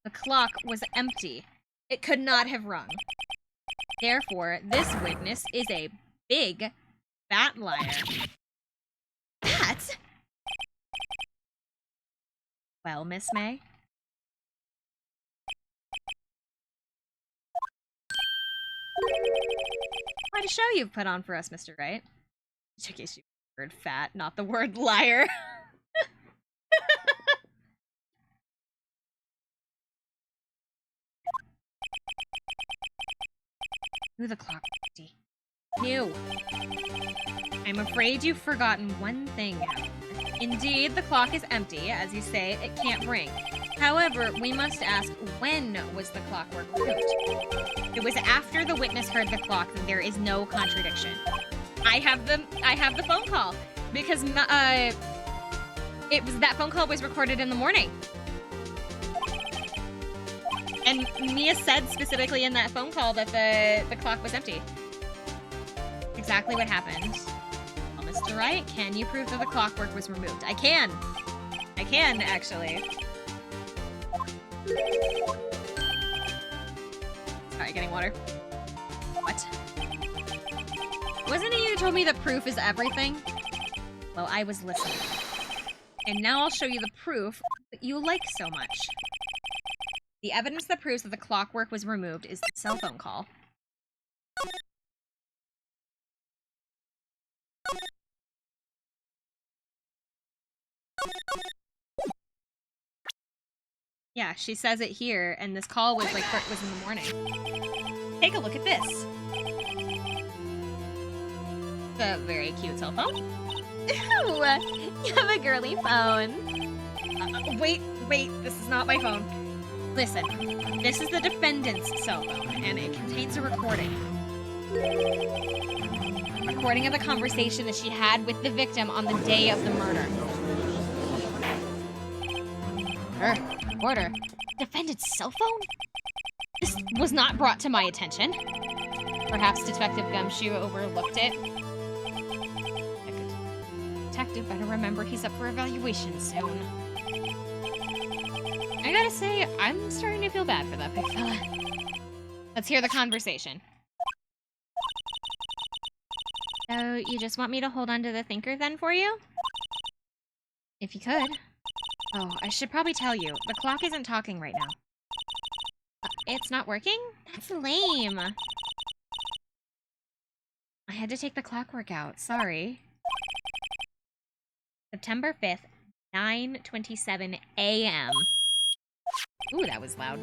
the clock was empty. It could not have rung. Therefore, this witness is a big, fat liar. That? Well, Miss May? Quite a show you've put on for us, Mr. Wright. I guess you word fat, not the word liar. Ooh, the clock empty. New. I'm afraid you've forgotten one thing. Indeed, the clock is empty. As you say, it can't ring. However, we must ask, when was the clockwork removed? It was after the witness heard the clock, and there is no contradiction. I have the phone call because that phone call was recorded in the morning. And Mia said specifically in that phone call that the clock was empty. Exactly what happened. Well, Mr. Wright, can you prove that the clockwork was removed? I can. I can, actually. Sorry, getting water. What? Wasn't it you who told me that proof is everything? Well, I was listening. And now I'll show you the proof that you like so much. The evidence that proves that the clockwork was removed is the cell phone call. Yeah, she says it here, and this call was like was in the morning. Take a look at this. It's a very cute cell phone. Ooh, you have a girly phone. Wait, this is not my phone. Listen, this is the defendant's cell phone, and it contains a recording. Recording of a conversation that she had with the victim on the day of the murder. Order. Defendant's cell phone? This was not brought to my attention. Perhaps Detective Gumshoe overlooked it. Detective better remember he's up for evaluation soon. I gotta say, I'm starting to feel bad for that big fella. Let's hear the conversation. So, you just want me to hold on to the thinker then for you? If you could. Oh, I should probably tell you, the clock isn't talking right now. It's not working? That's lame. I had to take the clockwork out, sorry. September 5th, 9:27 a.m. Ooh, that was loud.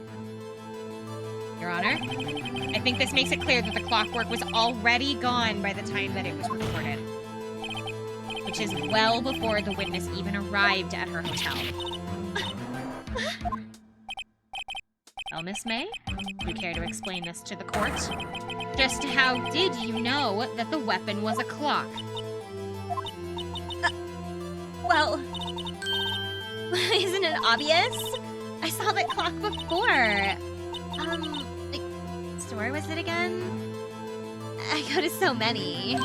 Your Honor, I think this makes it clear that the clockwork was already gone by the time that it was recorded. Which is well before the witness even arrived at her hotel. Well, Miss May, do you care to explain this to the court? Just how did you know that the weapon was a clock? Well, isn't it obvious? I saw that clock before. Like, store was it again? I go to so many.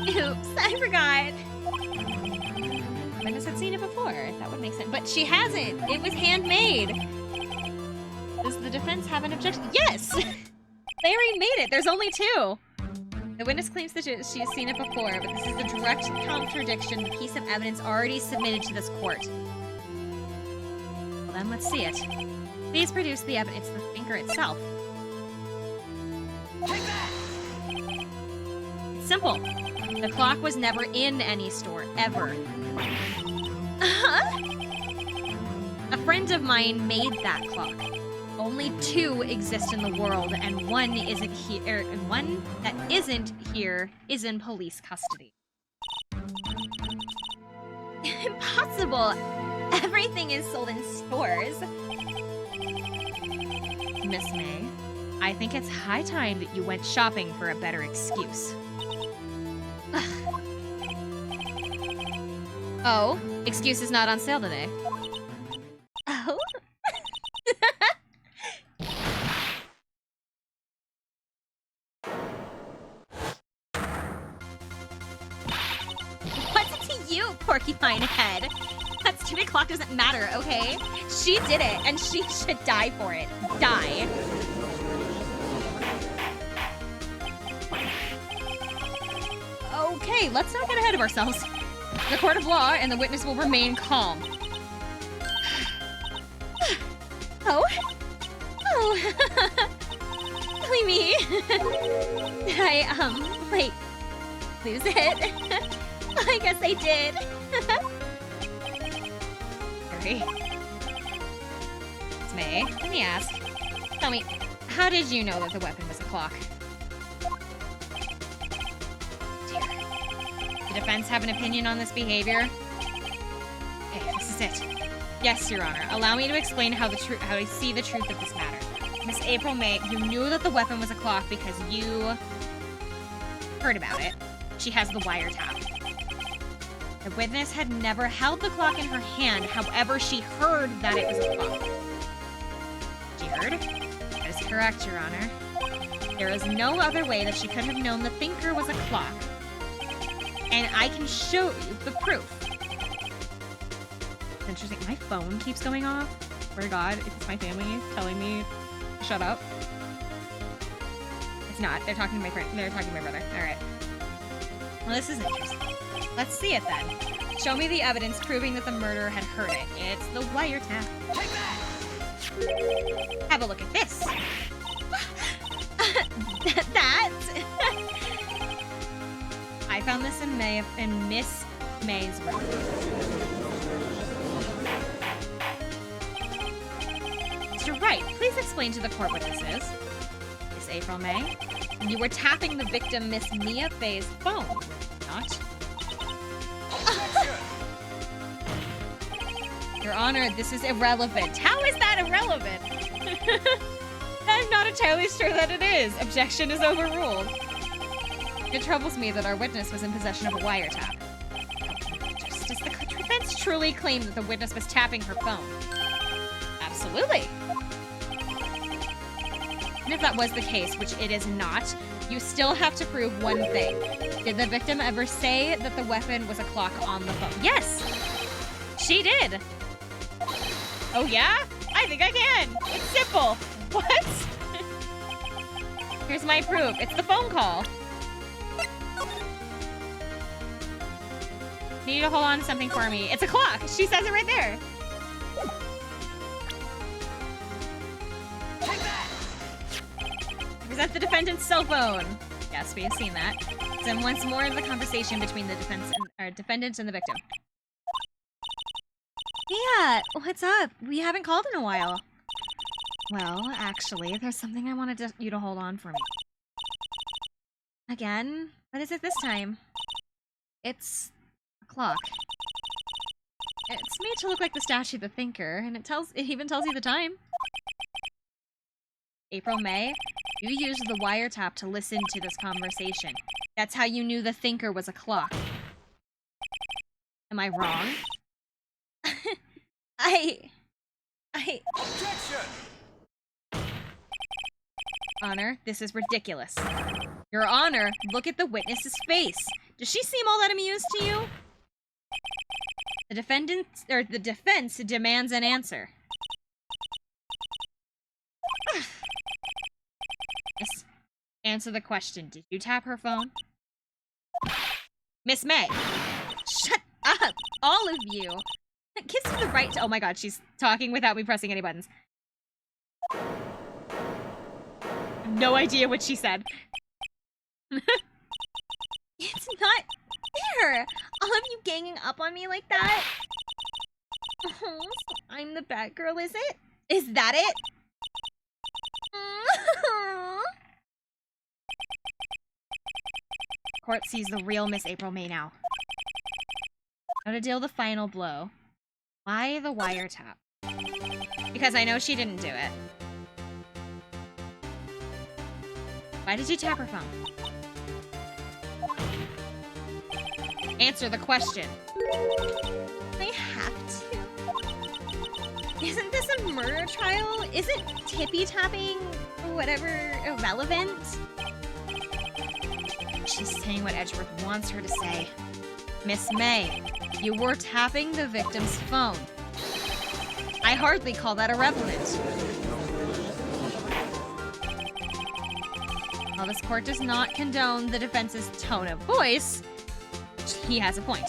Oops, I forgot. Witness had seen it before. That would make sense. But she hasn't. It was handmade. Does the defense have an objection? Yes! They already made it. There's only two. The witness claims that she has seen it before, but this is a direct contradiction to the piece of evidence already submitted to this court. Well then, let's see it. Please produce the evidence, the thinker itself. It's simple. The clock was never in any store, ever. A friend of mine made that clock. Only two exist in the world, and one isn't here. And one that isn't here is in police custody. Impossible! Everything is sold in stores. Miss May, I think it's high time that you went shopping for a better excuse. Oh, excuse is not on sale today. Oh? What's it to you, porcupine head? That stupid clock doesn't matter, okay? She did it, and she should die for it. Die. Okay, let's not get ahead of ourselves. The court of law and the witness will remain calm. Oh? Oh. Silly me. Did I, like, lose it? I guess I did. Sorry. It's May. Let me ask. Tell me, how did you know that the weapon was a clock? The defense have an opinion on this behavior? Okay, this is it. Yes, Your Honor. Allow me to explain how I see the truth of this matter. Miss April May, you knew that the weapon was a clock because you heard about it. She has the wiretap. The witness had never held the clock in her hand, however, she heard that it was a clock. She heard? That is correct, Your Honor. There is no other way that she could have known the thinker was a clock. And I can show you the proof. It's interesting. My phone keeps going off. Swear to God, if it's my family telling me to shut up. It's not. They're talking to my friend. They're talking to my brother. All right. Well, this is interesting. Let's see it then. Show me the evidence proving that the murderer had heard it. It's the wiretap. Have a look at this. That. I found this in Miss May's room. Mr. Wright, please explain to the court what this is. Miss April May, you were tapping the victim Miss Mia Fay's phone, not? Your Honor, this is irrelevant. How is that irrelevant? I'm not entirely sure that it is. Objection is overruled. It troubles me that our witness was in possession of a wiretap. Does the defense truly claim that the witness was tapping her phone? Absolutely. And if that was the case, which it is not, you still have to prove one thing. Did the victim ever say that the weapon was a clock on the phone? Yes! She did! Oh yeah? I think I can! It's simple! What? Here's my proof. It's the phone call. Need you to hold on to something for me. It's a clock! She says it right there! Present the defendant's cell phone. Yes, we have seen that. Then once more of the conversation between the defendant and the victim. Yeah, what's up? We haven't called in a while. Well, actually, there's something I wanted you to hold on for me. Again? What is it this time? It's a clock. It's made to look like the statue of the thinker, and it even tells you the time. April, May, you used the wiretap to listen to this conversation. That's how you knew the thinker was a clock. Am I wrong? Objection! Honor, this is ridiculous. Your Honor, look at the witness's face. Does she seem all that amused to you? The defense demands an answer. Yes. Answer the question. Did you tap her phone? Miss May! Shut up! All of you! That gives you the right to— oh my god, she's talking without me pressing any buttons. I have no idea what she said. It's not fair! All of you ganging up on me like that? Oh, so I'm the bad girl, is it? Is that it? Court sees the real Miss April May now. Now to deal the final blow. Why the wiretap? Because I know she didn't do it. Why did you tap her phone? Answer the question. I have to. Isn't this a murder trial? Isn't tippy-tapping or whatever irrelevant? She's saying what Edgeworth wants her to say. Miss May, you were tapping the victim's phone. I hardly call that irrelevant. While this court does not condone the defense's tone of voice, he has a point.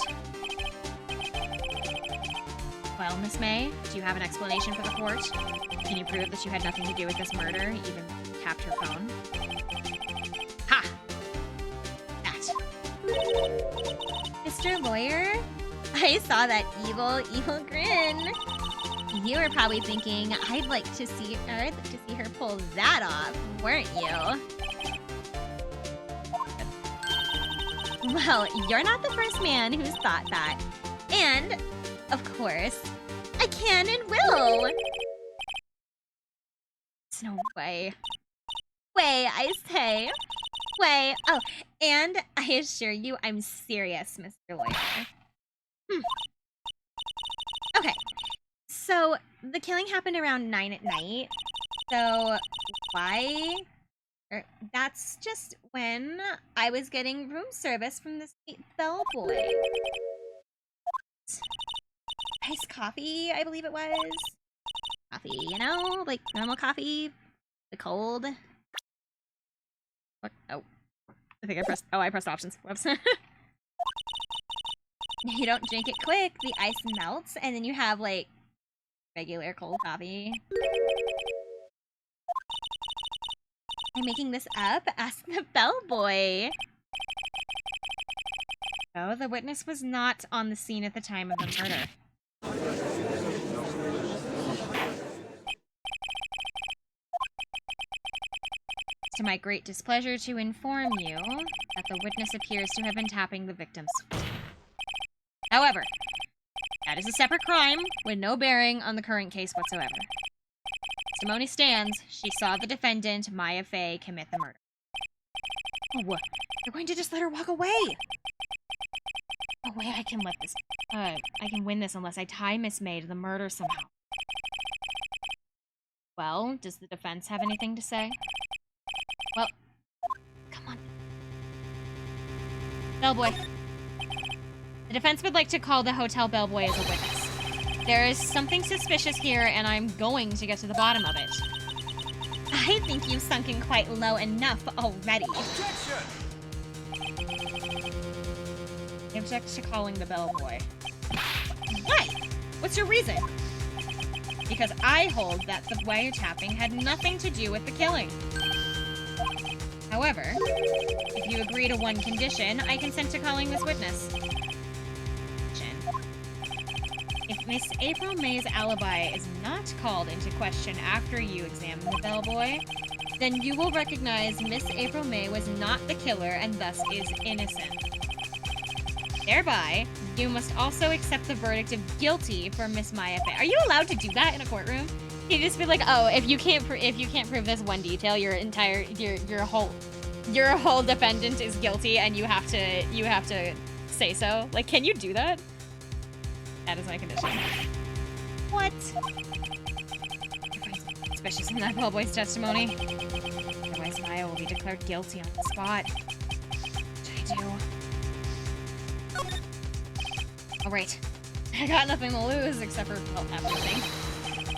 Well, Miss May, do you have an explanation for the court? Can you prove that you had nothing to do with this murder, even tapped her phone? Ha! That. Mr. Lawyer? I saw that evil, evil grin. You were probably thinking, I'd like to see her pull that off, weren't you? Well, you're not the first man who's thought that. And, of course, I can and will. There's no way. Way, I say. Way. Oh, and I assure you I'm serious, Mr. Lawyer. Okay, so the killing happened around 9 at night. So why? That's just when I was getting room service from this bellboy. Iced coffee, I believe it was. Coffee, you know, like normal coffee, the cold. What? Oh, I pressed options. Whoops. You don't drink it quick, the ice melts, and then you have like regular cold coffee. I'm making this up. Ask the bellboy. Oh, the witness was not on the scene at the time of the murder. It's to my great displeasure to inform you that the witness appears to have been tapping the victim's foot. However, that That is a separate crime with no bearing on the current case whatsoever. Testimony stands. She saw the defendant, Maya Fey, commit the murder. Oh, you're going to just let her walk away? Oh, wait, I can win this unless I tie Miss May to the murder somehow. Well, does the defense have anything to say? Well, come on. Bellboy. The defense would like to call the hotel bellboy as a witness. There is something suspicious here, and I'm going to get to the bottom of it. I think you've sunken quite low enough already. Objection! I object to calling the bellboy. Why? What's your reason? Because I hold that the wiretapping had nothing to do with the killing. However, if you agree to one condition, I consent to calling this witness. If Miss April May's alibi is not called into question after you examine the bellboy, then you will recognize Miss April May was not the killer and thus is innocent. Thereby, you must also accept the verdict of guilty for Miss Maya Fey. Are you allowed to do that in a courtroom? You just be like, oh, if you can't prove this one detail, your whole defendant is guilty, and you have to say so. Like, can you do that? That is my condition. What? Suspicious in that bellboy's testimony. Otherwise, Maya will be declared guilty on the spot. What should I do? All right. I got nothing to lose except for, well, everything.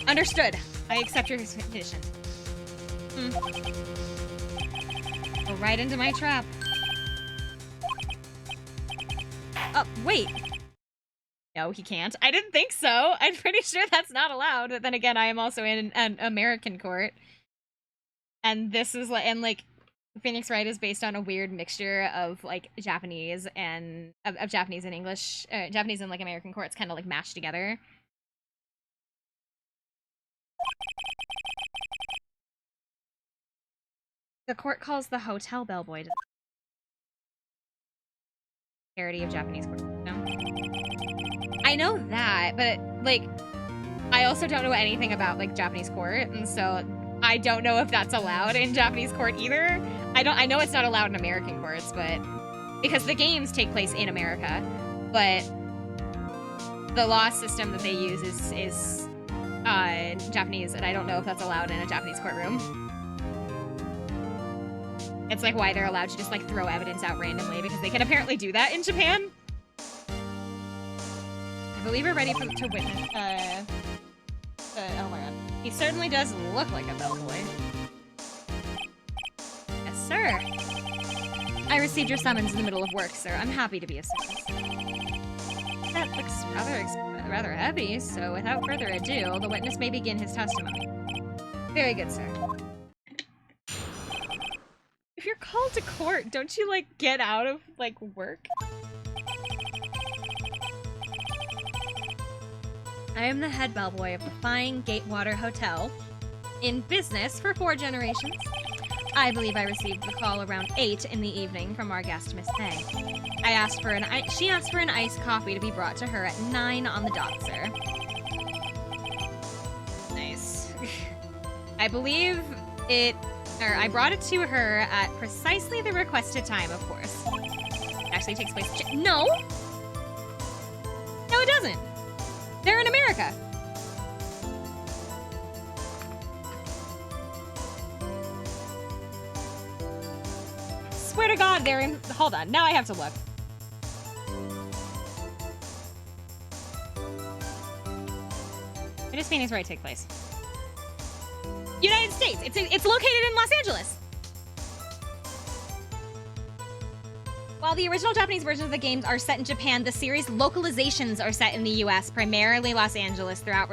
Understood. I accept your condition. Go right into my trap. Oh, wait. No, he can't. I didn't think so. I'm pretty sure that's not allowed. But then again, I am also in an American court. And this is like, Phoenix Wright is based on a weird mixture of like Japanese and of Japanese and English, Japanese and like American courts kind of like mashed together. The court calls the hotel bellboy to parody of Japanese court. No? I know that, but like, I also don't know anything about like Japanese court, and so I don't know if that's allowed in Japanese court either. I know it's not allowed in American courts, but because the games take place in America, but the law system that they use is Japanese, and I don't know if that's allowed in a Japanese courtroom. It's like why they're allowed to just like throw evidence out randomly, because they can apparently do that in Japan. I believe we're ready to witness. Oh my god. He certainly does look like a bellboy. Yes, sir. I received your summons in the middle of work, sir. I'm happy to be of service. That looks rather heavy, so without further ado, the witness may begin his testimony. Very good, sir. If you're called to court, don't you, like, get out of, like, work? I am the head bellboy of the fine Gatewater Hotel, in business for 4 generations. I believe I received the call around 8 in the evening from our guest, Miss May. She asked for an iced coffee to be brought to her at 9 on the dot, sir. Nice. I believe I brought it to her at precisely the requested time, of course. It actually takes place. No! No, it doesn't. They're in America. Swear to God, they're in. Hold on, now I have to look. Where does Phoenix Wright take place? United States. It's located in Los Angeles. While the original Japanese versions of the games are set in Japan, the series localizations are set in the U.S., primarily Los Angeles, throughout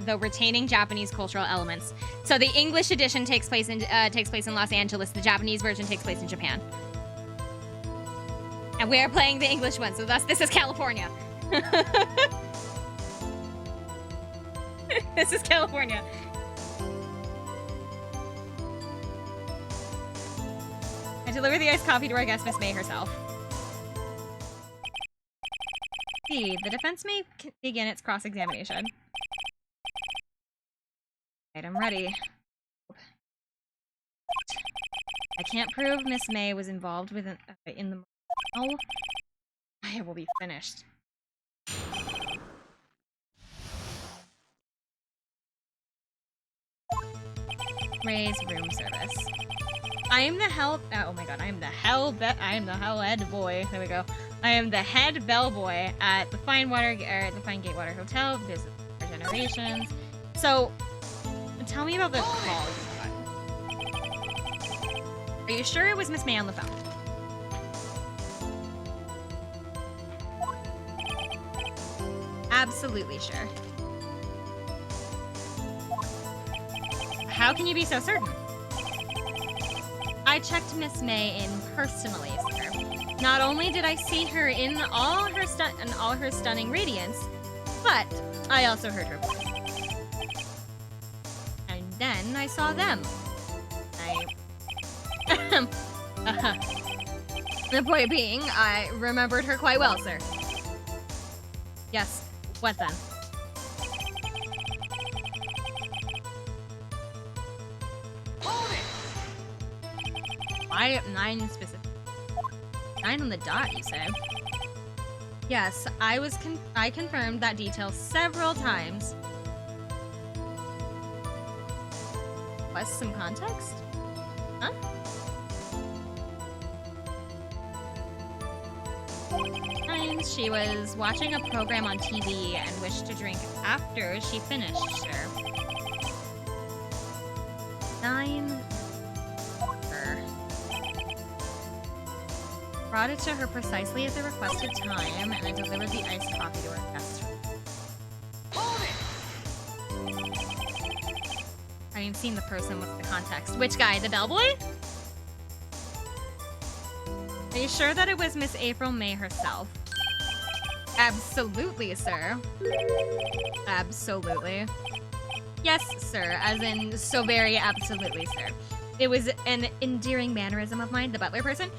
though retaining Japanese cultural elements. So the English edition takes place in Los Angeles. The Japanese version takes place in Japan. And we are playing the English one, so thus this is California. This is California. I deliver the iced coffee to our guest, Miss May herself. Proceed. The defense may begin its cross-examination. Right, I'm ready. I can't prove Miss May was involved with in the... Oh, I will be finished. Ray's room service. I am the hell... Oh my god, I am the hell head boy. There we go. I am the head bellboy at the Fine Gatewater Hotel. There's generations. So, tell me about the call you got. Are you sure it was Miss May on the phone? Absolutely sure. How can you be so certain? I checked Miss May in personally, sir. Not only did I see her in all her stunning radiance, but I also heard her voice. And then I saw them. The point being, I remembered her quite well, sir. Yes. What then? Hold it! Why at 9 specific? 9 on the dot, you say? Yes, I confirmed that detail several times. What's some context? Huh? She was watching a program on TV and wished to drink after she finished, sir. 9. Brought it to her precisely at the requested time, and I delivered the iced coffee to her guest room. Hold it! I ain't seen the person. What's the context? Which guy? The bellboy? Are you sure that it was Miss April May herself? Absolutely, sir. Absolutely. Yes, sir. As in, so very absolutely, sir. It was an endearing mannerism of mine, the butler person.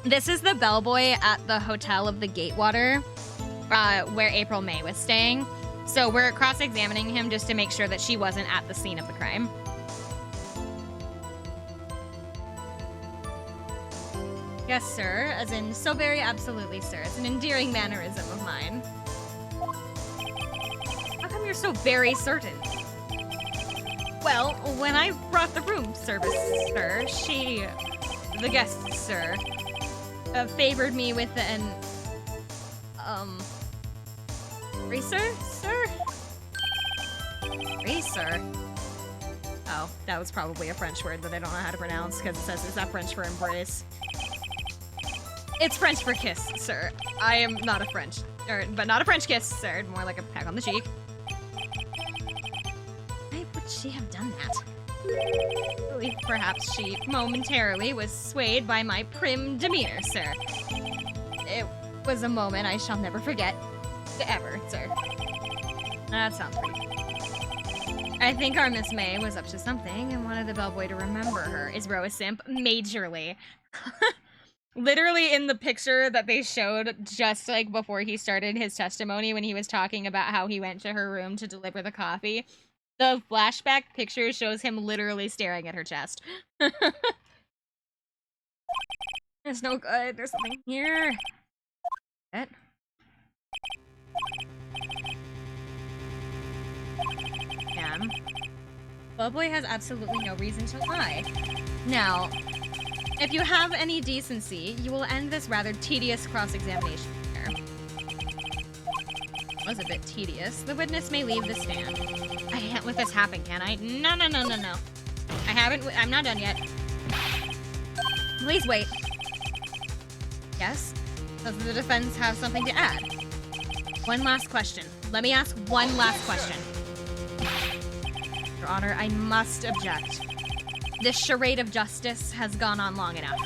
This is the bellboy at the Hotel of the Gatewater, where April May was staying. So we're cross-examining him just to make sure that she wasn't at the scene of the crime. Yes, sir. As in, so very absolutely, sir. It's an endearing mannerism of mine. How come you're so very certain? Well, when I brought the room service, sir, the guest, sir, favored me with an, racer, sir? Racer? Oh, that was probably a French word that I don't know how to pronounce because it says, is that French for embrace? It's French for kiss, sir. I am not a French, but not a French kiss, sir. More like a peck on the cheek. Why would she have done that? Perhaps she momentarily was swayed by my prim demeanor, sir. It was a moment I shall never forget. Ever, sir. That sounds pretty good. I think our Miss May was up to something and wanted the bellboy to remember her. Is Ro a simp? Majorly. Literally in the picture that they showed just like before he started his testimony when he was talking about how he went to her room to deliver the coffee, the flashback picture shows him literally staring at her chest. It's no good. There's something here. What? Damn. Bellboy has absolutely no reason to lie. Now, if you have any decency, you will end this rather tedious cross-examination here. It was a bit tedious. The witness may leave the stand. I can't let this happen, can I? No, no, no, no, no. I'm not done yet. Please wait. Yes? Does the defense have something to add? One last question. Let me ask one last question. Your Honor, I must object. This charade of justice has gone on long enough.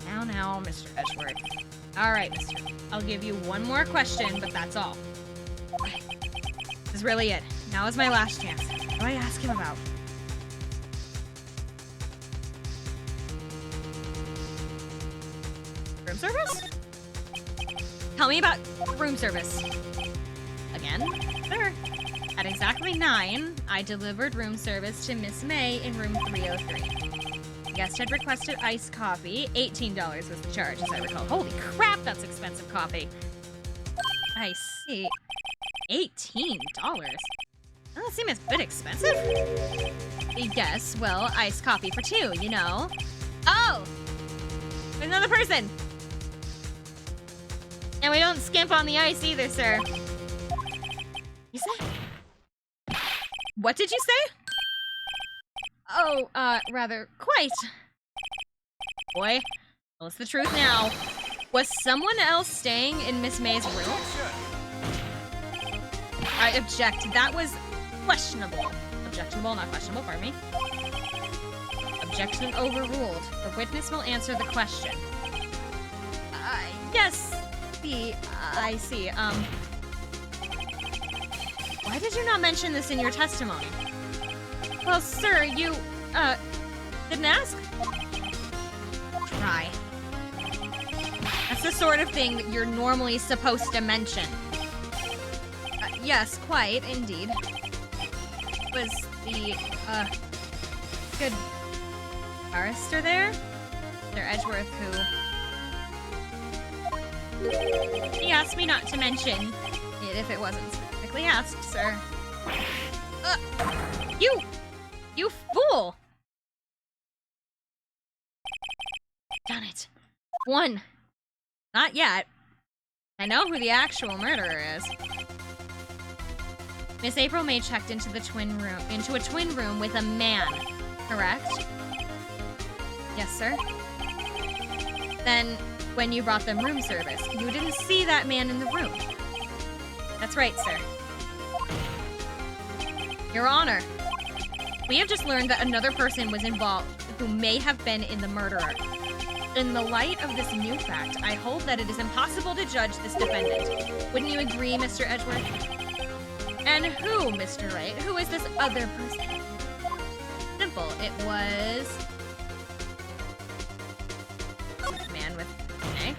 Now, Mr. Edgeworth. All right, mister. I'll give you one more question, but that's all. This is really it. Now is my last chance. What do I ask him about? Room service? Tell me about room service. Again? Sure. At exactly 9, I delivered room service to Miss May in room 303. The guest had requested iced coffee. $18 was the charge, as I recall. Holy crap, that's expensive coffee. I see. $18? Doesn't seem a bit expensive. Yes, well, iced coffee for 2, you know. Oh! There's another person! And we don't skimp on the ice either, sir. You say? What did you say? Oh, rather, quite. Boy, tell us the truth now. Was someone else staying in Miss May's room? I object. That was questionable. Objectionable, not questionable, pardon me. Objection overruled. The witness will answer the question. Yes. I see. Why did you not mention this in your testimony? Well, sir, you, didn't ask? Try. That's the sort of thing that you're normally supposed to mention. Yes, quite, indeed. Was the, good barrister there? Mr. Edgeworth, who... He asked me not to mention it if it wasn't specifically asked, sir. You fool! Done it. 1. Not yet. I know who the actual murderer is. Miss April May checked into a twin room with a man, correct? Yes, sir. Then, when you brought them room service, you didn't see that man in the room. That's right, sir. Your Honor, we have just learned that another person was involved who may have been in the murderer. In the light of this new fact, I hold that it is impossible to judge this defendant. Wouldn't you agree, Mr. Edgeworth? And who, Mr. Wright? Who is this other person? Simple. It was... the man with May.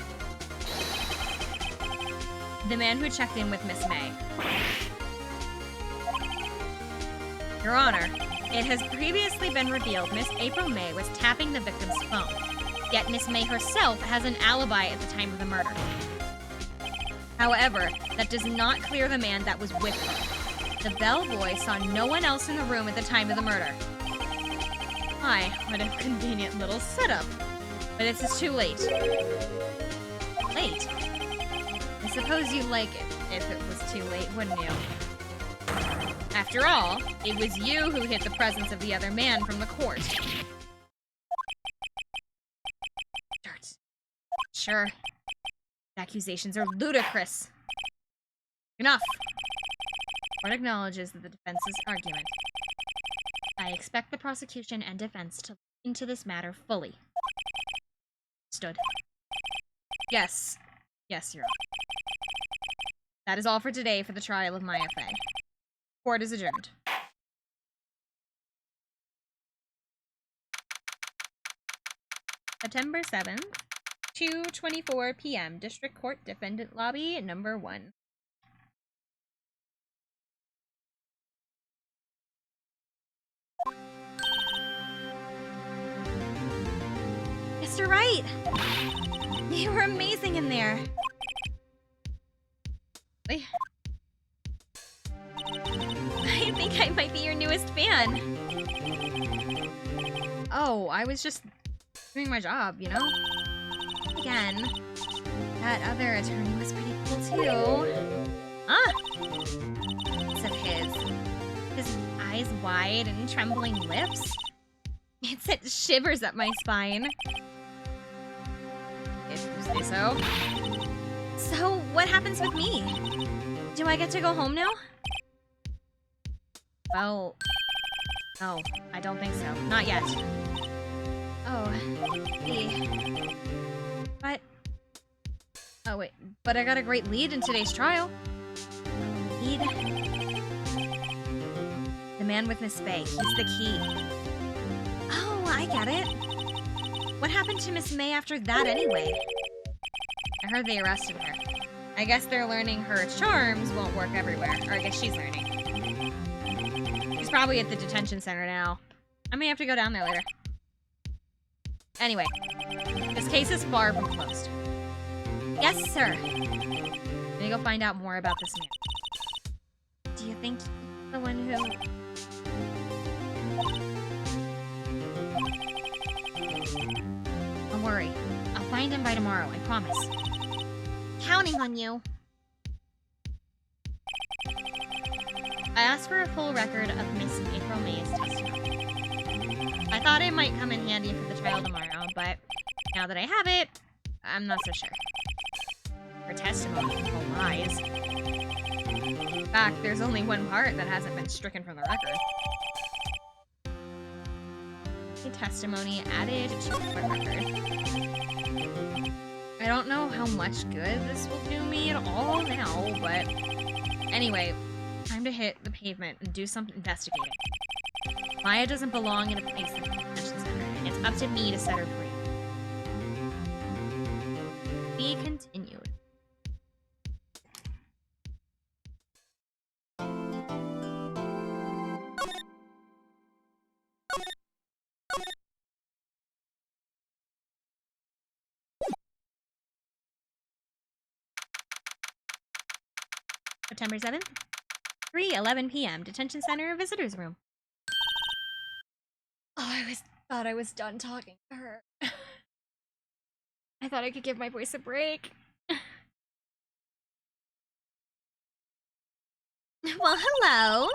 The man who checked in with Miss May. Your Honor, it has previously been revealed Miss April May was tapping the victim's phone. Yet Miss May herself has an alibi at the time of the murder. However, that does not clear the man that was with her. The bellboy saw no one else in the room at the time of the murder. My, what a convenient little setup. But this is too late. Late? I suppose you'd like it if it was too late, wouldn't you? After all, it was you who hid the presence of the other man from the court. Dirt. Sure. The accusations are ludicrous. Enough. The court acknowledges that the defense's argument. I expect the prosecution and defense to look into this matter fully. Stood. Yes. Yes, Your Honor. That is all for today for the trial of Maya Fey. Court is adjourned. September 7th, 2:24 p.m. District Court Defendant Lobby, number 1. Mr. Wright! You were amazing in there. Wait. I think I might be your newest fan. Oh, I was just doing my job, you know? Again, that other attorney was pretty cool too. Ah! It's of his eyes wide and trembling lips. It sent shivers up my spine. If you say so. So, what happens with me? Do I get to go home now? Well, no, I don't think so. Not yet. Oh, but... Oh, wait, but I got a great lead in today's trial. Lead? The man with Miss Fey, he's the key. Oh, I get it. What happened to Miss May after that anyway? I heard they arrested her. I guess they're learning her charms won't work everywhere. Or I guess she's learning. She's probably at the detention center now. I may have to go down there later. Anyway, this case is far from closed. Yes, sir. Let me go find out more about this man. Do you think the one who... Don't worry. I'll find him by tomorrow, I promise. Counting on you. I asked for a full record of Miss April May's testimony. I thought it might come in handy for the trial tomorrow, but now that I have it, I'm not so sure. Her testimony is all lies. In fact, there's only one part that hasn't been stricken from the record. The testimony added to the record. I don't know how much good this will do me at all now, but anyway, time to hit the pavement and do some investigating. Maya doesn't belong in a place like the detention center, and it's up to me to set her free. Be continued. September 7th, 3:11 p.m. Detention Center Visitors Room. Oh, I thought I was done talking to her. I thought I could give my voice a break. Well, hello.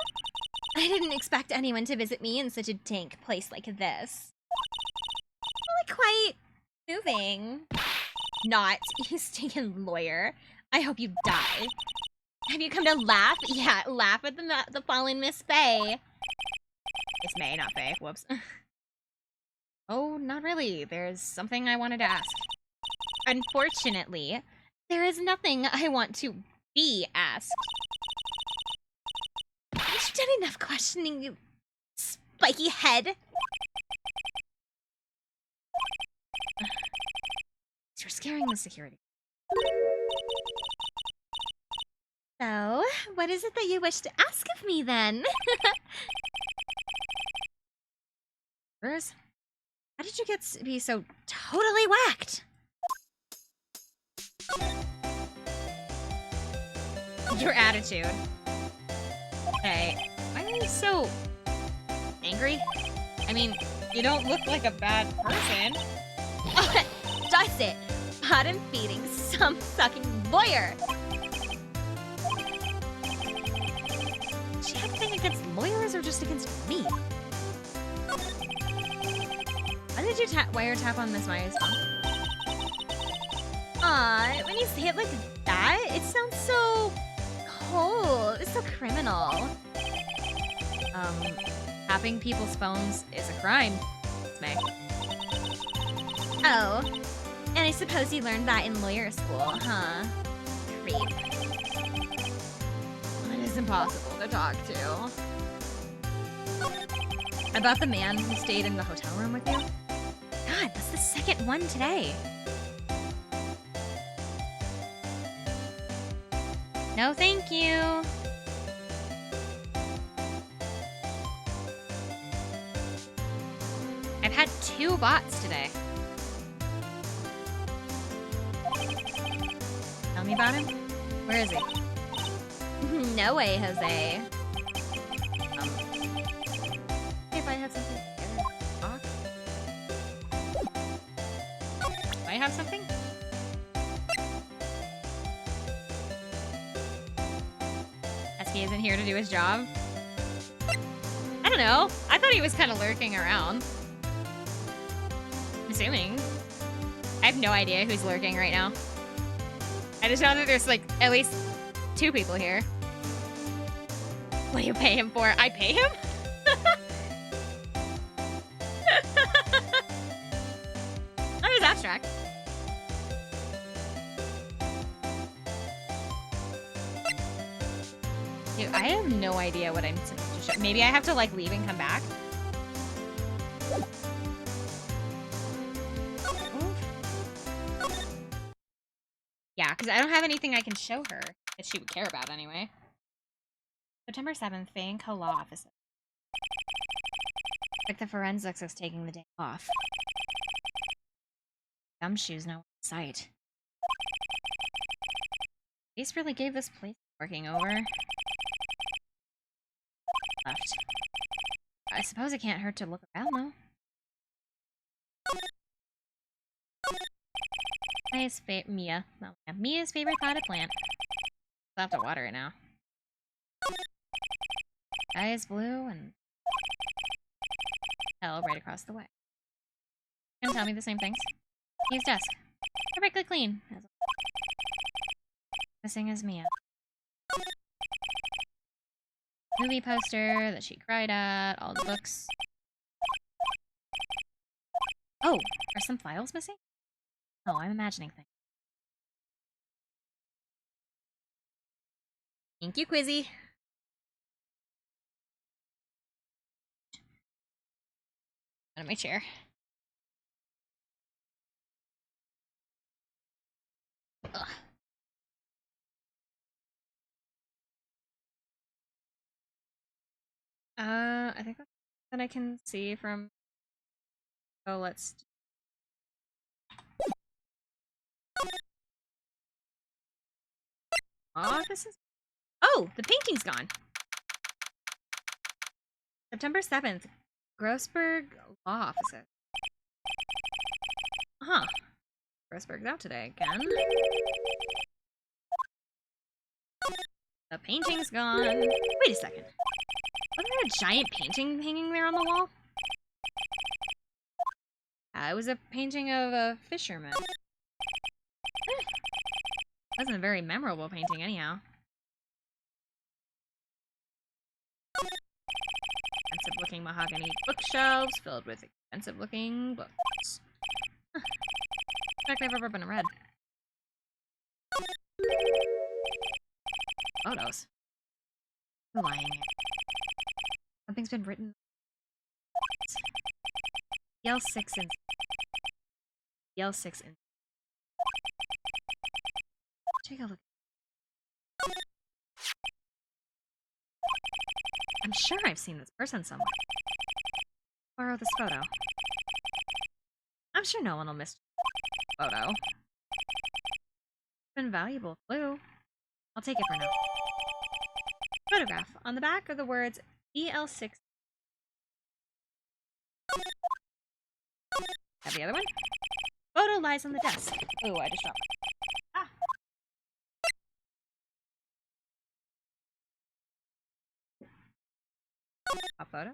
I didn't expect anyone to visit me in such a dank place like this. Really quite moving. Not, you stinking lawyer. I hope you die. Have you come to laugh? Yeah, laugh at the fallen Miss Faye. Miss May, not Faye. Whoops. Oh, not really. There's something I wanted to ask. Unfortunately, there is nothing I want to be asked. Haven't you done enough questioning, you spiky head? You're scaring the security. So, what is it that you wish to ask of me, then? Rose, how did you get to be so totally whacked? Your attitude. Hey, why are you so angry? I mean, you don't look like a bad person. Does it? Bottom feeding some sucking lawyer. Does she have a thing against lawyers or just against me? Why did you wiretap on Miss Myers' phone? Aw, when you say it like that, it sounds so cold. It's so criminal. Tapping people's phones is a crime, Miss May. Oh, and I suppose you learned that in lawyer school, huh? Creep. It is impossible to talk to. About the man who stayed in the hotel room with you? God, that's the second one today. No, thank you. I've had 2 bots today. Tell me about him? Where is he? No way, Jose. If I had something to talk. Do I have something? SK isn't here to do his job? I don't know. I thought he was kind of lurking around. I'm assuming. I have no idea who's lurking right now. I just know that there's like at least 2 people here. What do you pay him for? I pay him? That is abstract. Dude, I have no idea what I'm supposed to show. Maybe I have to like leave and come back. Yeah, Yeah, because I don't have anything I can show her that she would care about anyway. September 7th, Bank Law Officer. Like the forensics is taking the day off. Gumshoes now in sight. Ace really gave this place working over. Left. I suppose it can't hurt to look around though. Mia. Well, yeah, Mia's favorite potted plant. I'll have to water it now. Sky is blue and hell right across the way. Gonna tell me the same things. Mia's desk. Perfectly clean. Missing is Mia. Movie poster that she cried at. All the books. Oh, are some files missing? Oh, I'm imagining things. Thank you, Quizzy. Out of my chair. Ugh. I think that's that I can see from. Oh, let's. Oh, this is. Oh, the painting's gone. September 7th, Grossberg Law Officer. Huh. Grossberg's out today again. The painting's gone. Wait a second. Wasn't there a giant painting hanging there on the wall? It was a painting of a fisherman. Wasn't a very memorable painting anyhow. Expensive looking mahogany bookshelves filled with expensive looking books. Huh. I don't think I've ever been read. Photos. Who's lying here? Something's been written. Yell 6 in. Yell 6 in. Take a look. I'm sure I've seen this person somewhere. Borrow this photo. I'm sure no one will miss photo. It's been valuable clue. I'll take it for now. Photograph. On the back are the words EL6. Have the other one? Photo lies on the desk. Oh, I just dropped it. Ah. A photo.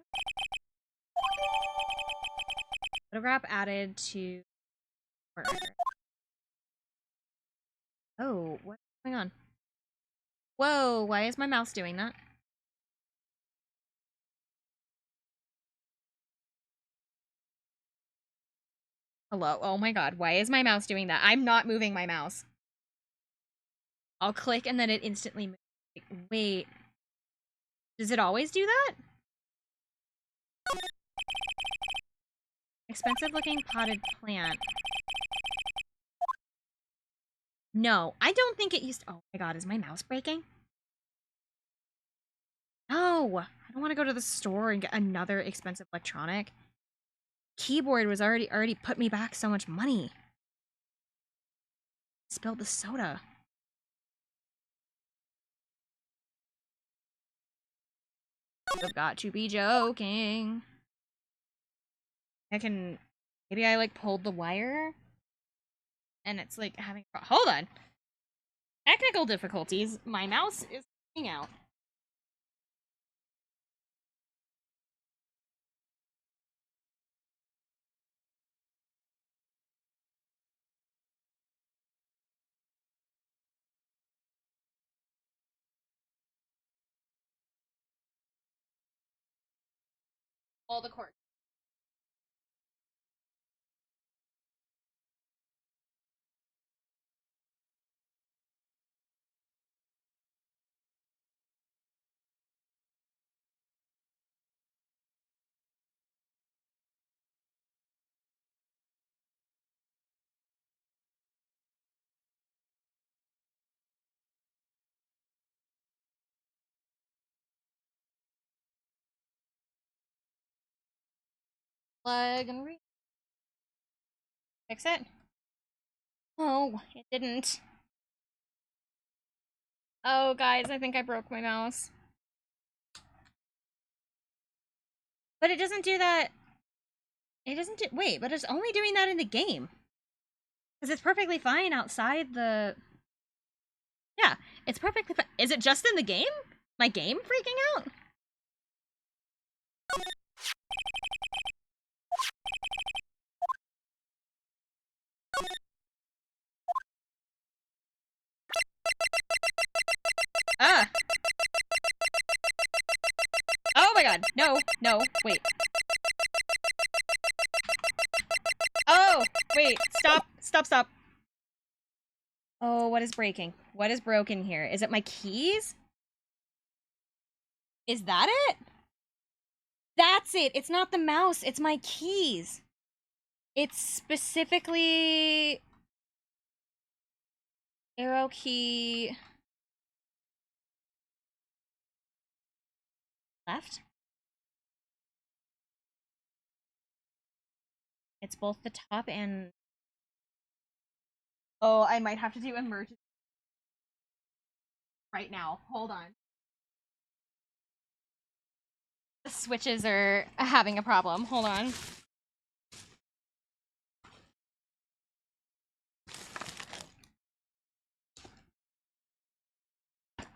Photograph added to court record. Oh, what's going on? Whoa, why is my mouse doing that? Hello? Oh my god, why is my mouse doing that? I'm not moving my mouse. I'll click and then it instantly moves. Wait. Does it always do that? Expensive looking potted plant. No, I don't think it used to. Oh my god, is my mouse breaking? No, I don't want to go to the store and get another expensive electronic. Keyboard was already put me back so much money. Spilled the soda. I've got to be joking. Maybe I like pulled the wire and it's like having, hold on. Technical difficulties. My mouse is out. All the cords. Plug and fix it. Oh, it didn't. Oh, guys, I think I broke my mouse. But it doesn't do that. It doesn't do. Wait, but it's only doing that in the game. Because it's perfectly fine outside the. Yeah, it's perfectly fine. Is it just in the game? My game freaking out? Ah! Oh my god. No, no, wait. Oh! Wait, stop, stop, stop. Oh, what is breaking? What is broken here? Is it my keys? Is that it? That's it! It's not the mouse, it's my keys. It's specifically... arrow key... left? It's both the top and... Oh, I might have to do emergency right now. Hold on. The switches are having a problem. Hold on.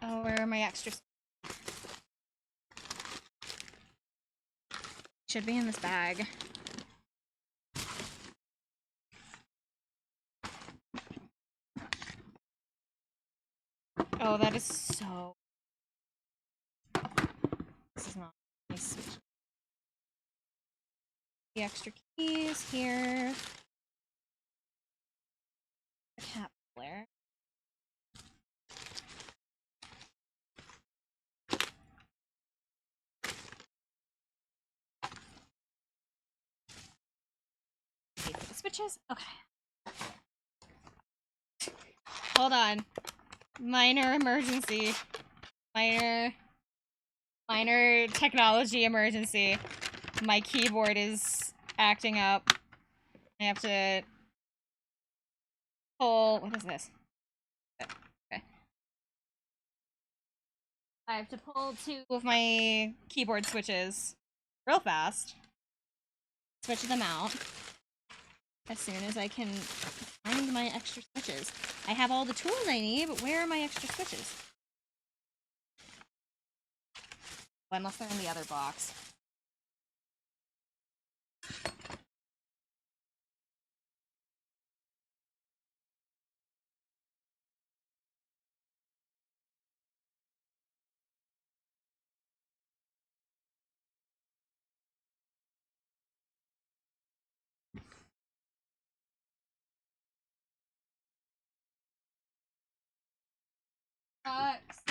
Oh, where are my extras? Should be in this bag. Oh, that is so... This is not nice. The extra keys here. The cap flare. Wait for the switches? Okay. Hold on. Minor emergency. Minor technology emergency. My keyboard is acting up. I have to pull... What is this? Okay. I have to pull 2 of my keyboard switches real fast. Switch them out as soon as I can find my extra switches. I have all the tools I need, but where are my extra switches? Oh, unless they're in the other box. Sucks.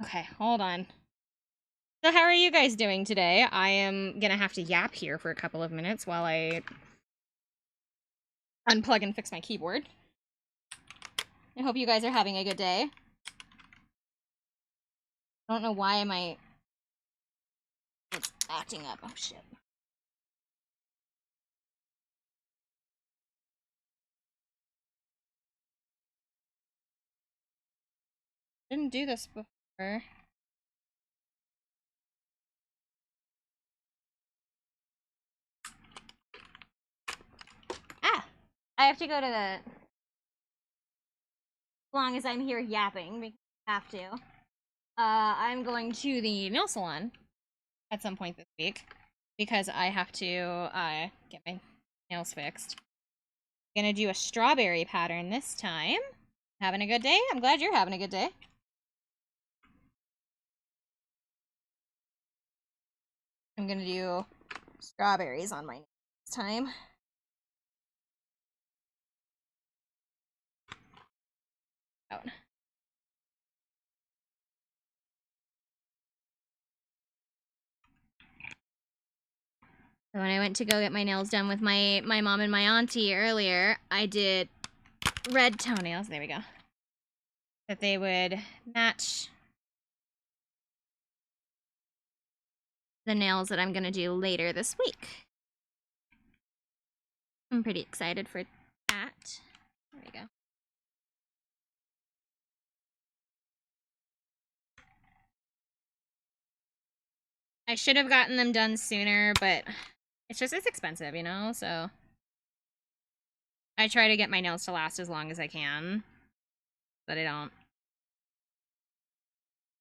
Okay, hold on. So how are you guys doing today? I am gonna have to yap here for a couple of minutes while I unplug and fix my keyboard. I hope you guys are having a good day. I don't know why it's acting up. Oh shit. Didn't do this before. Ah! I have to go to the... As long as I'm here yapping, because I have to. I'm going to the nail salon at some point this week because I have to get my nails fixed. I'm gonna do a strawberry pattern this time. Having a good day? I'm glad you're having a good day. I'm gonna do strawberries on my nails this time. Out. So when I went to go get my nails done with my mom and my auntie earlier, I did red toenails. There we go. That they would match the nails that I'm gonna do later this week. I'm pretty excited for that. There we go. I should have gotten them done sooner, but it's expensive, you know? So I try to get my nails to last as long as I can, but I don't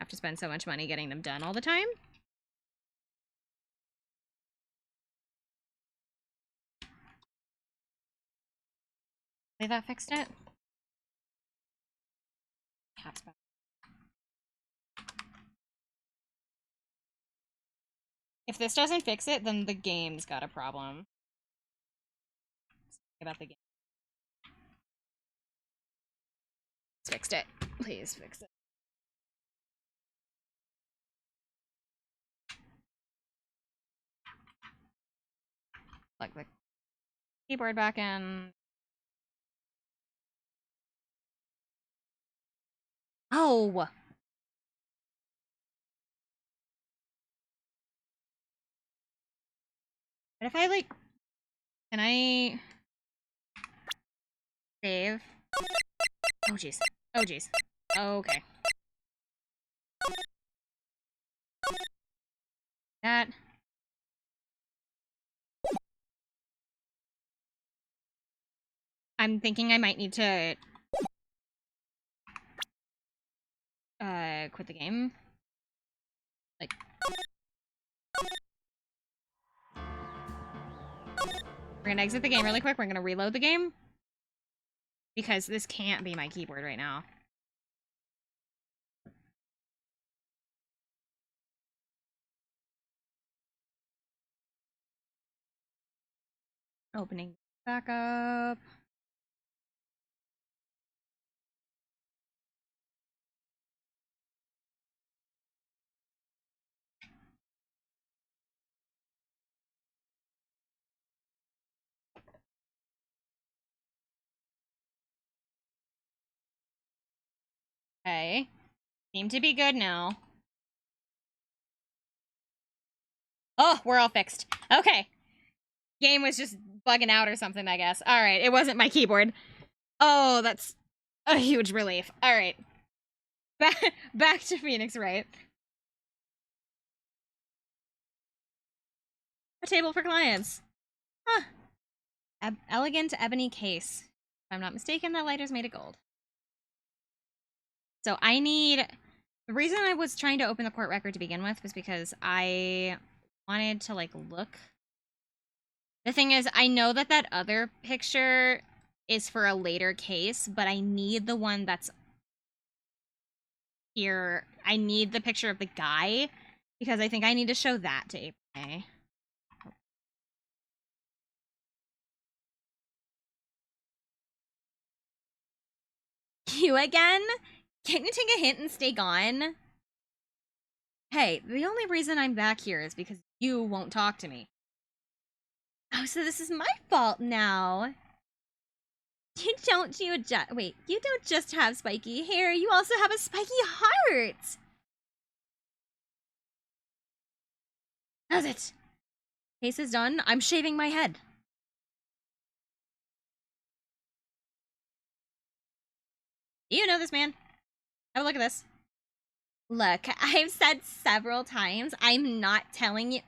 have to spend so much money getting them done all the time. They that fixed it? Caps back. If this doesn't fix it, then the game's got a problem. About the game. It's fixed it. Please fix it. Plug the keyboard back in. Oh! What if I, like... Can I... Save? Oh, jeez. Oh, jeez. Okay. That... I'm thinking I might need to... quit the game. Like... We're gonna exit the game really quick. We're gonna reload the game. Because this can't be my keyboard right now. Opening back up. Okay. Seem to be good now. Oh, we're all fixed. Okay. Game was just bugging out or something, I guess. Alright, it wasn't my keyboard. Oh, that's a huge relief. Alright. Back to Phoenix Wright. A table for clients. Huh. Elegant ebony case. If I'm not mistaken, that lighter's made of gold. So I need... The reason I was trying to open the court record to begin with was because I wanted to, like, look. The thing is, I know that that other picture is for a later case, but I need the one that's here. I need the picture of the guy, because I think I need to show that to April May. You again? Can't you take a hint and stay gone? Hey, the only reason I'm back here is because you won't talk to me. Oh, so this is my fault now. You don't just have spiky hair, you also have a spiky heart! How's it? Case is done, I'm shaving my head. Do you know this man? Have a look at this. Look, I've said several times, I'm not telling you.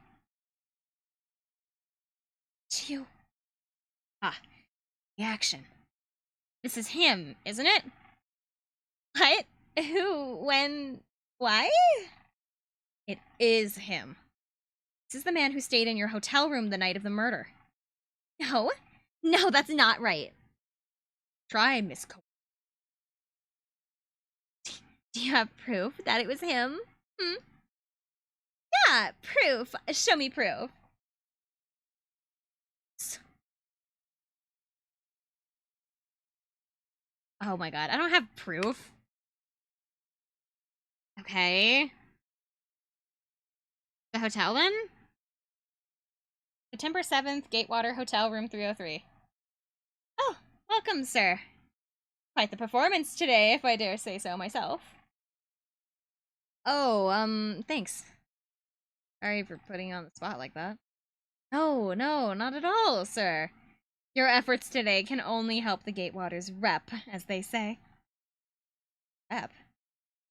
You. Ah, the action. This is him, isn't it? What? Who? When? Why? It is him. This is the man who stayed in your hotel room the night of the murder. No. No, that's not right. Try, Miss Co. Do you have proof that it was him? Hmm? Yeah, proof. Show me proof. Oh my god, I don't have proof. Okay. The hotel then? The September 7th, Gatewater Hotel, room 303. Oh, welcome, sir. Quite the performance today, if I dare say so myself. Oh, thanks. Sorry for putting you on the spot like that. No, not at all, sir. Your efforts today can only help the Gatewater's rep, as they say. Rep?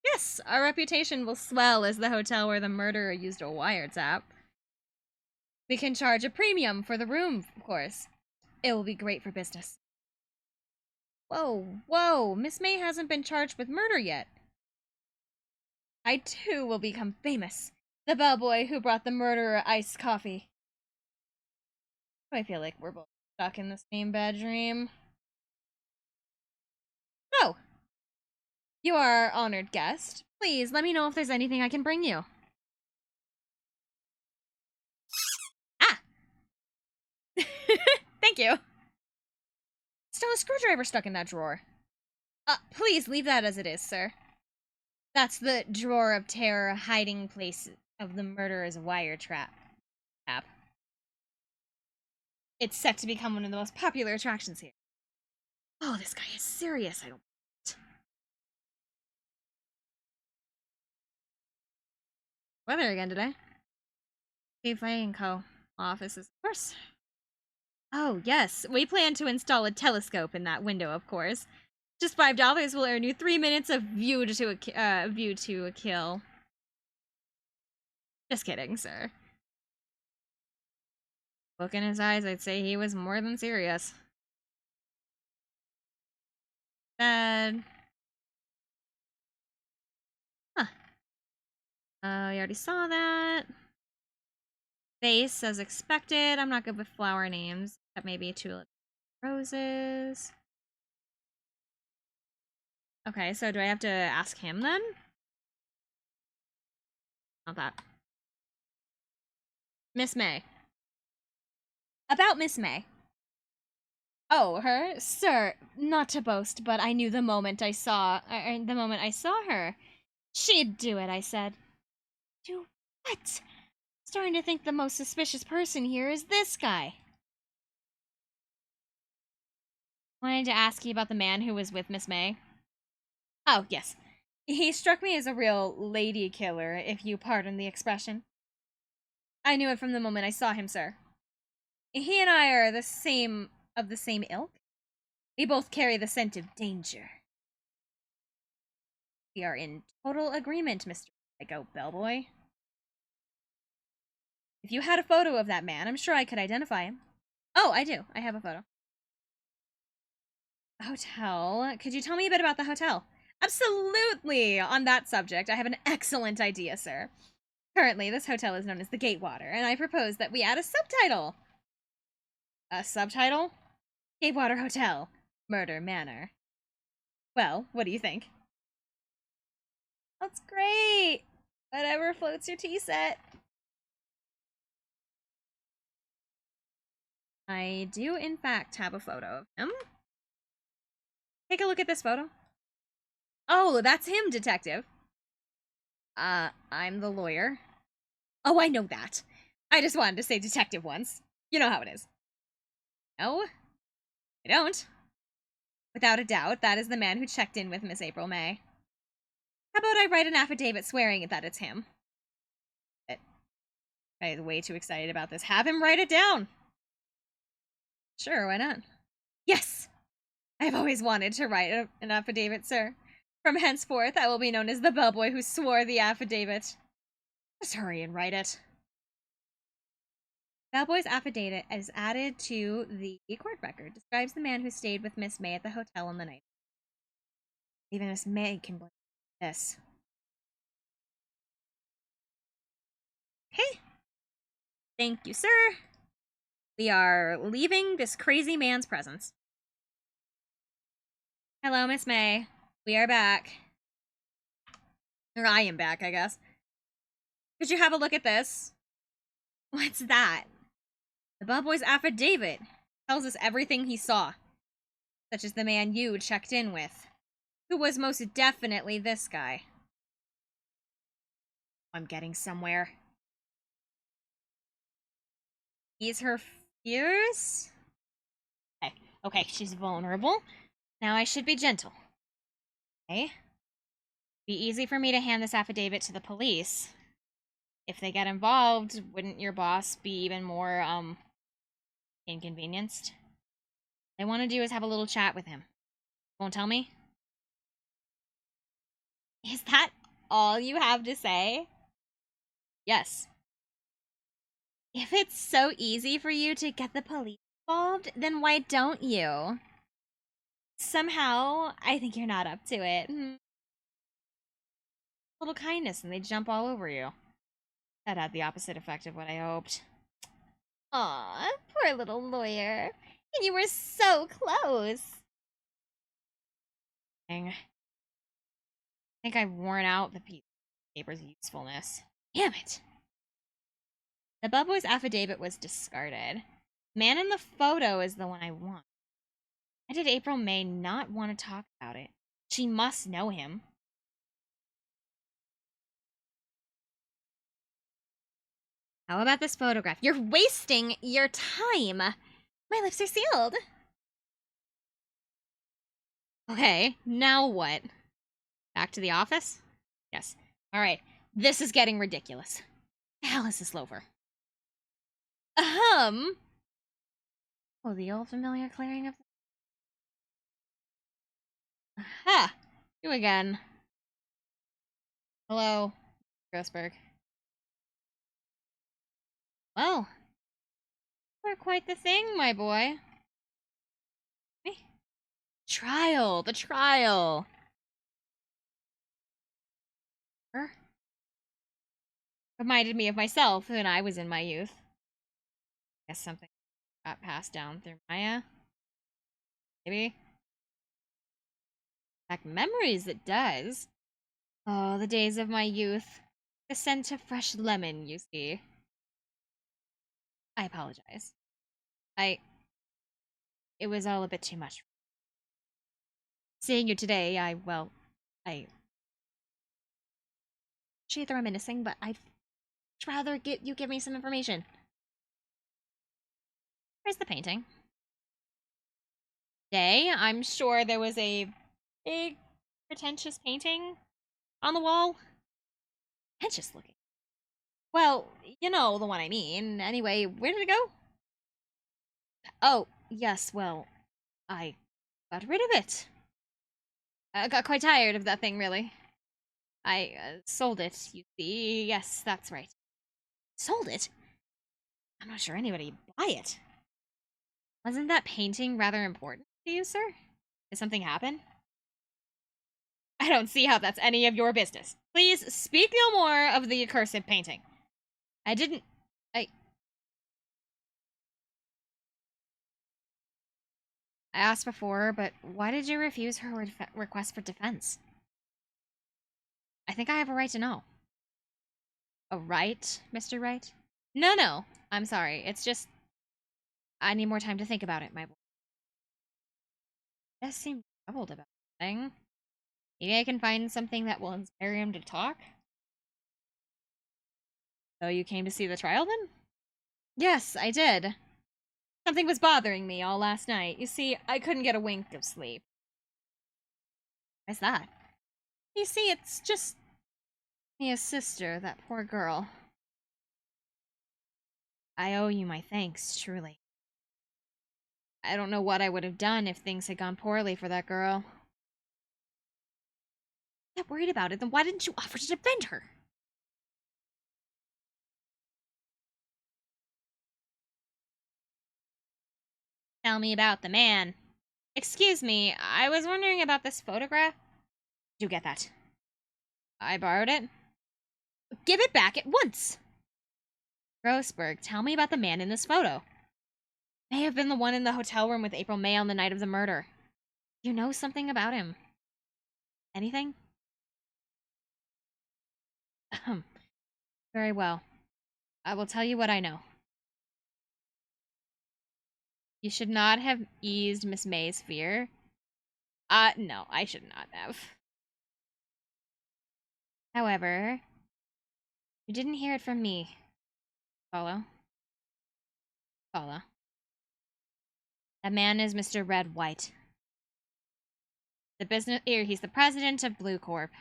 Yes, our reputation will swell as the hotel where the murderer used a wiretap. We can charge a premium for the room, of course. It will be great for business. Whoa, Miss May hasn't been charged with murder yet. I too will become famous. The bellboy who brought the murderer iced coffee. I feel like we're both stuck in the same bad dream. So, you are our honored guest. Please let me know if there's anything I can bring you. Ah! Thank you. Still a screwdriver stuck in that drawer. Please leave that as it is, sir. That's the drawer of terror hiding place of the murderer's wiretap. It's set to become one of the most popular attractions here. Oh, this guy is serious. I don't. Weather again today. Cafe and Co. Offices, of course. Oh, yes. We plan to install a telescope in that window, of course. Just $5 will earn you 3 minutes of view to a kill. Just kidding, sir. Look in his eyes, I'd say he was more than serious. Sad. Huh. We already saw that. Vase, as expected. I'm not good with flower names. That may be tulip roses. Okay, so do I have to ask him then? Not that. Miss May. About Miss May. Oh, her? Sir, not to boast, but I knew the moment I saw her. She'd do it, I said. Do what? Starting to think the most suspicious person here is this guy. Wanted to ask you about the man who was with Miss May. Oh, yes. He struck me as a real lady killer, if you pardon the expression. I knew it from the moment I saw him, sir. He and I are the same ilk. We both carry the scent of danger. We are in total agreement, Mr. Psycho Bellboy. If you had a photo of that man, I'm sure I could identify him. Oh, I do. I have a photo. Hotel. Could you tell me a bit about the hotel? Absolutely! On that subject, I have an excellent idea, sir. Currently, this hotel is known as the Gatewater, and I propose that we add a subtitle. A subtitle? Gatewater Hotel. Murder Manor. Well, what do you think? That's great! Whatever floats your tea set. I do, in fact, have a photo of him. Take a look at this photo. Oh, that's him, detective. I'm the lawyer. Oh, I know that. I just wanted to say detective once. You know how it is. No, I don't. Without a doubt, that is the man who checked in with Miss April May. How about I write an affidavit swearing that it's him? I was way too excited about this. Have him write it down. Sure, why not? Yes! I've always wanted to write an affidavit, sir. From henceforth, I will be known as the bellboy who swore the affidavit. Just hurry and write it. Bellboy's affidavit is added to the court record. Describes the man who stayed with Miss May at the hotel on the night. Even Miss May can blame this. Okay. Thank you, sir. We are leaving this crazy man's presence. Hello, Miss May. We are back. Or I am back, I guess. Could you have a look at this? What's that? The bellboy's affidavit tells us everything he saw, such as the man you checked in with, who was most definitely this guy. I'm getting somewhere. ease her fears? Okay, okay, she's vulnerable. Now I should be gentle. Okay? Be easy for me to hand this affidavit to the police. If they get involved, wouldn't your boss be even more, inconvenienced? All I want to do is have a little chat with him. Won't tell me? Is that all you have to say? Yes. If it's so easy for you to get the police involved, then why don't you? Somehow, I think you're not up to it. A little kindness and they jump all over you. That had the opposite effect of what I hoped. Aw, poor little lawyer. And you were so close. Dang. I think I've worn out the paper's usefulness. Damn it. The Bubbo's affidavit was discarded. Man in the photo is the one I want. Why did April May not want to talk about it? She must know him. How about this photograph? You're wasting your time. My lips are sealed. Okay, now what? Back to the office? Yes. All right. This is getting ridiculous. The hell is this loafer? Oh, the old familiar clearing of the... Aha! You again. Hello, Grossberg. Well, we're quite the thing, my boy. Trial, the trial. Reminded me of myself when I was in my youth. Guess something got passed down through Maya. Maybe. Back memories, it does. Oh, the days of my youth. The scent of fresh lemon, you see. I apologize. It was all a bit too much. Seeing you today, I appreciate the reminiscing, but I'd rather you give me some information. Where's the painting? Today, I'm sure there was a big, pretentious painting on the wall. Pretentious looking. Well, you know the one I mean. Anyway, where did it go? Oh, yes, well, I got rid of it. I got quite tired of that thing, really. I sold it, you see. Yes, that's right. Sold it? I'm not sure anybody'd buy it. Wasn't that painting rather important to you, sir? Did something happen? I don't see how that's any of your business. Please speak no more of the accursed painting. I asked before, but why did you refuse her request for defense? I think I have a right to know. A right, Mr. Wright? No. I'm sorry. It's just... I need more time to think about it, my boy. He does seem troubled about the thing. Maybe I can find something that will inspire him to talk? So you came to see the trial, then? Yes, I did. Something was bothering me all last night. You see, I couldn't get a wink of sleep. Why's that? You see, it's just... Mia's sister, that poor girl. I owe you my thanks, truly. I don't know what I would have done if things had gone poorly for that girl. I'm not worried about it, then why didn't you offer to defend her? Tell me about the man. Excuse me, I was wondering about this photograph. Did you get that? I borrowed it. Give it back at once! Grossberg, tell me about the man in this photo. May have been the one in the hotel room with April May on the night of the murder. You know something about him? Anything? Very well. I will tell you what I know. You should not have eased Miss May's fear. No, I should not have. However, you didn't hear it from me. Follow? Follow. That man is Mr. Red White. The business here, he's the president of Blue Corp.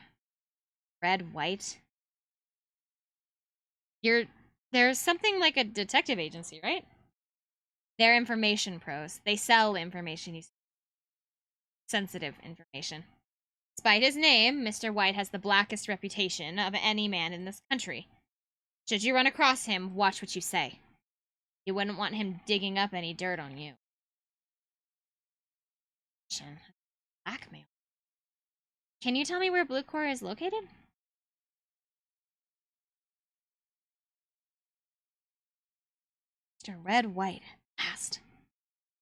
Red White. There's something like a detective agency, right? They're information pros. They sell information, sensitive information. Despite his name, Mr. White has the blackest reputation of any man in this country. Should you run across him, watch what you say. You wouldn't want him digging up any dirt on you. Blackmail. Can you tell me where Blue Corp is located? Mr. Red White. Last.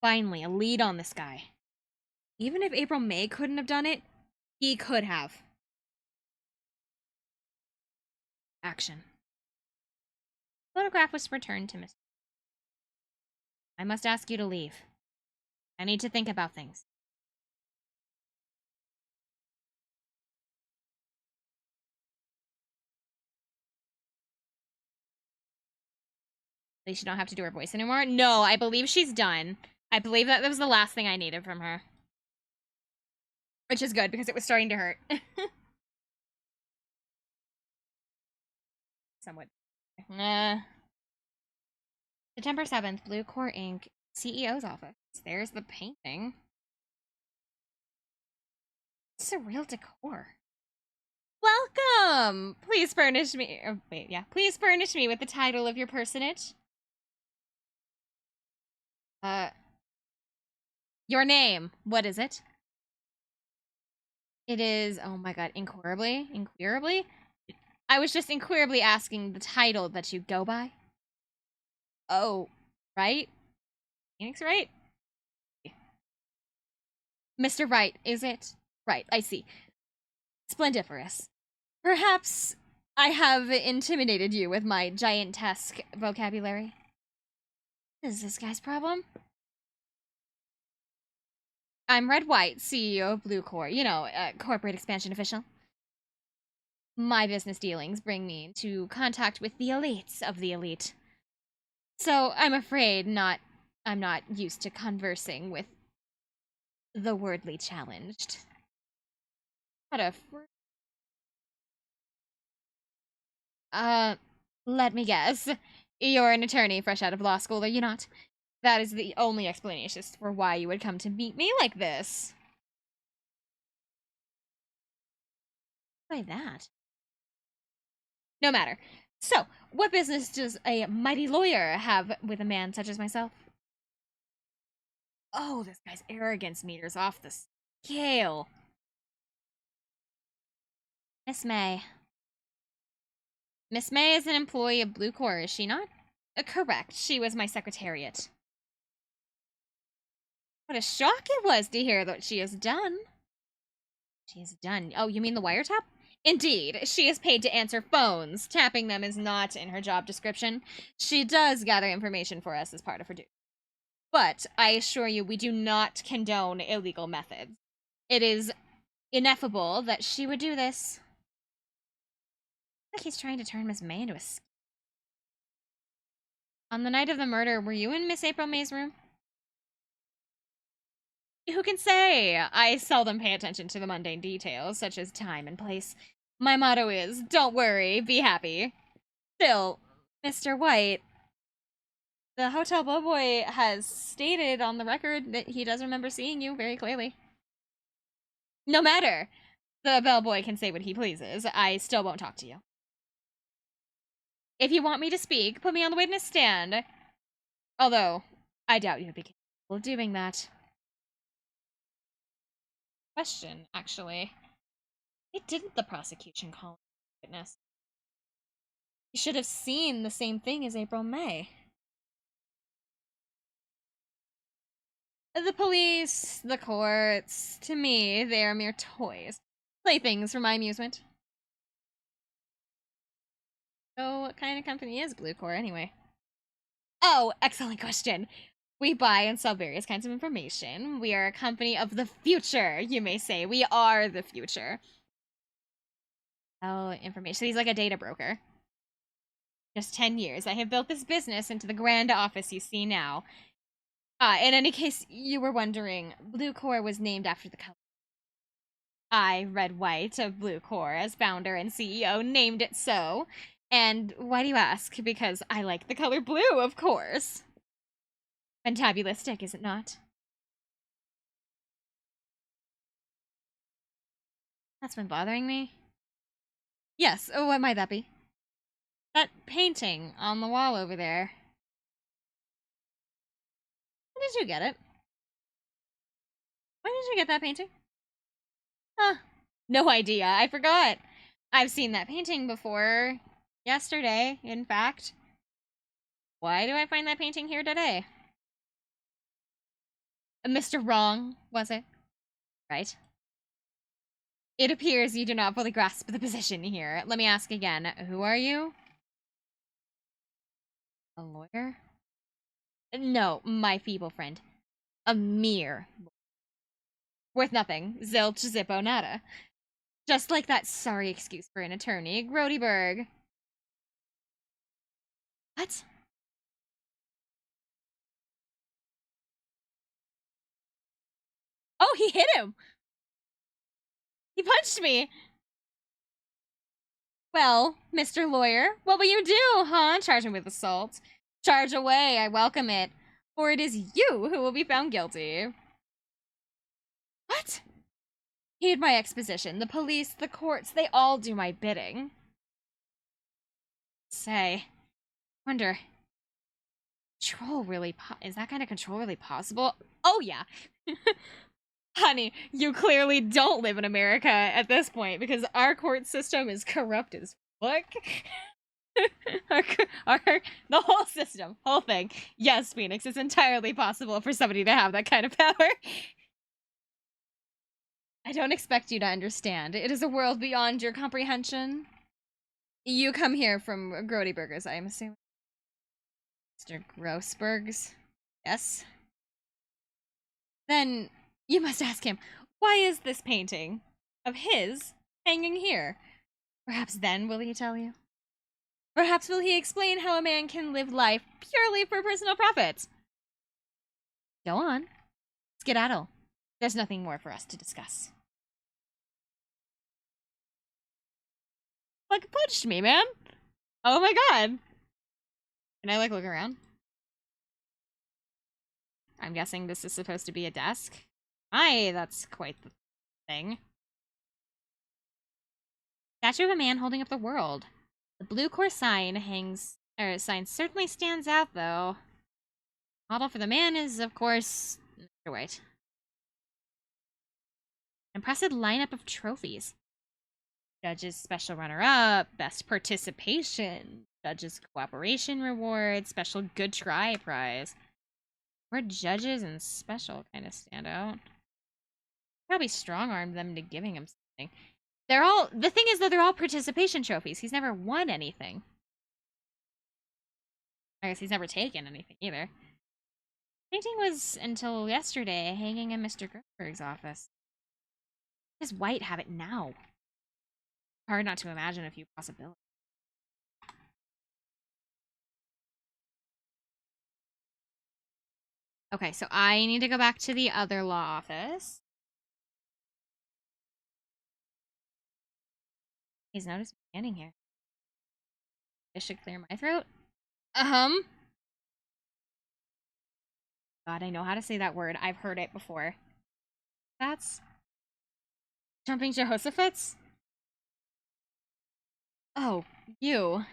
Finally, a lead on this guy. Even if April May couldn't have done it, he could have. Action. The photograph was returned to Mr. I must ask you to leave. I need to think about things. At least you don't have to do her voice anymore. No, I believe she's done. I believe that was the last thing I needed from her. Which is good, because it was starting to hurt. Somewhat. September 7th, Blue Corp Inc. CEO's office. There's the painting. Surreal decor. Welcome! Please furnish me... Oh, wait, yeah. Please furnish me with the title of your personage. Your name. What is it? It is... Oh my god. Inquirably? Inquirably? I was just inquirably asking the title that you go by. Oh, right? Phoenix Wright? Mr. Wright, is it? Right, I see. Splendiferous. Perhaps I have intimidated you with my giantesque vocabulary. What is this guy's problem? I'm Red White, CEO of Blue Corp. You know, corporate expansion official. My business dealings bring me into contact with the elites of the elite. So I'm afraid I'm not used to conversing with the wordly challenged. What a let me guess. You're an attorney fresh out of law school, are you not? That is the only explanation for why you would come to meet me like this. Why that? No matter. So, what business does a mighty lawyer have with a man such as myself? Oh, this guy's arrogance meter's off the scale. Miss May. Miss May is an employee of Blue Corp, is she not? Correct. She was my secretariat. What a shock it was to hear that she is done. She is done. Oh, you mean the wiretap? Indeed, she is paid to answer phones. Tapping them is not in her job description. She does gather information for us as part of her duty. But I assure you, we do not condone illegal methods. It is ineffable that she would do this. I think he's trying to turn Miss May into a... On the night of the murder, were you in Miss April May's room? Who can say? I seldom pay attention to the mundane details, such as time and place. My motto is, don't worry, be happy. Still, Mr. White, the hotel bellboy has stated on the record that he does remember seeing you very clearly. No matter. The bellboy can say what he pleases. I still won't talk to you. If you want me to speak, put me on the witness stand. Although, I doubt you'd be capable of doing that. Question, actually. Why didn't the prosecution call a witness? You should have seen the same thing as April May. The police, the courts, to me, they are mere toys. Playthings for my amusement. So, what kind of company is Blue Corp, anyway? Oh, excellent question. We buy and sell various kinds of information. We are a company of the future, you may say. We are the future. Oh, information. So he's like a data broker. Just 10 years. I have built this business into the grand office you see now. In any case, you were wondering, Blue Core was named after the color. I, Red White of Blue Core, as founder and CEO, named it so. And why do you ask? Because I like the color blue, of course. Fantabulistic, is it not? That's been bothering me. Yes, what might that be? That painting on the wall over there. When did you get it? When did you get that painting? Huh. No idea. I forgot. I've seen that painting before. Yesterday, in fact. Why do I find that painting here today? Mr. Wrong, was it? Right. It appears you do not fully grasp the position here. Let me ask again. Who are you? A lawyer? No, my feeble friend. A mere. Worth nothing. Zilch, zippo, nada. Just like that sorry excuse for an attorney, Grodyberg. What? Oh, he hit him! He punched me! Well, Mr. Lawyer, what will you do, huh? Charge him with assault. Charge away, I welcome it. For it is you who will be found guilty. What? Heed my exposition. The police, the courts, they all do my bidding. Say, wonder, is that kind of control really possible? Oh, yeah. Honey, you clearly don't live in America at this point because our court system is corrupt as fuck. The whole system, whole thing. Yes, Phoenix, it's entirely possible for somebody to have that kind of power. I don't expect you to understand. It is a world beyond your comprehension. You come here from Grody Burgers, I am assuming. Mr. Grossberg's? Yes? Then you must ask him, why is this painting of his hanging here? Perhaps then will he tell you? Perhaps will he explain how a man can live life purely for personal profit? Go on. Skedaddle. There's nothing more for us to discuss. Like, punched me, man. Oh my god. Can I, like, look around? I'm guessing this is supposed to be a desk. Aye, that's quite the thing. Statue of a man holding up the world. The blue core sign sign certainly stands out, though. Model for the man is, of course, Mr. White. Impressive lineup of trophies. Judge's special runner-up, best participation, judge's cooperation reward, special good try prize. More judges and special kind of stand out. Probably strong-armed them to giving him something. The thing is, though, they're all participation trophies. He's never won anything. I guess he's never taken anything either. Painting was, until yesterday, hanging in Mr. Gerberg's office. Does White have it now? Hard not to imagine a few possibilities. Okay, so I need to go back to the other law office. He's noticed me standing here. This should clear my throat. God, I know how to say that word. I've heard it before. That's jumping Jehoshaphat's? Oh, you.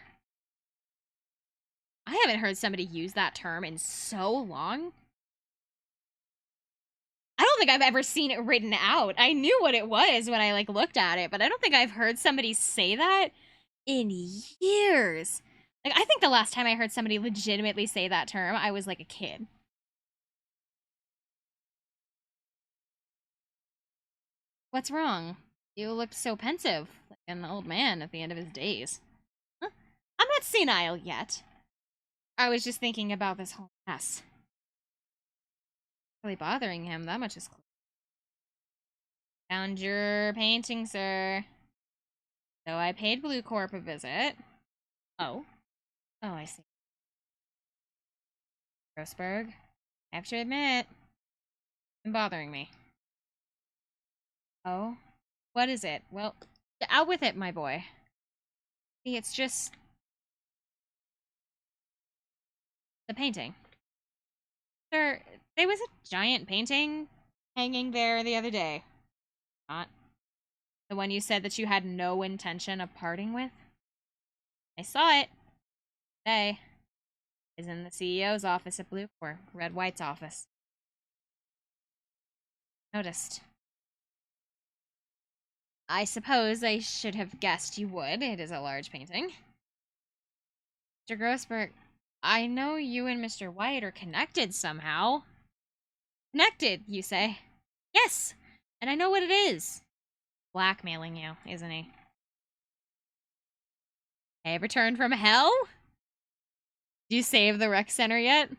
I haven't heard somebody use that term in so long. I don't think I've ever seen it written out. I knew what it was when I, like, looked at it, but I don't think I've heard somebody say that in years. Like, I think the last time I heard somebody legitimately say that term, I was, like, a kid. What's wrong? You looked so pensive, like an old man at the end of his days. Huh? I'm not senile yet. I was just thinking about this whole mess. Really bothering him, that much is clear. Found your painting, sir. So I paid Blue Corp a visit. Oh. Oh, I see. Grossberg, I have to admit, it's been bothering me. Oh? What is it? Well, out with it, my boy. See, it's just the painting. There was a giant painting hanging there the other day. Not the one you said that you had no intention of parting with? I saw it today. It's in the CEO's office at Bluecore, Red White's office. Noticed. I suppose I should have guessed you would. It is a large painting. Mr. Grossberg, I know you and Mr. White are connected somehow. Connected, you say? Yes, and I know what it is. Blackmailing you, isn't he? Hey, returned from hell? Did you save the rec center yet?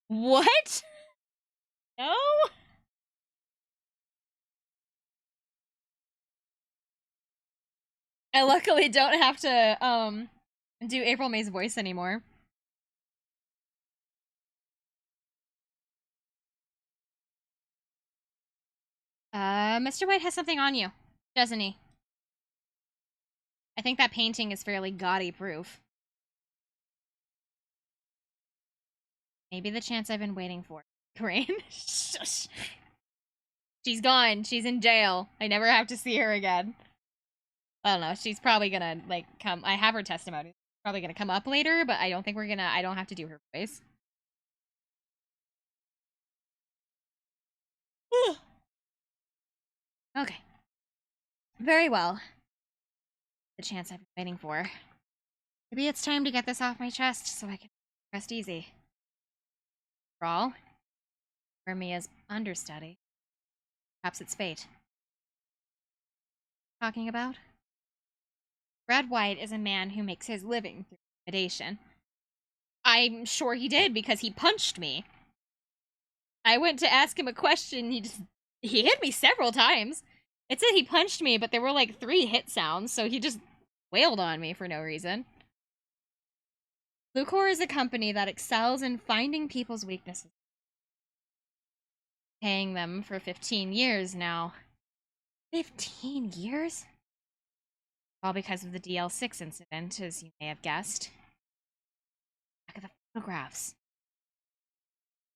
What? No? I luckily don't have to, do April May's voice anymore. Mr. White has something on you, doesn't he? I think that painting is fairly gaudy proof. Maybe the chance I've been waiting for. Crane? Shush. She's gone. She's in jail. I never have to see her again. I don't know. She's probably gonna, like, come. I have her testimony. Probably gonna come up later, but I don't think we're gonna. I don't have to do her voice. Okay. Very well. The chance I've been waiting for. Maybe it's time to get this off my chest so I can rest easy. For all, for Mia's understudy. Perhaps it's fate. Talking about? Red White is a man who makes his living through intimidation. I'm sure he did because he punched me. I went to ask him a question, he hit me several times. It said he punched me, but there were like 3 hit sounds, so he just wailed on me for no reason. Bluecore is a company that excels in finding people's weaknesses. Paying them for 15 years now. 15 years? All because of the DL6 incident, as you may have guessed. Look at the photographs.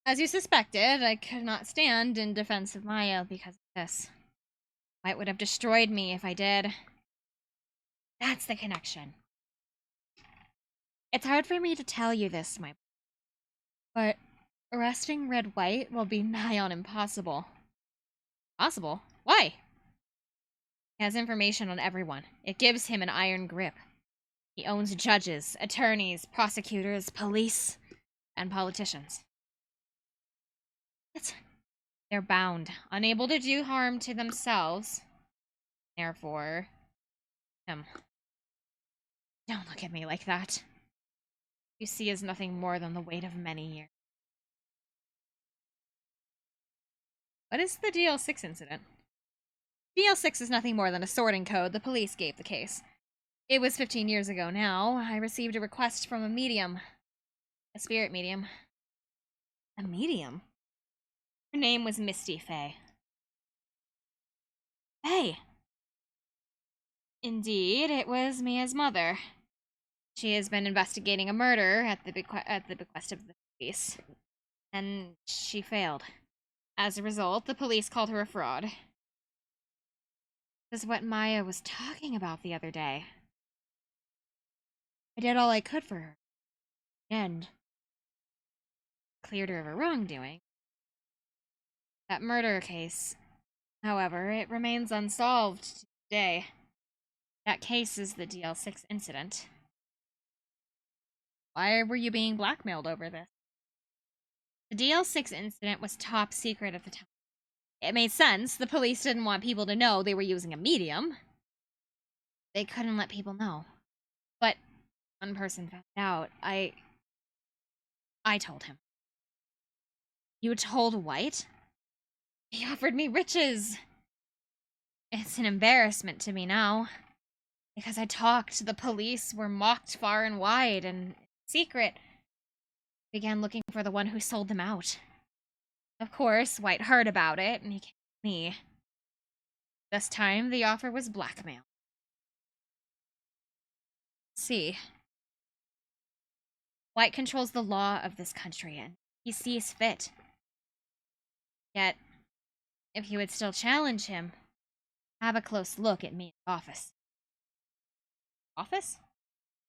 As you suspected, I could not stand in defense of Maya because of this. White would have destroyed me if I did. That's the connection. It's hard for me to tell you this, my boy, but arresting Red White will be nigh on impossible. Possible? Why? He has information on everyone. It gives him an iron grip. He owns judges, attorneys, prosecutors, police, and politicians. They're bound, unable to do harm to themselves. Therefore, him. Don't look at me like that. You see is nothing more than the weight of many years. What is the DL6 incident? DL6 is nothing more than a sorting code the police gave the case. It was 15 years ago now. I received a request from a medium. A spirit medium. A medium? Her name was Misty Faye. Hey! Indeed, it was Mia's mother. She has been investigating a murder at the bequest of the police. And she failed. As a result, the police called her a fraud. This is what Maya was talking about the other day. I did all I could for her. And cleared her of her wrongdoing. That murder case, however, it remains unsolved to today. That case is the DL6 incident. Why were you being blackmailed over this? The DL6 incident was top secret at the time. It made sense. The police didn't want people to know they were using a medium. They couldn't let people know. But one person found out. I told him. You told White? He offered me riches. It's an embarrassment to me now. Because I talked, the police were mocked far and wide, and in secret began looking for the one who sold them out. Of course, White heard about it, and he came to me. This time, the offer was blackmail. See, White controls the law of this country, and he sees fit. Yet, if you would still challenge him, have a close look at me in the office. Office?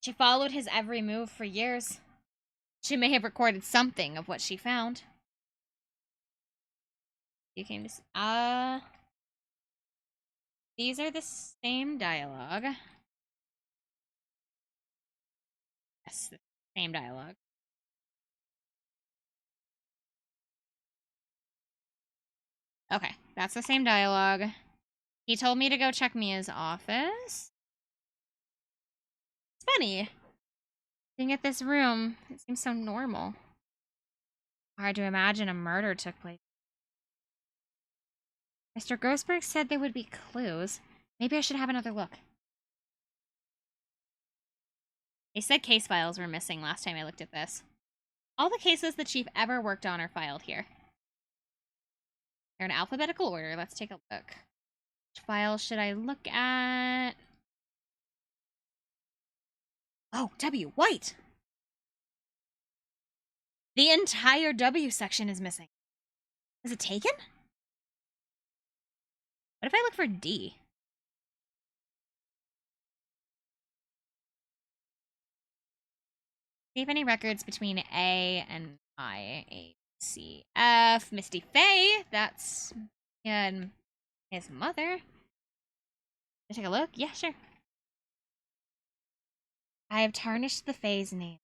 She followed his every move for years. She may have recorded something of what she found. You came to... These are the same dialogue. Yes, the same dialogue. Okay, that's the same dialogue. He told me to go check Mia's office. It's funny. Looking at this room, it seems so normal. Hard to imagine a murder took place. Mr. Grossberg said there would be clues. Maybe I should have another look. They said case files were missing last time I looked at this. All the cases the chief ever worked on are filed here. They're in alphabetical order. Let's take a look. Which file should I look at? Oh, W. White! The entire W section is missing. Is it taken? What if I look for D? See if any records between A and I. A, C, F. Misty Faye. That's his mother. Can I take a look? Yeah, sure. I have tarnished the Faye's name,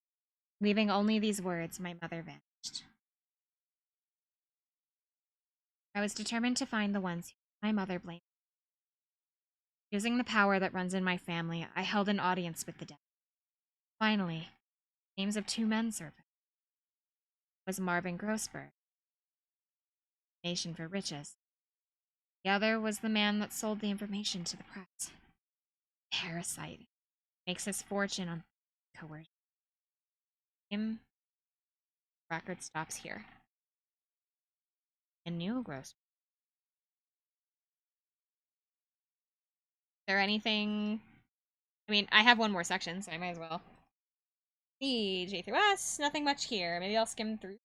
leaving only these words, my mother vanished. I was determined to find the ones who my mother blamed. Using the power that runs in my family, I held an audience with the dead. Finally, names of two men surfaced. Was Marvin Grossberg, Nation for Riches. The other was the man that sold the information to the press. Parasite. Makes his fortune on coercion. Him. Record stops here. A new Grossberg. Is there anything... I mean, I have one more section, so I might as well. E, J through S, nothing much here. Maybe I'll skim through.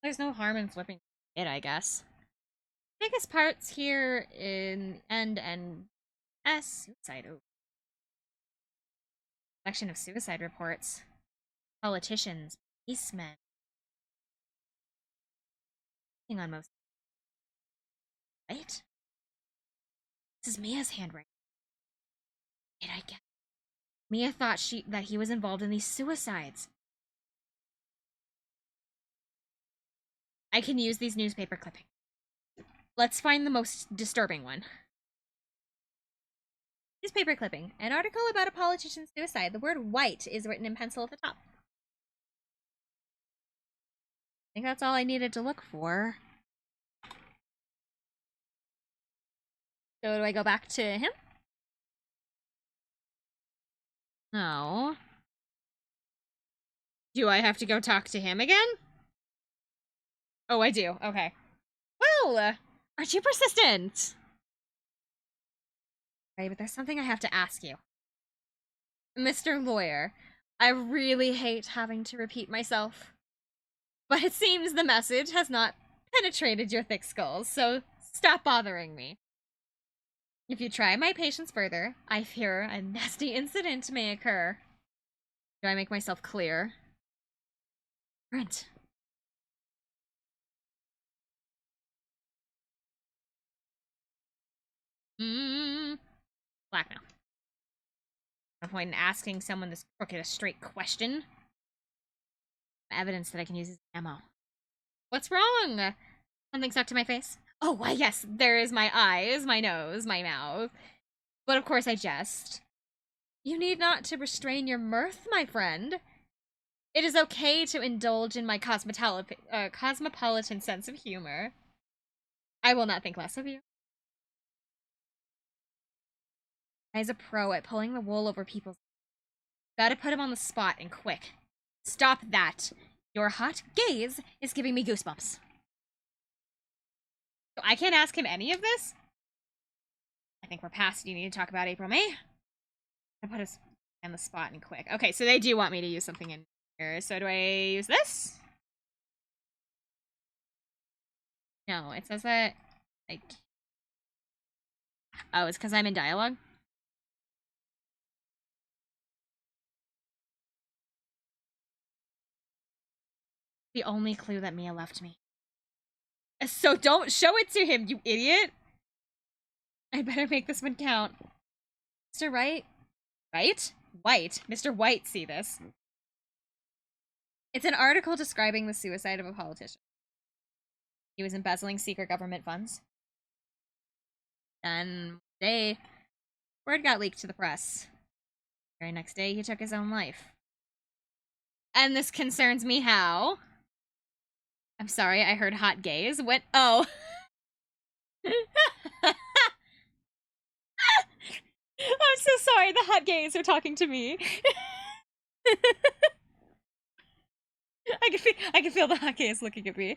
There's no harm in flipping it, I guess. Biggest parts here in end and S. Suicide. Oh. Collection of suicide reports. Politicians. Policemen. On most. Right? This is Mia's handwriting. Did I get? Mia thought that he was involved in these suicides. I can use these newspaper clippings. Let's find the most disturbing one. Newspaper clipping. An article about a politician's suicide. The word white is written in pencil at the top. I think that's all I needed to look for. So do I go back to him? No. Do I have to go talk to him again? Oh, I do. Okay. Well, aren't you persistent? Right, but there's something I have to ask you. Mr. Lawyer, I really hate having to repeat myself. But it seems the message has not penetrated your thick skulls, so stop bothering me. If you try my patience further, I fear a nasty incident may occur. Do I make myself clear? Brent. Blackmail. No point in asking someone this crooked a straight question. Evidence that I can use as ammo. What's wrong? Something stuck to my face? Oh, why yes, there is my eyes, my nose, my mouth. But of course I jest. You need not to restrain your mirth, my friend. It is okay to indulge in my cosmopolitan sense of humor. I will not think less of you. Guy's a pro at pulling the wool over people's... Gotta put him on the spot, and quick. Stop that. Your hot gaze is giving me goosebumps. So I can't ask him any of this? I think we're past you need to talk about April May. I put us on the spot and quick. Okay, so they do want me to use something in here. So do I use this? No, it says that, like... Oh, it's because I'm in dialogue? The only clue that Mia left me. So don't show it to him, you idiot! I better make this one count. Mr. Wright? Right? White? Mr. White, see this. It's an article describing the suicide of a politician. He was embezzling secret government funds. Then, day, word got leaked to the press. The very next day, he took his own life. And this concerns me how? I'm sorry, I heard hot gaze. What? Oh. I'm so sorry, the hot gays are talking to me. I can feel the hot gays looking at me.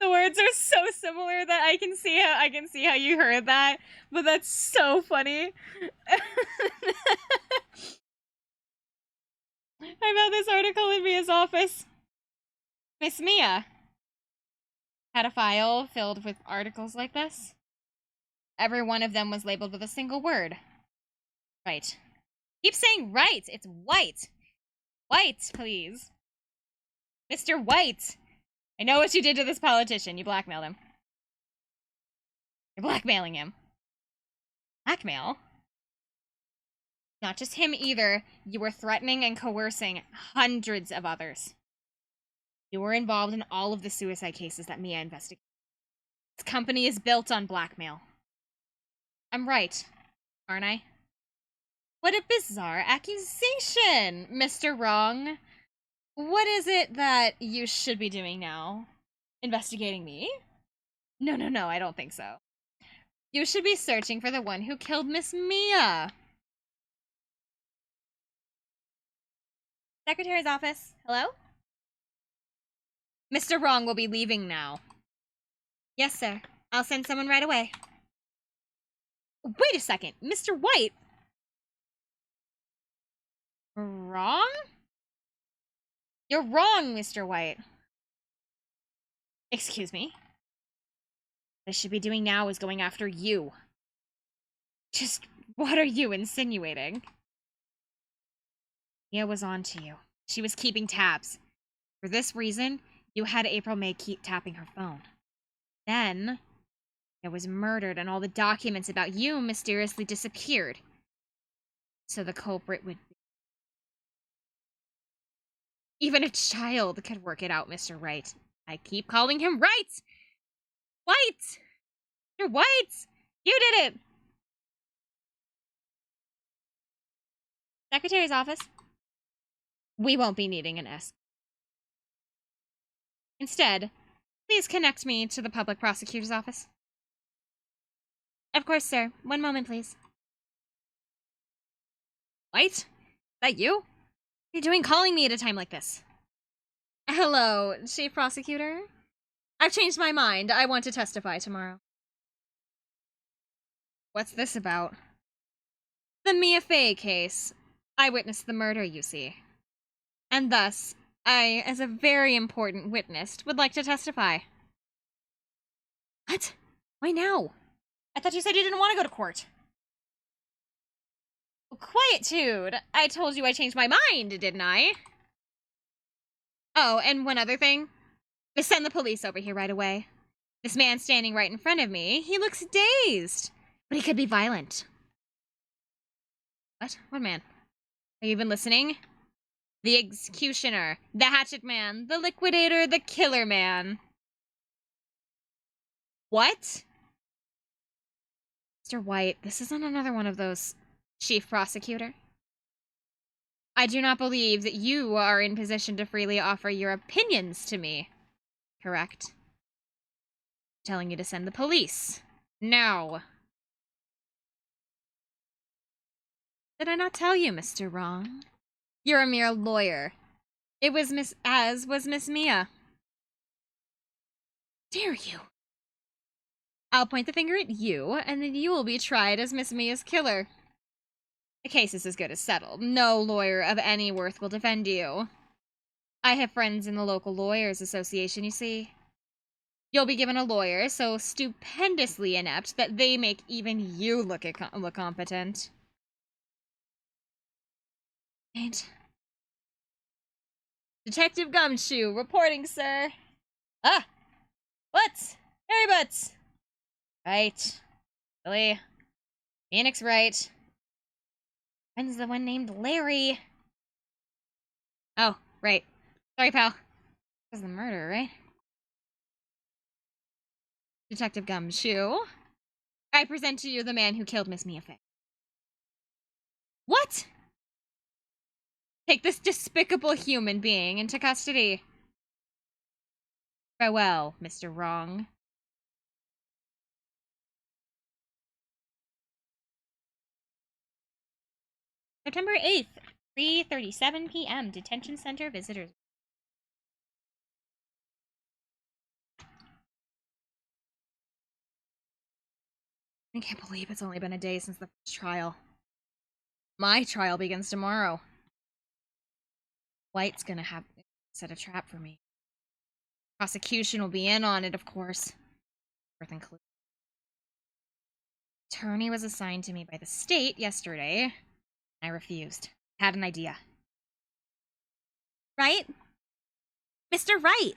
The words are so similar that I can see how you heard that, but that's so funny. I found this article in Mia's office. Miss Mia had a file filled with articles like this. Every one of them was labeled with a single word. Right. Keep saying right. It's white. White, please. Mr. White. I know what you did to this politician. You blackmailed him. You're blackmailing him. Blackmail? Not just him either. You were threatening and coercing hundreds of others. You were involved in all of the suicide cases that Mia investigated. This company is built on blackmail. I'm right, aren't I? What a bizarre accusation, Mr. Wrong. What is it that you should be doing now? Investigating me? No, I don't think so. You should be searching for the one who killed Miss Mia. Secretary's office. Hello? Mr. Wrong will be leaving now. Yes, sir. I'll send someone right away. Wait a second. Mr. White? Wrong? You're wrong, Mr. White. Excuse me? What I should be doing now is going after you. Just what are you insinuating? Mia was on to you. She was keeping tabs. For this reason, you had April May keep tapping her phone. Then, Mia was murdered and all the documents about you mysteriously disappeared. So the culprit would be... Even a child could work it out, Mr. Wright. I keep calling him Wright! White! You're White! You did it! Secretary's office. We won't be needing an S. Instead, please connect me to the public prosecutor's office. Of course, sir. One moment, please. White? Is that you? What are you doing calling me at a time like this? Hello, Chief Prosecutor. I've changed my mind. I want to testify tomorrow. What's this about? The Mia Fey case. I witnessed the murder, you see. And thus, I, as a very important witness, would like to testify. What? Why now? I thought you said you didn't want to go to court. Quietude. I told you I changed my mind, didn't I? Oh, and one other thing. Send the police over here right away. This man standing right in front of me, he looks dazed. But he could be violent. What? What man? Are you even listening? The executioner, the hatchet man, the liquidator, the killer man. What? Mr. White, this isn't another one of those, Chief Prosecutor. I do not believe that you are in position to freely offer your opinions to me. Correct? Telling you to send the police. Now. Did I not tell you, Mr. Wrong? You're a mere lawyer. It was as was Miss Mia. Dare you? I'll point the finger at you, and then you will be tried as Miss Mia's killer. The case is as good as settled. No lawyer of any worth will defend you. I have friends in the local lawyers association, you see. You'll be given a lawyer so stupendously inept that they make even you look competent. And Detective Gumshoe, reporting, sir. Ah! What? Harry Butts! Right. Billy. Phoenix Wright. When's the one named Larry? Oh, right. Sorry, pal. This was the murder, right? Detective Gumshoe. I present to you the man who killed Miss Mia Fey. What? Take this despicable human being into custody. Farewell, Mr. Wrong. September 8th, 3:37 p.m. Detention Center visitors. I can't believe it's only been a day since the first trial. My trial begins tomorrow. White's gonna have set a trap for me. Prosecution will be in on it, of course. Attorney was assigned to me by the state yesterday. I refused. I had an idea. Right? Mr. Wright!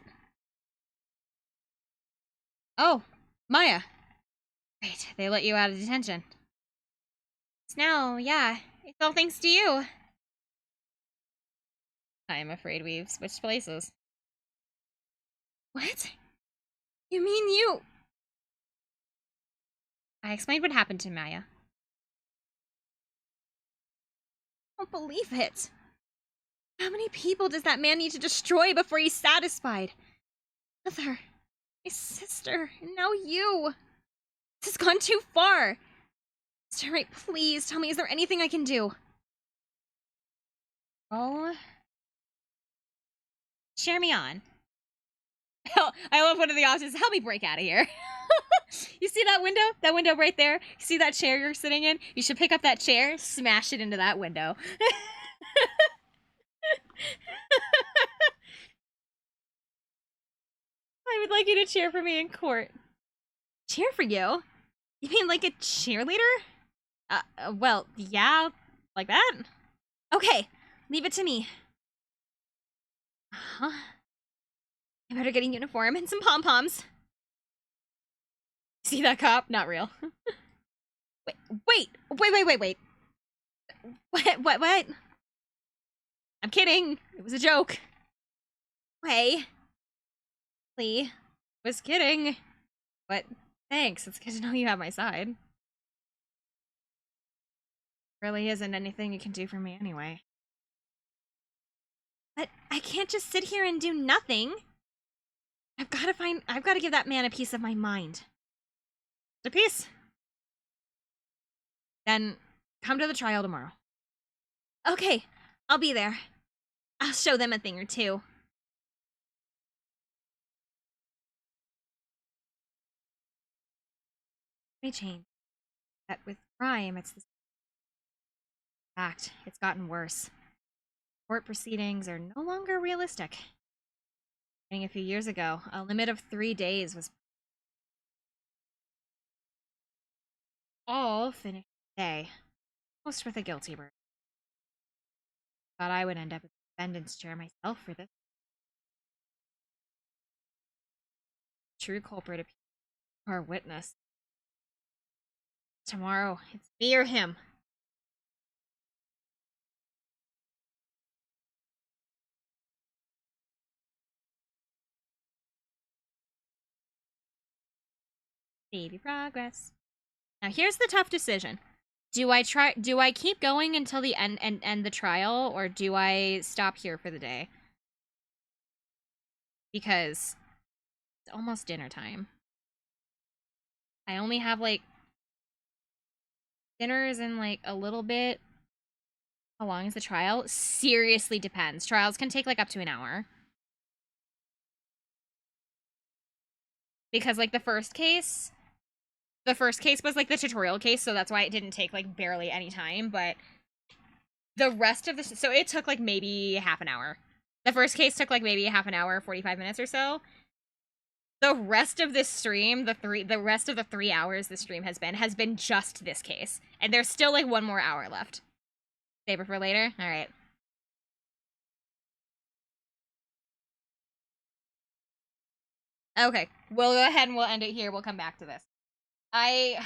Oh, Maya. Right, they let you out of detention. Now, yeah, it's all thanks to you. I'm afraid we've switched places. What? You mean you... I explained what happened to Maya. I don't believe it. How many people does that man need to destroy before he's satisfied? Mother, my sister, and now you. This has gone too far. Mr. Wright, please tell me, is there anything I can do? Oh. Cheer me on. I love one of the options. Help me break out of here. You see that window? That window right there? You see that chair you're sitting in? You should pick up that chair, smash it into that window. I would like you to cheer for me in court. Cheer for you? You mean like a cheerleader? Well, yeah, like that? Okay, leave it to me. Huh? I better get a uniform and some pom-poms. See that cop? Not real. Wait. What? I'm kidding. It was a joke. Lee. Was kidding. But thanks. It's good to know you have my side. Really isn't anything you can do for me anyway. But I can't just sit here and do nothing. I've got to give that man a piece of my mind. A piece? Then come to the trial tomorrow. Okay, I'll be there. I'll show them a thing or two. May change. That with crime, it's the fact. It's gotten worse. Court proceedings are no longer realistic. Beginning a few years ago, a limit of 3 days was all finished today. Most with a guilty verdict. Thought I would end up in the defendant's chair myself for this. True culprit appears our witness. Tomorrow, it's me or him. Baby progress. Now here's the tough decision. do I keep going until the end and end the trial, or do I stop here for the day? Because it's almost dinner time. I only have like dinners in like a little bit. How long is the trial? Seriously depends. Trials can take like up to an hour. Because like the first case was like the tutorial case, so that's why it didn't take like barely any time, but the rest of the so it took like maybe half an hour. The first case took like maybe half an hour, 45 minutes or so. The rest of this stream, the rest of the 3 hours the stream has been just this case. And there's still like 1 more hour left. Saber for later? Alright. Okay. We'll go ahead and we'll end it here. We'll come back to this. I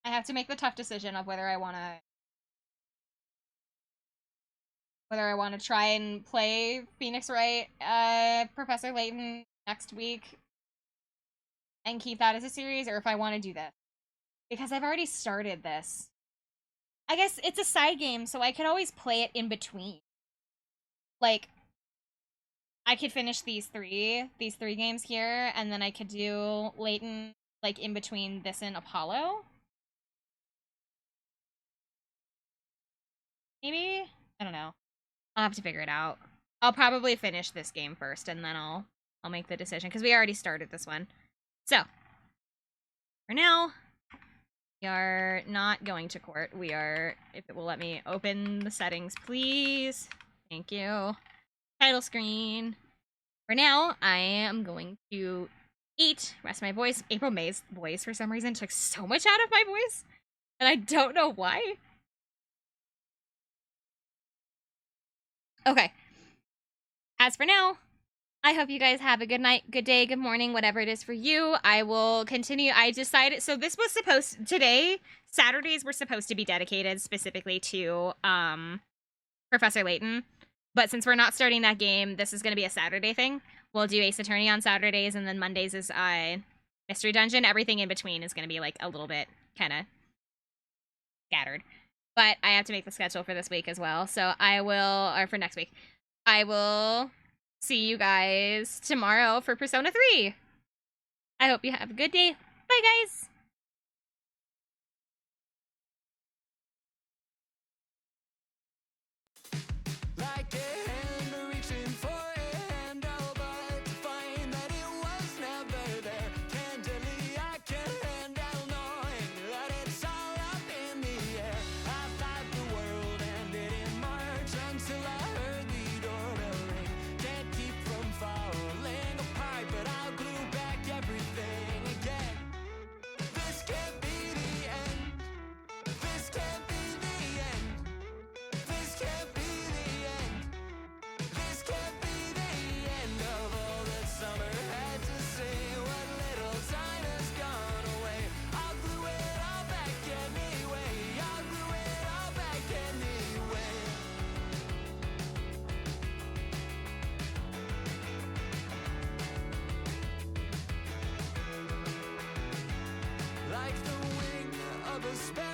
have to make the tough decision of whether I wanna try and play Phoenix Wright, Professor Layton next week and keep that as a series, or if I want to do this. Because I've already started this. I guess it's a side game, so I could always play it in between. Like, I could finish these three games here, and then I could do Layton, like, in between this and Apollo. Maybe? I don't know. I'll have to figure it out. I'll probably finish this game first, and then I'll make the decision, because we already started this one. So, for now, we are not going to court. We are, if it will let me open the settings, please. Thank you. Title screen. For now, I am going to eat, rest my voice. April May's voice, for some reason, took so much out of my voice, and I don't know why. Okay. As for now, I hope you guys have a good night, good day, good morning, whatever it is for you. I will continue. I decided, so this was today, Saturdays were supposed to be dedicated specifically to Professor Layton. But since we're not starting that game, this is going to be a Saturday thing. We'll do Ace Attorney on Saturdays, and then Mondays is Mystery Dungeon. Everything in between is going to be like a little bit kind of scattered. But I have to make the schedule for this week as well. So I will, or for next week, I will see you guys tomorrow for Persona 3. I hope you have a good day. Bye, guys! Like a hand reaching for a handle, but to find that it was never there. Candidly, I can't handle knowing that it's all up in the air. I thought the world ended in March until I heard the doorbell ring. Can't keep from falling apart, but I'll glue back everything again. This can't be the end. This can't be the end. This can't be the end. This can't be the end of all that summer had to say. What little time has gone away. I'll glue it all back anyway. I'll glue it all back anyway. Like the wing of a sparrow.